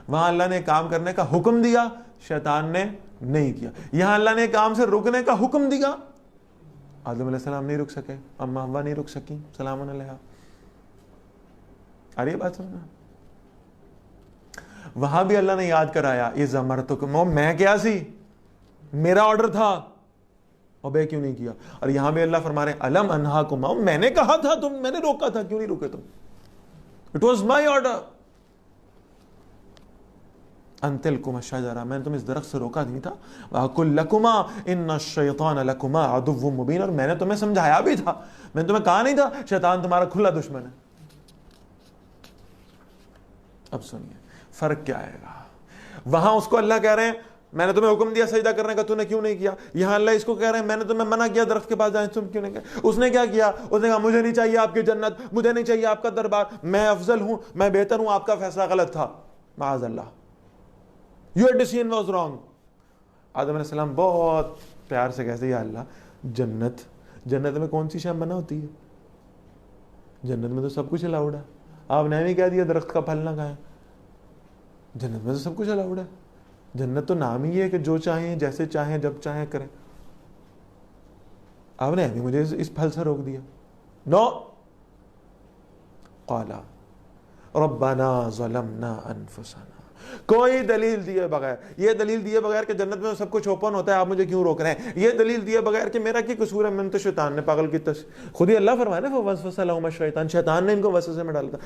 وہاں اللہ نے کام کرنے کا حکم دیا, شیطان نے نہیں کیا. یہاں اللہ نے کام سے رکنے کا حکم دیا, آدم علیہ السلام نہیں رک سکے, اما حوا نہیں رک سکی سلام علیہا. آ رہی ہے بات سمجھنا؟ وہاں بھی اللہ نے یاد کرایا اِذْ أَمَرْتُكُمْ, میں کیا سی, میرا آرڈر تھا, اوبے کیوں نہیں کیا. اور یہاں بھی اللہ فرما رہے ہیں أَلَمْ أَنْهَاكُمْ, میں نے کہا تھا تم, میں نے روکا تھا, کیوں نہیں روکے تم؟ It was my order. أَن تِلْكُمَا الشَّجَرَةَ, میں نے تم اس درخت سے روکا نہیں تھا. وَأَقُلْ لَكُمَا إِنَّ الشَّيْطَانَ لَكُمَا عَدُوٌّ مُبِينٌ, اور میں نے تمہیں سمجھایا بھی تھا, میں نے تمہیں کہا نہیں تھا شیطان تمہارا کھلا دشمن ہے. اب سنیے فرق کیا آئے گا. وہاں اس کو اللہ کہہ رہے ہیں میں نے تمہیں حکم دیا سجدہ کرنے کا, تو نے کیوں نہیں کیا. یہاں اللہ اس کو کہہ رہے ہیں میں نے تمہیں منع کیا درخت کے پاس جائیں, تم کیوں نہیں کیا. اس نے کیا کیا, اس نے کہا مجھے نہیں چاہیے آپ کی جنت, مجھے نہیں چاہیے آپ کا دربار, میں افضل ہوں, میں بہتر ہوں, آپ کا فیصلہ غلط تھا, معاذ اللہ, your decision was wrong. آدم علیہ السلام بہت پیار سے کہتے ہیں یا اللہ جنت میں کون سی شے منع ہوتی ہے, جنت میں تو سب کچھ الاؤڈ ہے. آپ نے نہیں کہہ دیا درخت کا پھل نہ کھائیں, جنت میں تو سب کچھ الاؤڈ ہے. جنت تو نام ہی ہے کہ جو چاہیں جیسے چاہیں جب چاہیں کریں. آپ نے ابھی مجھے اس پھل سے روک دیا. نو, قال ربنا ظلمنا انفسنا, کوئی دلیل دیے بغیر, یہ دلیل دیے بغیر کہ جنت میں سب کچھ اوپن ہوتا ہے, آپ مجھے کیوں روک رہے ہیں, یہ دلیل دیے بغیر کہ میرا کیا قصور ہے, میں تو شیطان نے پاگل کی خود ہی اللہ فرمایا نا فوسوس لهما الشیطان, شیطان نے ان کو وسوسے میں ڈالا تھا.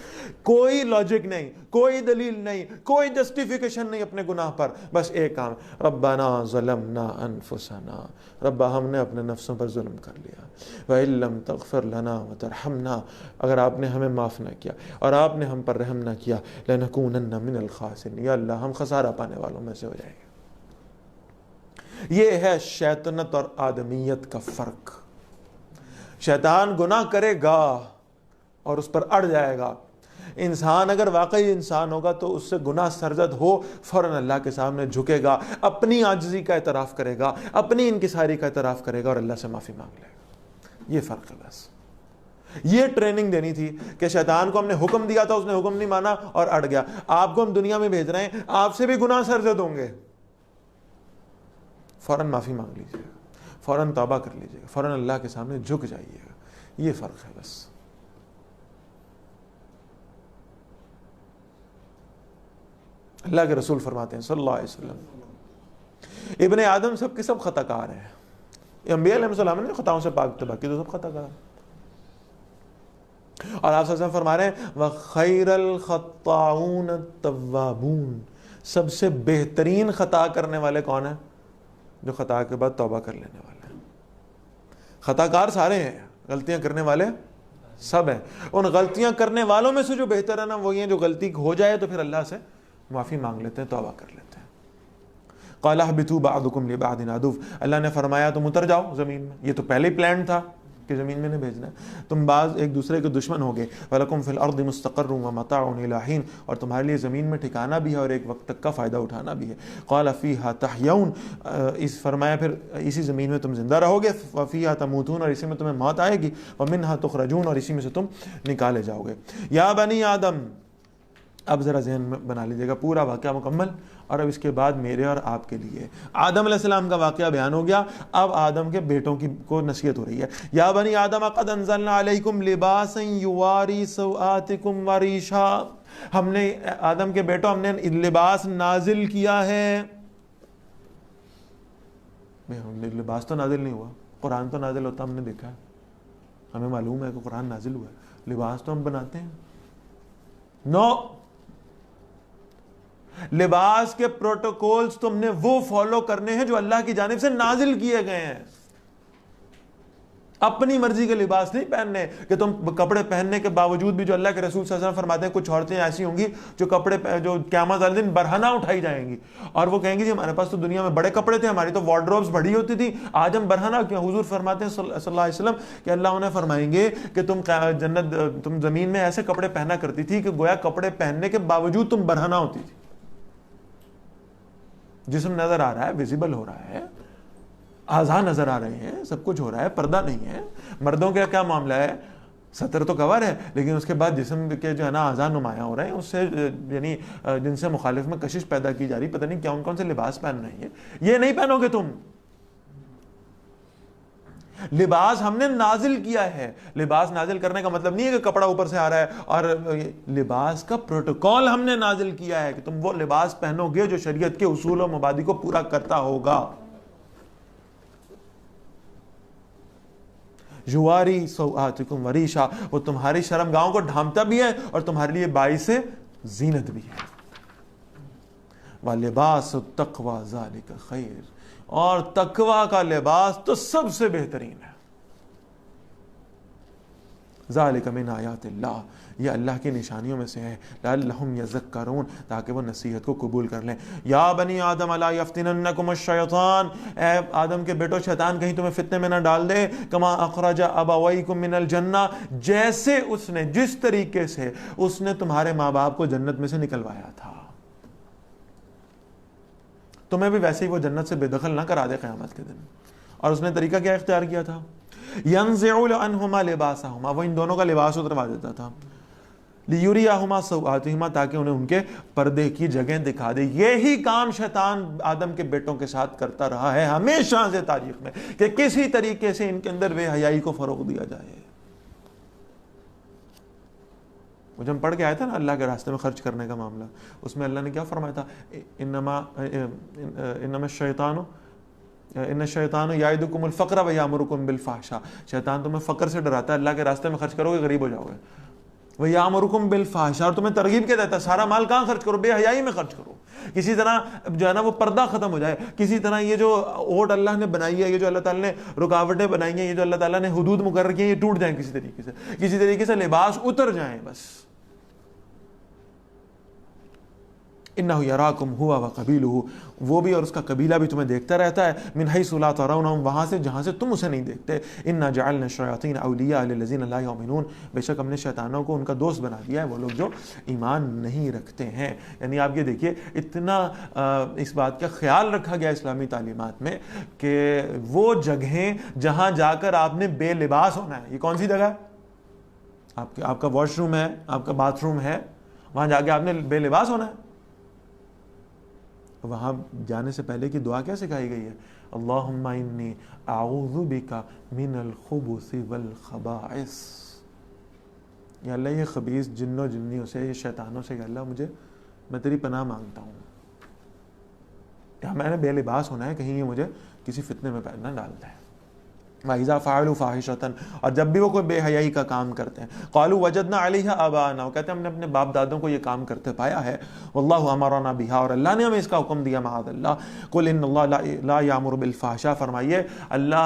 کوئی لاجک نہیں, کوئی دلیل نہیں, کوئی جسٹیفیکیشن نہیں اپنے گناہ پر, بس ایک کام, ربنا ظلمنا انفسنا, ربا ہم نے اپنے نفسوں پر ظلم کر لیا. وَإِن لَّمْ تَغْفِرْ لَنَا وَتَرْحَمْنَا, اگر آپ نے ہمیں معاف نہ کیا اور آپ نے ہم پر رحم نہ کیا, لَنَكُونَنَّ مِنَ الْخَاسِرِينَ, یا اللہ ہم خسارہ پانے والوں میں سے ہو جائیں گے. یہ ہے شیطنت اور آدمیت کا فرق. شیطان گناہ کرے گا اور اس پر اڑ جائے گا. انسان اگر واقعی انسان ہوگا تو اس سے گناہ سرزد ہو فوراً اللہ کے سامنے جھکے گا, اپنی عاجزی کا اعتراف کرے گا, اپنی انکساری کا اعتراف کرے گا اور اللہ سے معافی مانگ لے گا. یہ فرق ہے بس. یہ ٹریننگ دینی تھی کہ شیطان کو ہم نے حکم دیا تھا, اس نے حکم نہیں مانا اور اڑ گیا. آپ کو ہم دنیا میں بھیج رہے ہیں, آپ سے بھی گناہ سرزد ہوں گے, فوراً معافی مانگ لیجیے گا, فوراً توبہ کر لیجیے گا, فوراً اللہ کے سامنے جھک جائیے گا. یہ فرق ہے بس. اللہ کے رسول فرماتے ہیں صلی اللہ علیہ وسلم, ابن آدم سب کے سب خطا کار ہیں. انبیاء علیہ السلام نے خطاؤں سے پاک تھے, باقی تو سب خطا کار ہیں. اور آپ صلی اللہ علیہ وسلم فرما رہے ہیں وَخَيْرَ الْخَطَّاؤُونَ التَّوَّابُونَ, سب سے بہترین خطا کرنے والے کون ہیں؟ جو خطا کے بعد توبہ کر لینے والے ہیں. خطا کار سارے ہیں, غلطیاں کرنے والے سب ہیں. ان غلطیاں کرنے والوں میں سے جو بہتر ہے نا وہ یہ جو غلطی ہو جائے تو پھر اللہ سے معافی مانگ لیتے ہیں, توبہ کر لیتے ہیں. قَالَ اهْبِطُوا بَعْضُكُمْ لِبَعْضٍ عَدُوٌّ, اللہ نے فرمایا تم اتر جاؤ زمین میں. یہ تو پہلے ہی پلان تھا کہ زمین میں نے بھیجنا ہے. تم بعض ایک دوسرے کے دشمن ہوگے. وَلَكُمْ فِي الْأَرْضِ مُسْتَقَرٌّ وَمَتَاعٌ إِلَىٰ حِينٍ, اور تمہارے لیے زمین میں ٹھکانہ بھی ہے اور ایک وقت تک کا فائدہ اٹھانا بھی ہے. قَالَ فِيهَا تَحْيَوْنَ, اس فرمایا پھر اسی زمین میں تم زندہ رہو گے. وَفِيهَا تَمُوتُونَ, اور اسی میں تمہیں موت آئے گی. وَمِنْهَا تُخْرَجُونَ, اور اسی میں سے تم نکالے جاؤ گے. یا بنی آدم, اب ذرا ذہن میں بنا لیجیے گا پورا واقعہ مکمل, اور اب اس کے بعد میرے اور آپ کے لیے آدم علیہ السلام کا واقعہ بیان ہو گیا. اب آدم کے بیٹوں کی کو نصیحت ہو رہی ہے. یا بنی آدم قد انزلنا علیکم لباسا یواری سوآتکم وریشا, ہم نے آدم کے بیٹوں ہم نے لباس نازل کیا ہے. لباس تو نازل نہیں ہوا, قرآن تو نازل ہوتا ہم نے دیکھا ہے, ہمیں معلوم ہے کہ قرآن نازل ہوا ہے. لباس تو ہم بناتے ہیں. نو, لباس کے پروٹوکولز تم نے وہ فالو کرنے ہیں جو اللہ کی جانب سے نازل کیے گئے ہیں. اپنی مرضی کے لباس نہیں پہننے کہ تم کپڑے پہننے کے باوجود بھی جو اللہ کے رسول صلی اللہ علیہ وسلم فرماتے ہیں کچھ عورتیں ایسی ہوں گی جو جو قیامت والے دن برہنہ اٹھائی جائیں گی اور وہ کہیں گی جی ہمارے پاس تو دنیا میں بڑے کپڑے تھے, ہماری تو وارڈروبس بڑی ہوتی تھی, آج ہم برہنہ کیوں؟ حضور فرماتے ہیں صلی اللہ علیہ وسلم کہ اللہ انہیں فرمائیں گے کہ تم زمین میں ایسے کپڑے پہنا کرتی تھی کہ گویا کپڑے پہننے کے باوجود تم برہنہ ہوتی تھی. جسم نظر آ رہا ہے, ویزیبل ہو رہا ہے, اعضاء نظر آ رہے ہیں, سب کچھ ہو رہا ہے, پردہ نہیں ہے. مردوں کا کیا معاملہ ہے؟ ستر تو کور ہے لیکن اس کے بعد جسم کے جو ہے نا اعضاء نمایاں ہو رہے ہیں, اس سے یعنی جن سے مخالف میں کشش پیدا کی جا رہی, پتہ نہیں کون کون سے لباس پہن رہی ہے. یہ نہیں پہنو گے تم. لباس ہم نے نازل کیا ہے. لباس نازل کرنے کا مطلب نہیں ہے کہ کپڑا اوپر سے آ رہا ہے, اور لباس کا پروٹوکول ہم نے نازل کیا ہے کہ تم وہ لباس پہنو گے جو شریعت کے اصول و مبادی کو پورا کرتا ہوگا. جواری سوآتکم وریشا, وہ تمہاری شرمگاہوں کو ڈھانپتا بھی ہے اور تمہارے لیے باعث زینت بھی ہے. وَلِبَاسُ التَّقْوَى ذَلِكَ خَيْرٌ, اور تقوی کا لباس تو سب سے بہترین ہے. ذَلِكَ مِنْ آیَاتِ اللَّهِ, یہ اللہ کی نشانیوں میں سے ہے. لَعَلَّهُمْ يَذَّكَّرُونَ, تاکہ وہ نصیحت کو قبول کر لیں. یا بنی آدم لا یفتننکم الشیطان, اے آدم کے بیٹو شیطان کہیں تمہیں فتنے میں نہ ڈال دے. کما اخرج ابویکم من الجنہ, جیسے اس نے, جس طریقے سے اس نے تمہارے ماں باپ کو جنت میں سے نکلوایا تھا, تمہیں بھی ویسے ہی وہ جنت سے بے دخل نہ کرا دے قیامت کے دن. اور اس نے طریقہ کیا اختیار کیا تھا؟ يَنزِعُ لَعَنْهُمَا لِبَاسَهُمَا, وہ ان دونوں کا لباس اتروا دیتا تھا. لِيُرِيَهُمَا سَوْآتِهِمَا, تاکہ انہیں ان کے پردے کی جگہیں دکھا دے. یہی کام شیطان آدم کے بیٹوں کے ساتھ کرتا رہا ہے ہمیشہ سے تاریخ میں, کہ کسی طریقے سے ان کے اندر بے حیائی کو فروغ دیا جائے. وہ جب ہم پڑھ کے آئے تھے نا اللہ کے راستے میں خرچ کرنے کا معاملہ, اس میں اللہ نے کیا فرمایا تھا؟ انما الشیطان یعدکم الفقر ویامرکم بالفحشاء, شیطان تمہیں فقر سے ڈراتا ہے, اللہ کے راستے میں خرچ کرو گے غریب ہو جاؤ گے. ویامرکم بالفحشاء, اور تمہیں ترغیب کیا دیتا ہے سارا مال کہاں خرچ کرو؟ بے حیائی میں خرچ کرو. کسی طرح جو ہے نا وہ پردہ ختم ہو جائے, کسی طرح یہ جو اوٹ اللہ نے بنائی ہے, یہ جو اللہ تعالیٰ نے رکاوٹیں بنائی ہیں, یہ جو اللہ تعالیٰ نے حدود مقرر کی ہیں, یہ ٹوٹ جائیں کسی طریقے سے لباس اتر جائیں بس. انہ یراکم ہوا وقبیلہ, وہ بھی اور اس کا قبیلہ بھی تمہیں دیکھتا رہتا ہے. من حیث لا ترونہم, وہاں سے جہاں سے تم اسے نہیں دیکھتے. انا جعلنا الشیاطین اولیاء للذین لا یؤمنون, بے شک ہم نے شیطانوں کو ان کا دوست بنا دیا ہے وہ لوگ جو ایمان نہیں رکھتے ہیں. یعنی آپ یہ دیکھیے اتنا اس بات کا خیال رکھا گیا اسلامی تعلیمات میں کہ وہ جگہیں جہاں جا کر آپ نے بے لباس ہونا ہے. یہ کون سی جگہ ہے؟ آپ کا واش روم ہے, آپ کا باتھ روم ہے, وہاں جا کے آپ نے بے لباس ہونا ہے. وہاں جانے سے پہلے کی دعا کیا سکھائی گئی ہے؟ اللہم انی اعوذ بک من الخبث والخبائث, یا اللہ یہ خبیث جنوں جنیوں سے, یہ شیطانوں سے, یا اللہ میں تیری پناہ مانگتا ہوں. یا میں نے بے لباس ہونا ہے, کہیں یہ مجھے کسی فتنے میں نہ ڈالتا ہے. وَإِذَا فَعَلُوا فَاحِشَةً, اور جب بھی وہ کوئی بے حیائی کا کام کرتے ہیں, قَالُوا وَجَدْنَا عَلَيْهَا آبَاءَنَا, وہ کہتے ہیں ہم نے اپنے باپ دادوں کو یہ کام کرتے پایا ہے. وَاللَّهُ أَمَرَنَا بِهَا, اور اللہ نے ہمیں اس کا حکم دیا. مَعَاذَ اللَّهِ قُلْ إِنَّ اللَّهَ لَا يَأْمُرُ بِالْفَحْشَاءِ, فرمائیے اللہ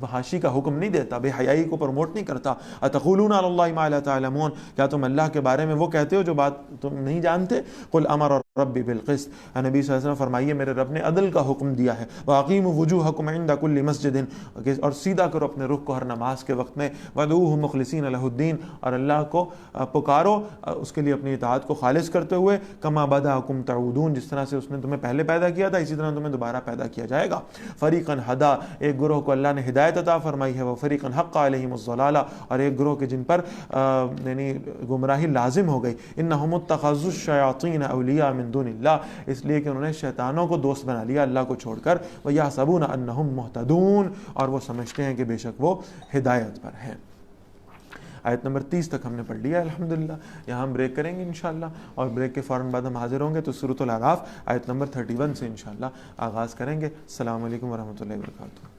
فحاشی کا حکم نہیں دیتا, بے حیائی کو پروموٹ نہیں کرتا. أَتَقُولُونَ عَلَى اللَّهِ مَا لَا تَعْلَمُونَ, کیا تم اللہ کے بارے میں وہ کہتے ہو جو بات تم نہیں جانتے. قُلْ أَمَرَ رَبِّي بِالْقِسْطِ, نبی صلی اللہ علیہ وسلم فرمائیے میرے رب نے عدل کا حکم دیا ہے. وَأَقِیمُوا وُجُوهَکُمْ عِنْدَ كُلِّ مَسْجِدٍ, اور سیدھا کرو اپنے رخ کو ہر نماز کے وقت میں. وَدْعُوهُ مُخْلِصِينَ لَهُ الدِّينَ, اور اللہ کو پکارو اس کے لیے اپنی اطاعت کو خالص کرتے ہوئے. كَمَا بَدَأَكُمْ تَعُودُونَ, جس طرح سے اس نے تمہیں پہلے پیدا کیا تھا اسی طرح تمہیں دوبارہ پیدا کیا جائے گا. فَرِيقًا هَدَىٰ, ایک گروہ کو اللہ نے ہدایت عطا فرمائی ہے. وَفَرِيقًا حَقَّ عَلَيْهِمُ الضَّلَالَةُ, اور ایک گروہ کے جن پر یعنی گمراہی لازم ہو گئی. إِنَّهُمُ اتَّخَذُوا الشَّيَاطِينَ أَوْلِيَاءَ مِن دُونِ اللَّهِ, اس لیے کہ انہوں نے شیطانوں کو دوست بنا لیا اللہ کو چھوڑ کر. وَيَحْسَبُونَ أَنَّهُمْ مُهْتَدُونَ, اور وہ سمجھتے ہیں کہ بے شک وہ ہدایت پر ہیں. آیت نمبر 30 تک ہم نے پڑھ لیا الحمدللہ. یہاں ہم بریک کریں گے انشاءاللہ, اور بریک کے فوراً بعد ہم حاضر ہوں گے تو سورۃ الاعراف آیت نمبر 31 سے انشاءاللہ آغاز کریں گے. السلام علیکم ورحمۃ اللہ وبرکاتہ.